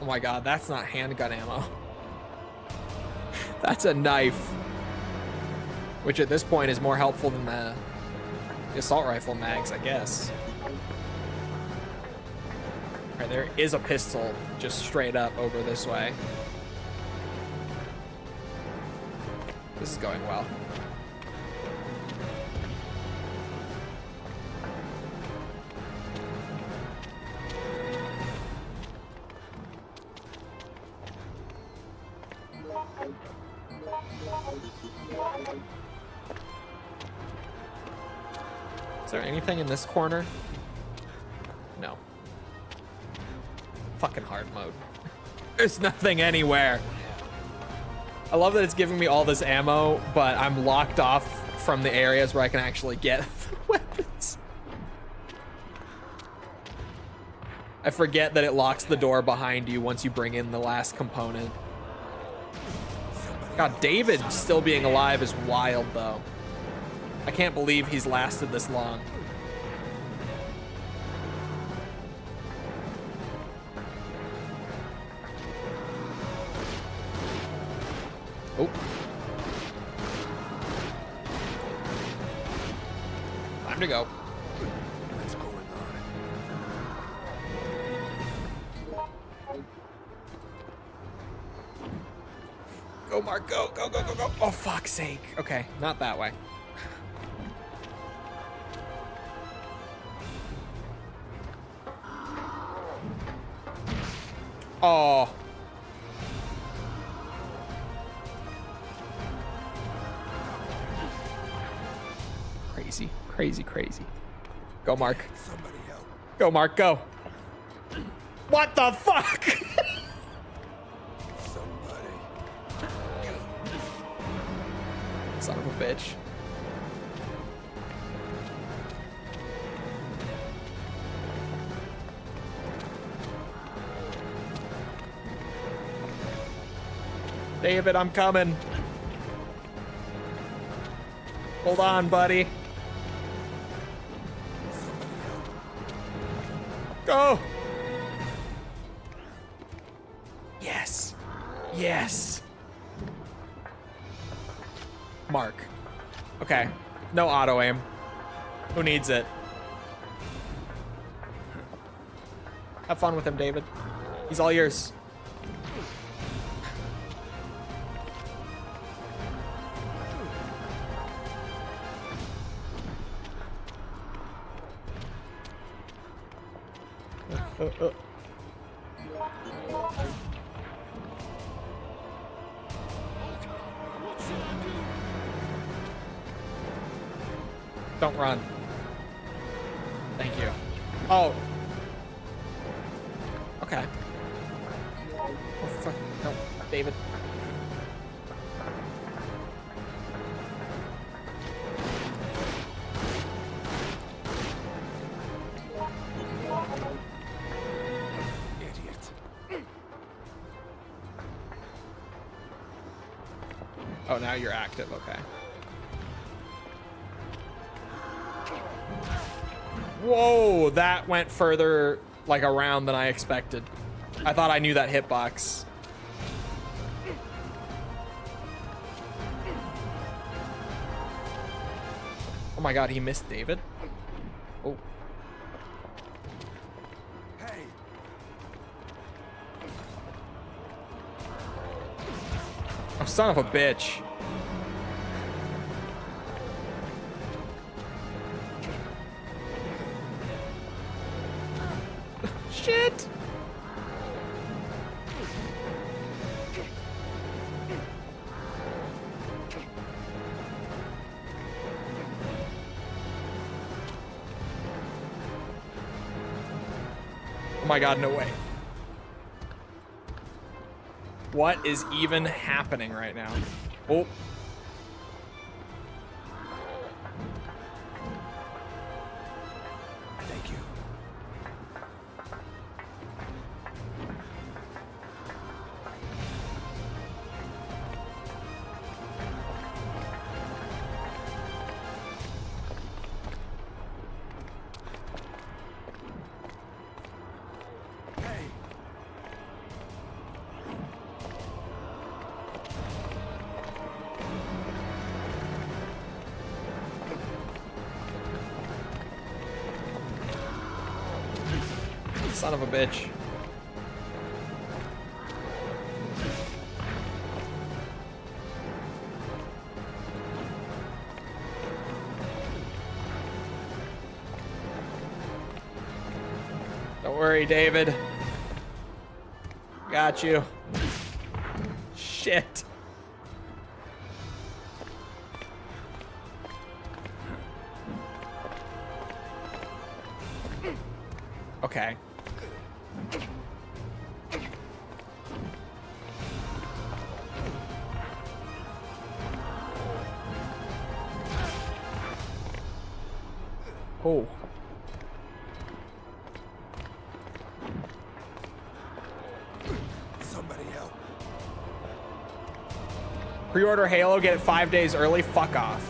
Oh my God, that's not handgun ammo. That's a knife. Which at this point is more helpful than the assault rifle mags, I guess. All right, there is a pistol just straight up over this way. This is going well. Is there anything in this corner? No. Fucking hard mode. There's nothing anywhere. I love that it's giving me all this ammo, but I'm locked off from the areas where I can actually get weapons. I forget that it locks the door behind you once you bring in the last component. God, David still being alive is wild, though. I can't believe he's lasted this long. Oh. Time to go. What's going on? Go, Mark, go, go, go, go, go. Oh, fuck's sake. Okay, not that way. Oh. Crazy, crazy, crazy. Go, Mark. Somebody help. Go, Mark, go. What the fuck? Somebody. Son of a bitch. David, I'm coming. Hold on, buddy. Go! Yes. Yes. Mark. Okay. No auto aim. Who needs it? Have fun with him, David. He's all yours. Don't run. Thank you. Oh. Okay. Oh, fuck. No, David. Oh, now you're active, okay. Whoa, that went further, like, around than I expected. I thought I knew that hitbox. Oh my god, he missed David. Oh. Hey. Oh, son of a bitch. Shit. Oh my god, no way. What is even happening right now? Oh. Thank you. Hey. Son of a bitch. Don't worry, David. Got you. Shit. Okay. Oh. Somebody help. Pre-order Halo, get it 5 days early. Fuck off.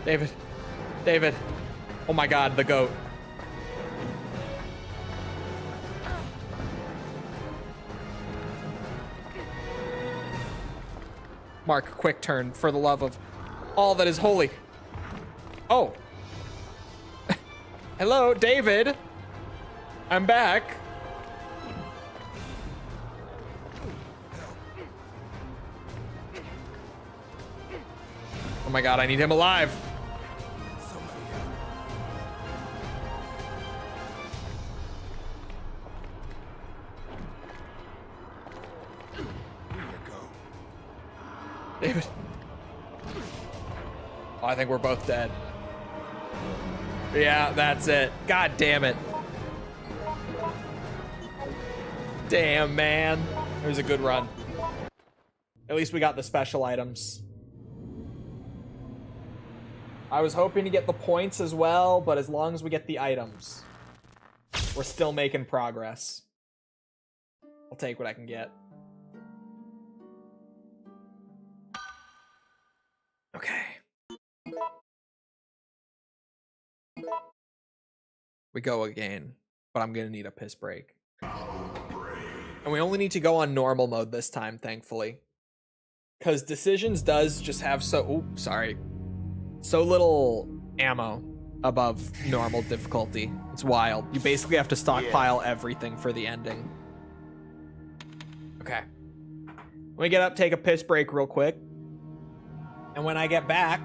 David. David. Oh my god, the goat. Mark, quick turn for the love of all that is holy. Oh. Hello, David. I'm back. Oh my god, I need him alive. Somebody help. Here you go. David. Oh, I think we're both dead. Yeah, that's it. God damn it. Damn, man. It was a good run. At least we got the special items. I was hoping to get the points as well, but as long as we get the items, we're still making progress. I'll take what I can get. Okay. We go again, but I'm gonna need a piss break. And we only need to go on normal mode this time, thankfully. Because Decisions does just have so little ammo above normal difficulty. It's wild. You basically have to stockpile everything for the ending. Okay. Let me get up, take a piss break real quick. And when I get back,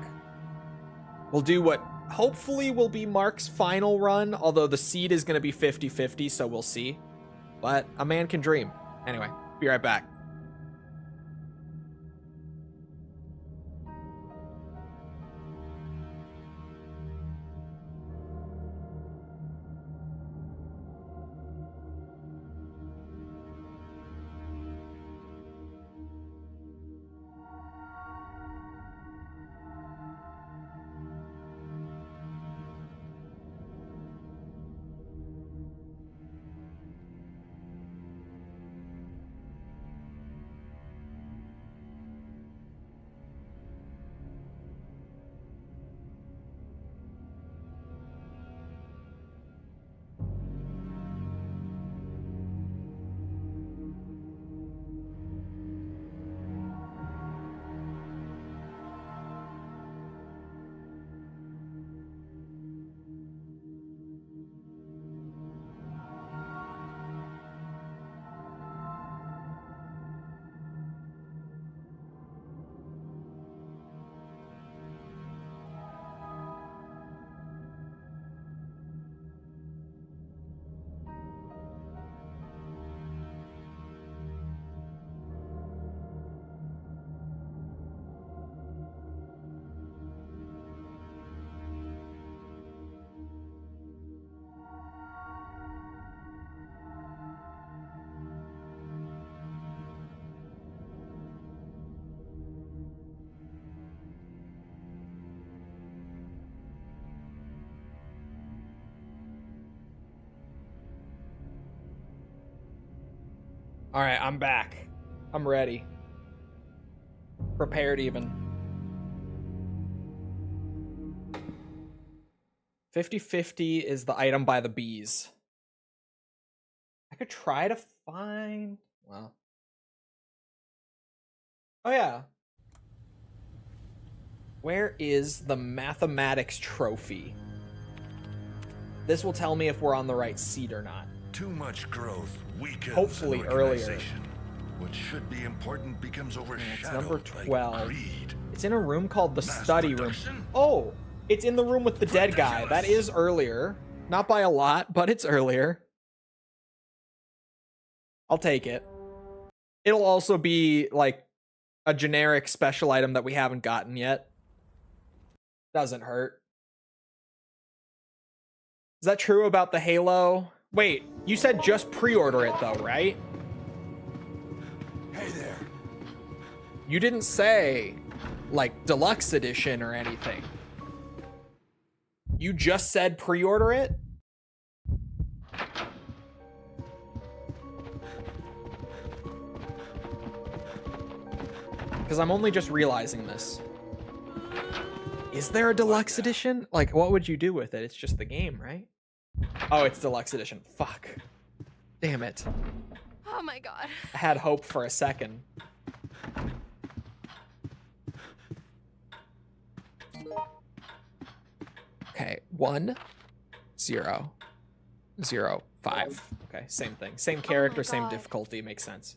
we'll do what hopefully will be Mark's final run, although the seed is going to be 50-50, so we'll see. But a man can dream. Anyway, be right back. All right, I'm back. I'm ready. Prepared even. 50-50 is the item by the bees. I could try to find... Well. Oh, yeah. Where is the mathematics trophy? This will tell me if we're on the right seed or not. Too much growth weakens Hopefully an earlier. organization. What should be important becomes overshadowed. It's number 12. By greed. It's in a room called the Mass study room. production? Oh, it's in the room with the dead guy. That is earlier. Not by a lot, but it's earlier. I'll take it. It'll also be like a generic special item that we haven't gotten yet. Doesn't hurt. Is that true about the Halo? Wait, you said just pre-order it though, right? Hey there. You didn't say like deluxe edition or anything. You just said pre-order it? Because I'm only just realizing this. Is there a deluxe edition? Like, what would you do with it? It's just the game, right? Oh, it's deluxe edition. Fuck. Damn it. Oh my god. I had hope for a second. Okay, 1, 0, 0, 5. Okay, same thing. Same character, same God. difficulty. Makes sense.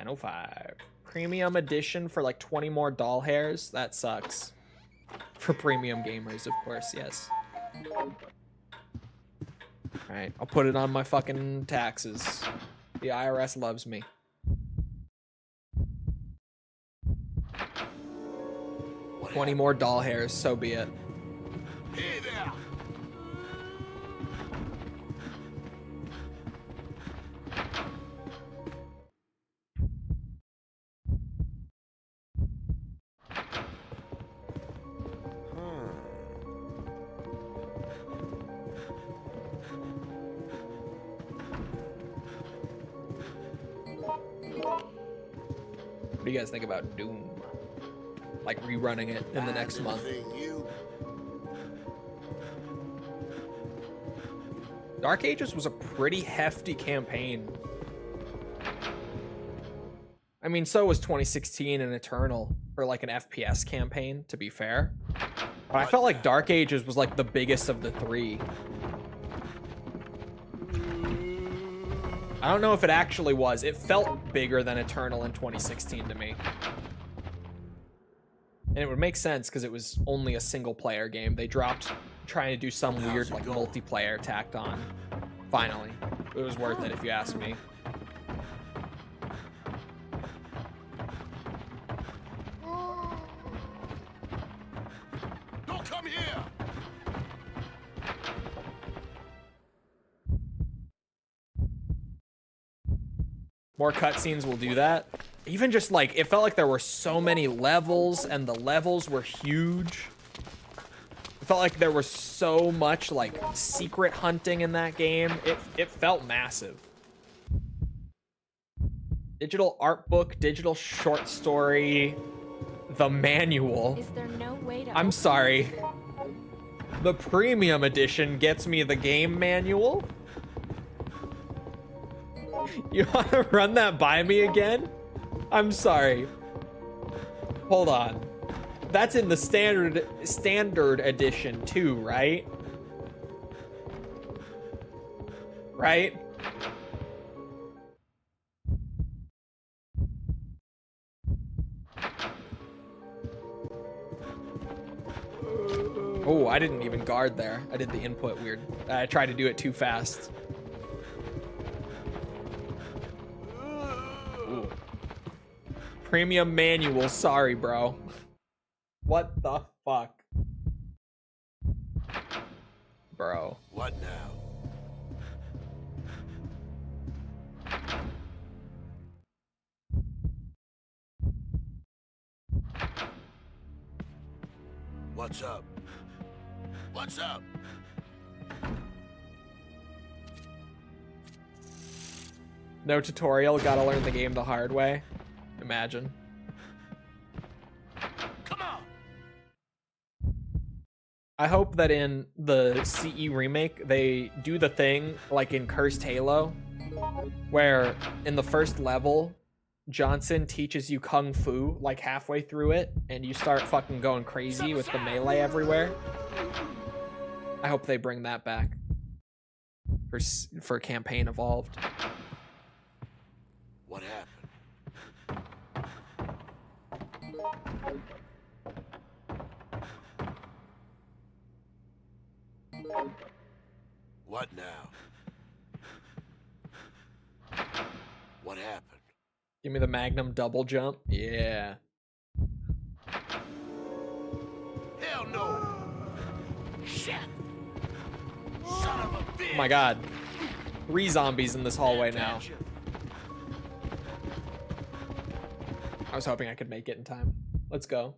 10:05. Premium edition for like 20 more doll hairs? That sucks. For premium gamers, of course, yes. Alright, I'll put it on my fucking taxes. The IRS loves me. What 20 happened? more doll hairs, so be it. Hey there. What do you guys think about Doom? Like rerunning it in the next month. Anything new? Dark Ages was a pretty hefty campaign. I mean, so was 2016 and Eternal for like an FPS campaign, to be fair. But I felt like Dark Ages was like the biggest of the three. I don't know if it actually was. It felt bigger than Eternal in 2016 to me. And it would make sense because it was only a single player game. They dropped trying to do some weird like multiplayer tacked on. Finally. It was worth it if you ask me. Don't come here. More cutscenes will do that. Even just like, it felt like there were so many levels and the levels were huge. It felt like there was so much like secret hunting in that game. It felt massive. Digital art book, digital short story, the manual. Is there no way to I'm sorry. The premium edition gets me the game manual. You want to run that by me again? I'm sorry. Hold on. That's in the standard edition too, right? Right? Oh, I didn't even guard there. I did the input weird. I tried to do it too fast. Ooh. Premium manual, sorry, bro. What the fuck? Bro. What now? What's up? What's up? No tutorial, gotta learn the game the hard way. Imagine. Come on. I hope that in the CE remake, they do the thing like in Cursed Halo, where in the first level, Johnson teaches you Kung Fu like halfway through it, and you start fucking going crazy with the melee everywhere. I hope they bring that back for Campaign Evolved. What happened? What now? What happened? Give me the Magnum double jump. Yeah. Hell no! Shit! Son of a bitch! Oh my god. 3 zombies in this hallway now. Attention. I was hoping I could make it in time. Let's go.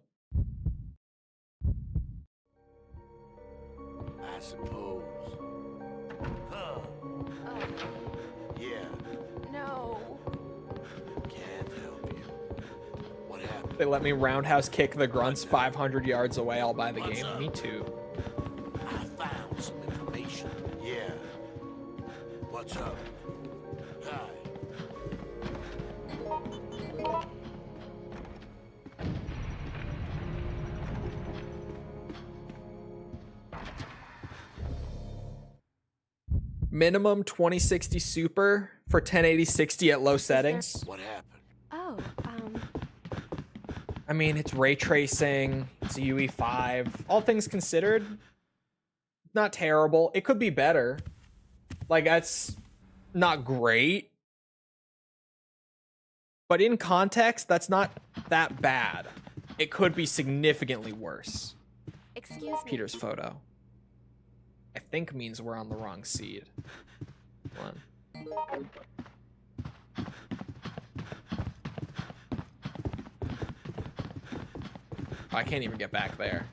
I suppose. Huh? Oh, Yeah. no. Can't help you. What happened? They let me roundhouse kick the grunts 500 yards away. I'll buy the What's game. up? Me too. I found some information. Yeah. What's up? Hi. Minimum 2060 super for 1080-60 at low settings. What happened? Oh, I mean, it's ray tracing. It's a UE5. All things considered, not terrible. It could be better. Like, that's not great. But in context, that's not that bad. It could be significantly worse. excuse me. Peter's photo, I think, means we're on the wrong seed. Hold on. Oh, I can't even get back there.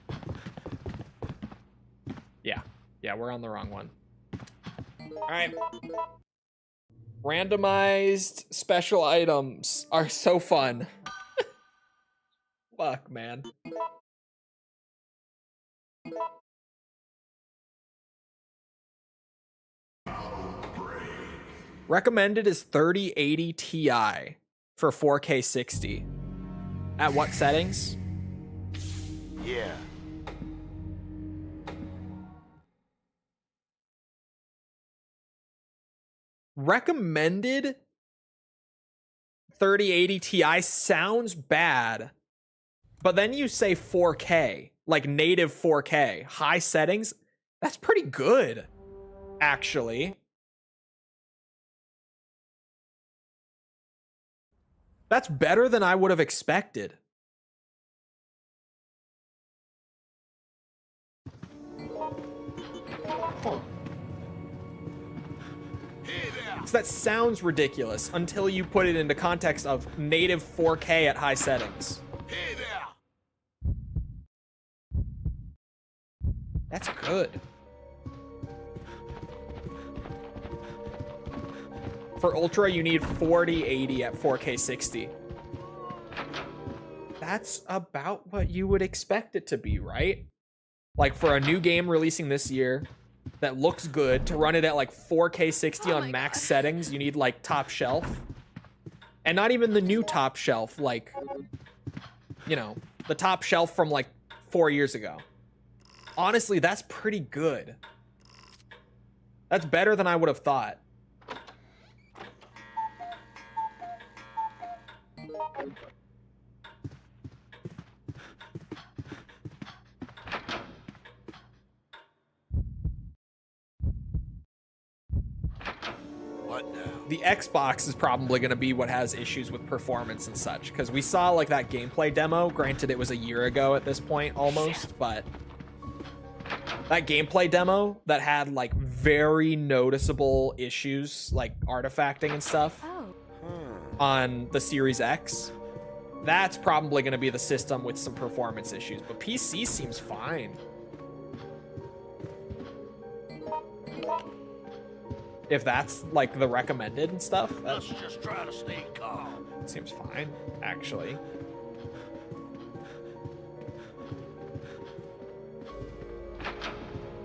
Yeah, we're on the wrong one. All right. Randomized special items are so fun. Fuck, man. Recommended is 3080 Ti for 4K 60. At what settings? Yeah. Recommended 3080 Ti sounds bad, but then you say 4K, like native 4K, high settings. That's pretty good, actually. That's better than I would have expected. Hey there. So that sounds ridiculous until you put it into context of native 4K at high settings. Hey there. That's good. For Ultra, you need 4080 at 4K 60. That's about what you would expect it to be, right? Like, for a new game releasing this year that looks good, to run it at like 4K 60 Oh on my max God. settings, you need like top shelf. And not even the new top shelf, like, you know, the top shelf from like 4 years ago. Honestly, that's pretty good. That's better than I would have thought. What now? The Xbox is probably going to be what has issues with performance and such, because we saw like that gameplay demo. Granted, it was a year ago at this point almost, but that gameplay demo that had like very noticeable issues, like artifacting and stuff Oh, on the Series X, that's probably going to be the system with some performance issues, but PC seems fine. If that's like the recommended and stuff, that Let's just try to stay calm. seems fine, actually.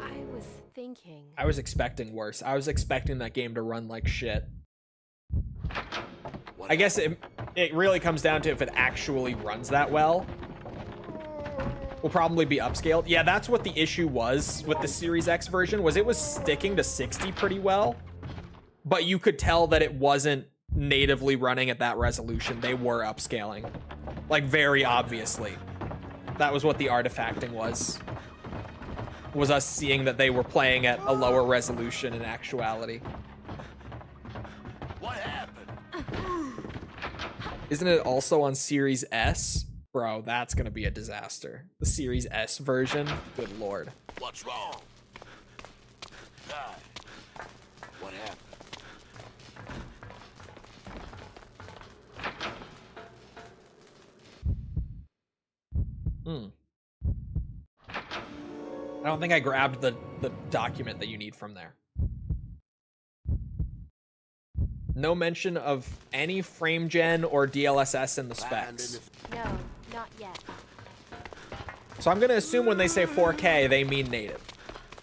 I was thinking. I was expecting worse. I was expecting that game to run like shit. What I guess it really comes down to if it actually runs that well. Will probably be upscaled. Yeah, that's what the issue was with the Series X version, was it was sticking to 60 pretty well, but you could tell that it wasn't natively running at that resolution. They were upscaling, like, very obviously. That was what the artifacting was us seeing that they were playing at a lower resolution in actuality. What happened? Isn't it also on Series S? Bro, that's gonna be a disaster. The Series S version? Good lord. What's wrong? Guy, what happened? I don't think I grabbed the document that you need from there. No mention of any frame gen or DLSS in the specs. No, not yet. So I'm gonna assume when they say 4K, they mean native.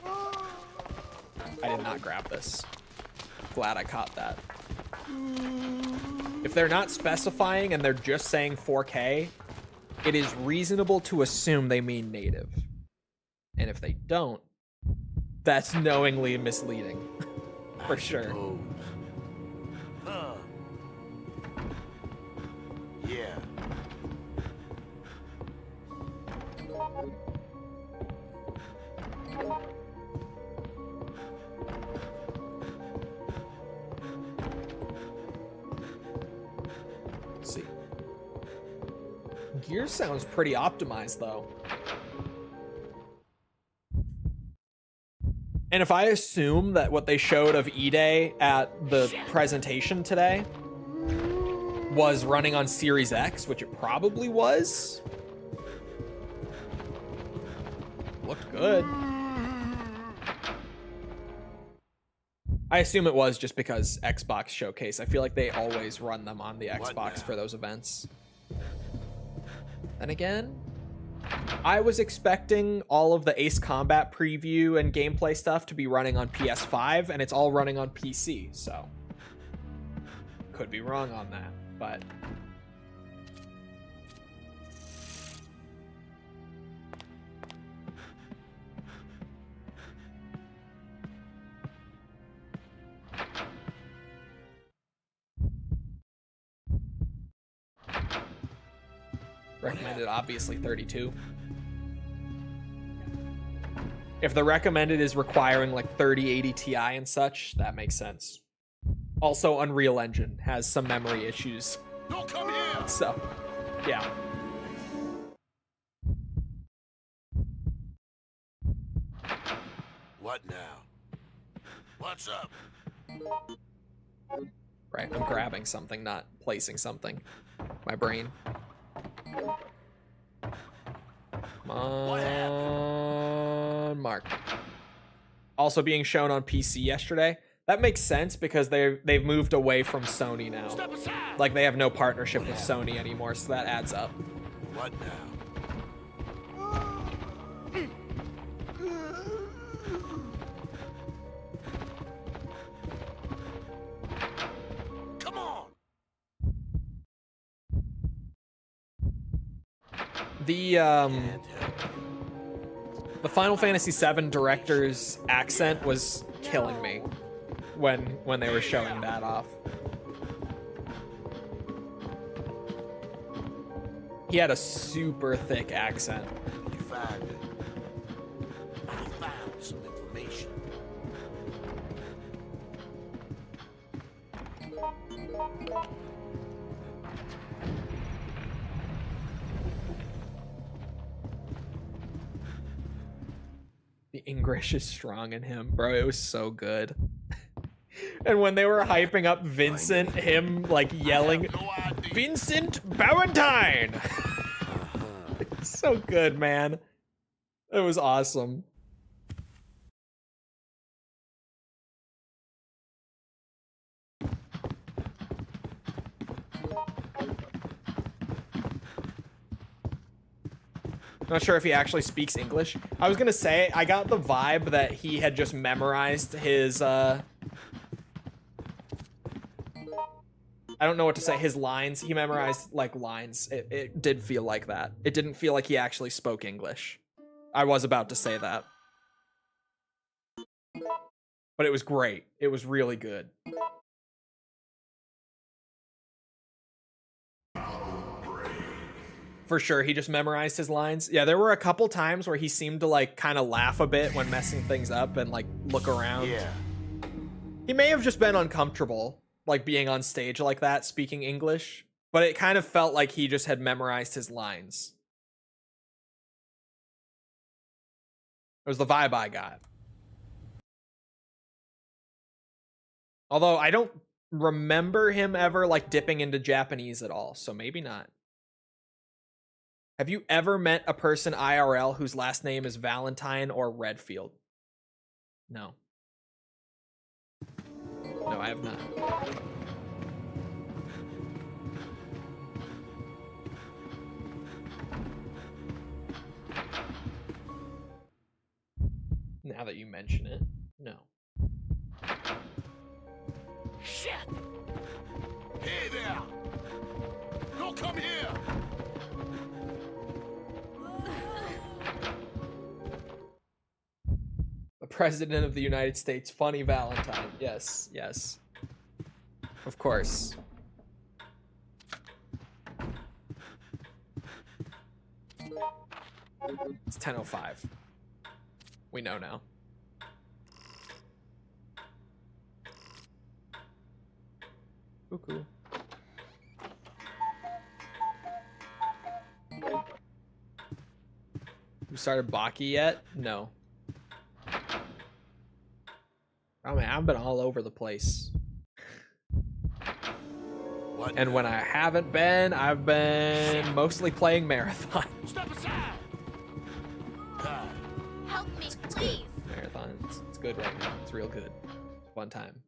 I did not grab this. Glad I caught that. If they're not specifying and they're just saying 4K, it is reasonable to assume they mean native. And if they don't, that's knowingly misleading. For sure. Huh. Yeah. Let's see. Gear sounds pretty optimized though. And if I assume that what they showed of E-Day at the presentation today was running on Series X, which it probably was, looked good. I assume it was just because Xbox Showcase. I feel like they always run them on the Xbox for those events. And again, I was expecting all of the Ace Combat preview and gameplay stuff to be running on PS5, and it's all running on PC, so could be wrong on that, but recommended obviously 32. If the recommended is requiring like 3080 Ti and such, that makes sense. Also, Unreal Engine has some memory issues. Don't come here. So, yeah. What now? What's up? Right, I'm grabbing something, not placing something. My brain. Come on, Mark. Also being shown on PC yesterday. That makes sense because they've moved away from Sony now. Step aside. Like they have no partnership with Sony anymore, so that adds up. What now? Come on. The Final Fantasy VII director's accent was killing me when they were showing that off. He had a super thick accent. You find it. I found some information. The English is strong in him, bro. It was so good. And when they were hyping up Vincent, him like yelling, Vincent Valentine! So good, man. It was awesome. Not sure if he actually speaks English. I was gonna say, I got the vibe that he had just memorized his, I don't know what to say, his lines. He memorized, like, lines. It did feel like that. It didn't feel like he actually spoke English. I was about to say that. But it was great. It was really good. For sure, he just memorized his lines. Yeah, there were a couple times where he seemed to, like, kind of laugh a bit when messing things up and, like, look around. Yeah. He may have just been uncomfortable, like, being on stage like that, speaking English. But it kind of felt like he just had memorized his lines. It was the vibe I got. Although I don't remember him ever like dipping into Japanese at all, so maybe not. Have you ever met a person IRL whose last name is Valentine or Redfield? No. No, I have not. Now that you mention it, no. Shit! Hey there! Don't come here! The President of the United States, funny Valentine. Yes, yes. Of course. It's 10:05. We know now. Cuckoo. You started Baki yet? No. Oh man, I've been all over the place. What? And when I haven't been, I've been mostly playing Marathon. Step aside! Ah, Help me, please. Marathon, it's good right now. It's real good. One time.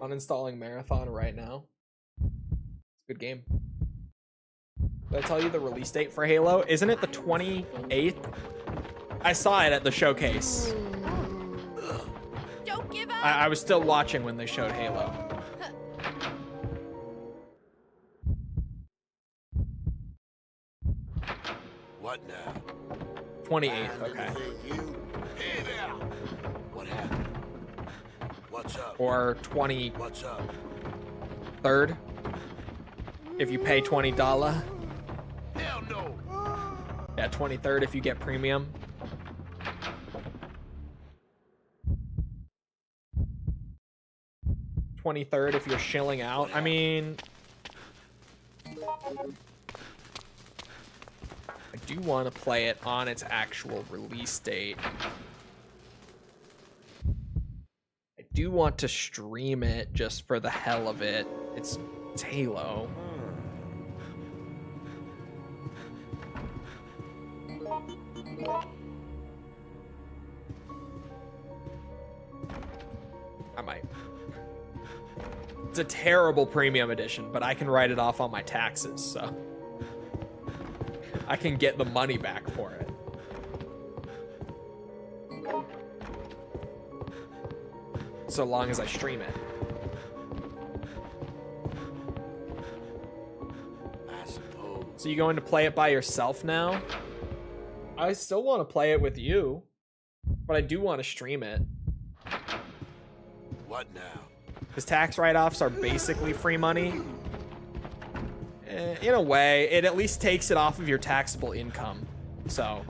Uninstalling Marathon right now. It's a good game. Did I tell you the release date for Halo? Isn't it the 28th? I saw it at the showcase. Don't give up. I was still watching when they showed Halo. what now? 28th, okay. Anything you? Hey there! What happened? What's up? Or 23rd, What's up? if you pay $20. Hell no! Yeah, 23rd if you get premium. $23rd if you're shilling out. I mean, I do want to play it on its actual release date. I do want to stream it just for the hell of it. It's Halo. I might. It's a terrible premium edition, but I can write it off on my taxes, so I can get the money back for it. So long as I stream it. I suppose. So you going to play it by yourself now? I still want to play it with you, but I do want to stream it. What now? Because tax write-offs are basically free money. In a way, it at least takes it off of your taxable income. So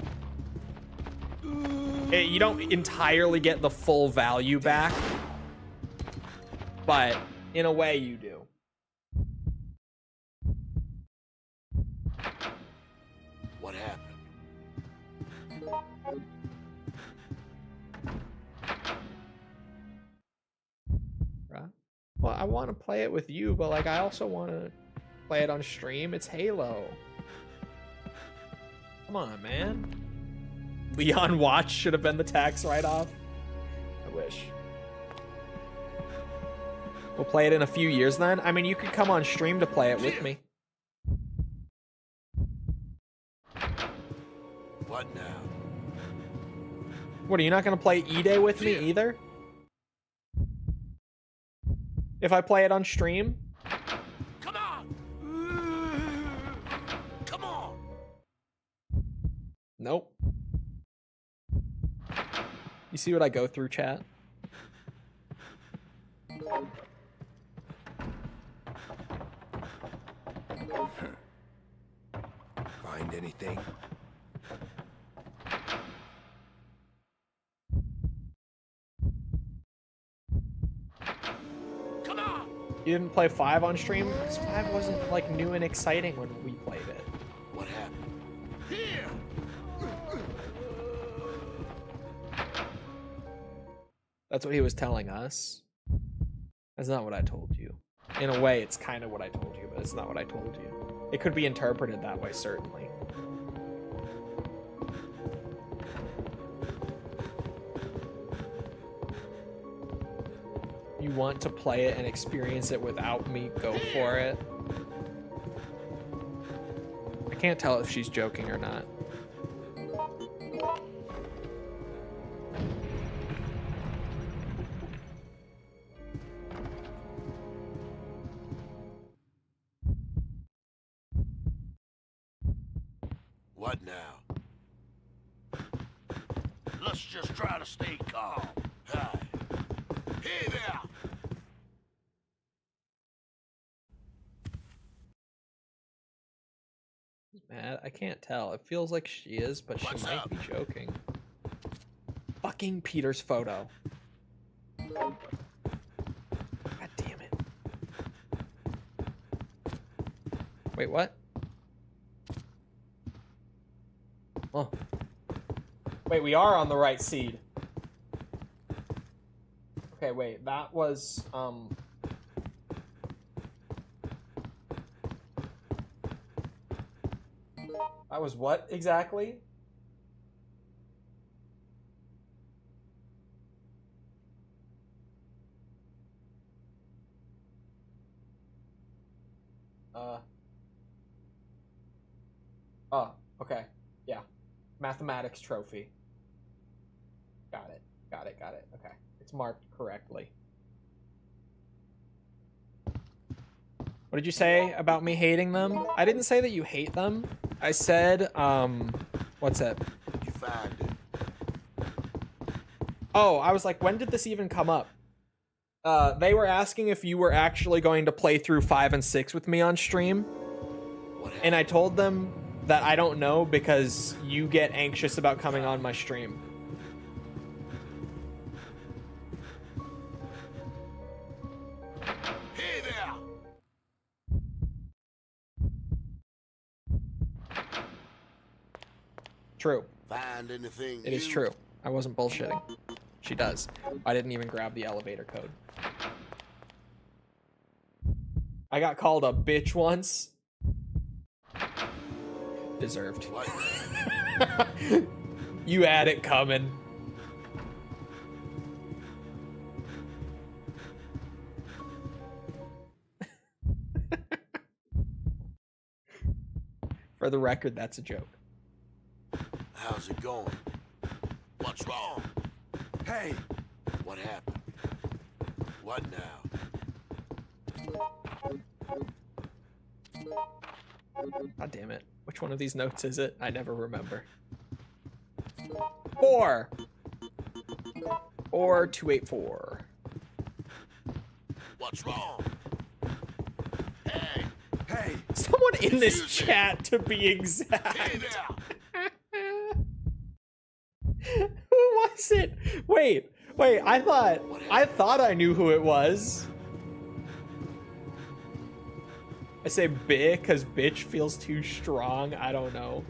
you don't entirely get the full value back, but in a way you do. What happened? Right? Well, I want to play it with you, but like I also want to play it on stream. It's Halo. Come on, man. Leon Watch should have been the tax write-off. I wish. We'll play it in a few years then. I mean, you could come on stream to play it with me. What now? What, are you not going to play E-Day with me either? If I play it on stream? Come on! Come on! Nope. You see what I go through, chat? Find anything? You didn't play 5 on stream? Because 5 wasn't like new and exciting when we played it. What happened? Here! That's what he was telling us. That's not what I told you. In a way, it's kind of what I told you, but it's not what I told you. It could be interpreted that way, certainly. You want to play it and experience it without me, go for it. I can't tell if she's joking or not. What now? Let's just try to stay calm. Hi. Hey there! Mad? I can't tell. It feels like she is, but she What's might up? be joking. Fucking Peter's photo. God damn it. Wait, what? Oh. Wait, we are on the right seed. Okay, wait, that was, that was what exactly? Oh, okay. Yeah. Mathematics trophy. Got it. Got it. Got it. Okay. It's marked correctly. What did you say about me hating them? I didn't say that you hate them. I said, what's it? Did you find it? Oh, I was like, when did this even come up? They were asking if you were actually going to play through 5 and 6 with me on stream. What happened? And I told them that I don't know because you get anxious about coming on my stream. Hey there! True. Find anything It is new? true. I wasn't bullshitting. She does. I didn't even grab the elevator code. I got called a bitch once. Deserved. What? You had it coming. For the record, that's a joke. How's it going? What's wrong? Hey! What happened? What now? God damn it. Which one of these notes is it? I never remember. 4! Or 284. What's wrong? Hey! Hey! Someone in this Excuse me. chat, to be exact. Hey there! Who was it? Wait, I thought I knew who it was. I say bitch because bitch feels too strong. I don't know.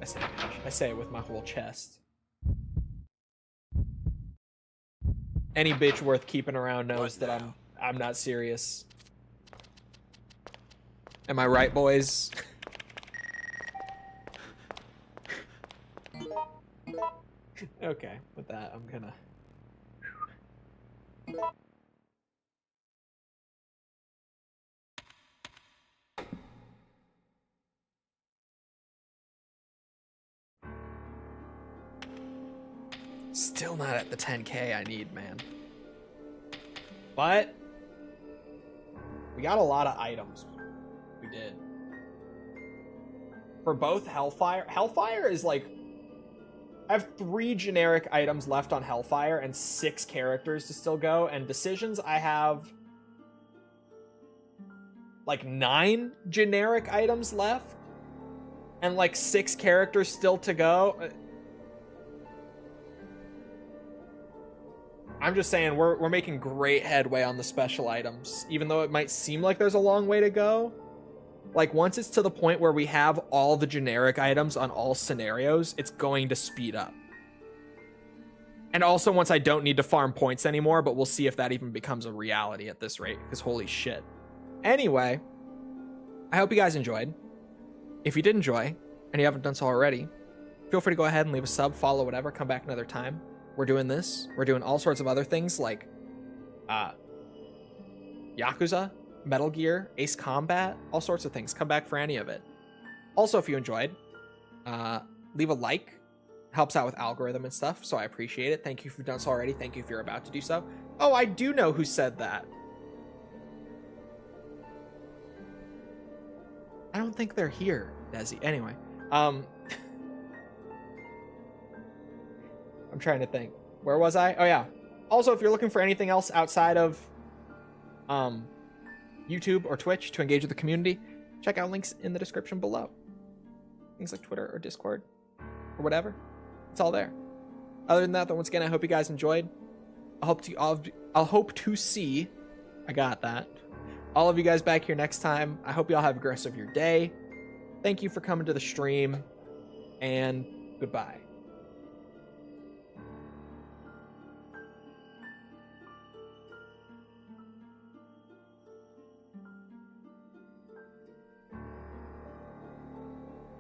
I say bitch. I say it with my whole chest. Any bitch worth keeping around knows What that now? I'm not serious. Am I right, boys? Okay, with that, I'm gonna... Still not at the 10K I need, man. But we got a lot of items. We did. For both Hellfire. Hellfire is like... I have 3 generic items left on Hellfire and 6 characters to still go. And Decisions, I have like 9 generic items left. And like 6 characters still to go. I'm just saying we're making great headway on the special items, even though it might seem like there's a long way to go. Like, once it's to the point where we have all the generic items on all scenarios, it's going to speed up. And also once I don't need to farm points anymore, but we'll see if that even becomes a reality at this rate, because holy shit. Anyway, I hope you guys enjoyed. If you did enjoy, and you haven't done so already, feel free to go ahead and leave a sub, follow, whatever, come back another time. We're doing this. We're doing all sorts of other things like Yakuza, Metal Gear, Ace Combat, all sorts of things. Come back for any of it. Also, if you enjoyed, leave a like. Helps out with algorithm and stuff, so I appreciate it. Thank you if you've done so already. Thank you if you're about to do so. Oh, I do know who said that. I don't think they're here, Desi. Anyway, I'm trying to think. Where was I? Oh, yeah. Also, if you're looking for anything else outside of YouTube or Twitch to engage with the community, check out links in the description below. Things like Twitter or Discord or whatever. It's all there. Other than that, though, once again, I hope you guys enjoyed. I'll hope to see. I got that. All of you guys back here next time. I hope you all have a great rest of your day. Thank you for coming to the stream, and goodbye.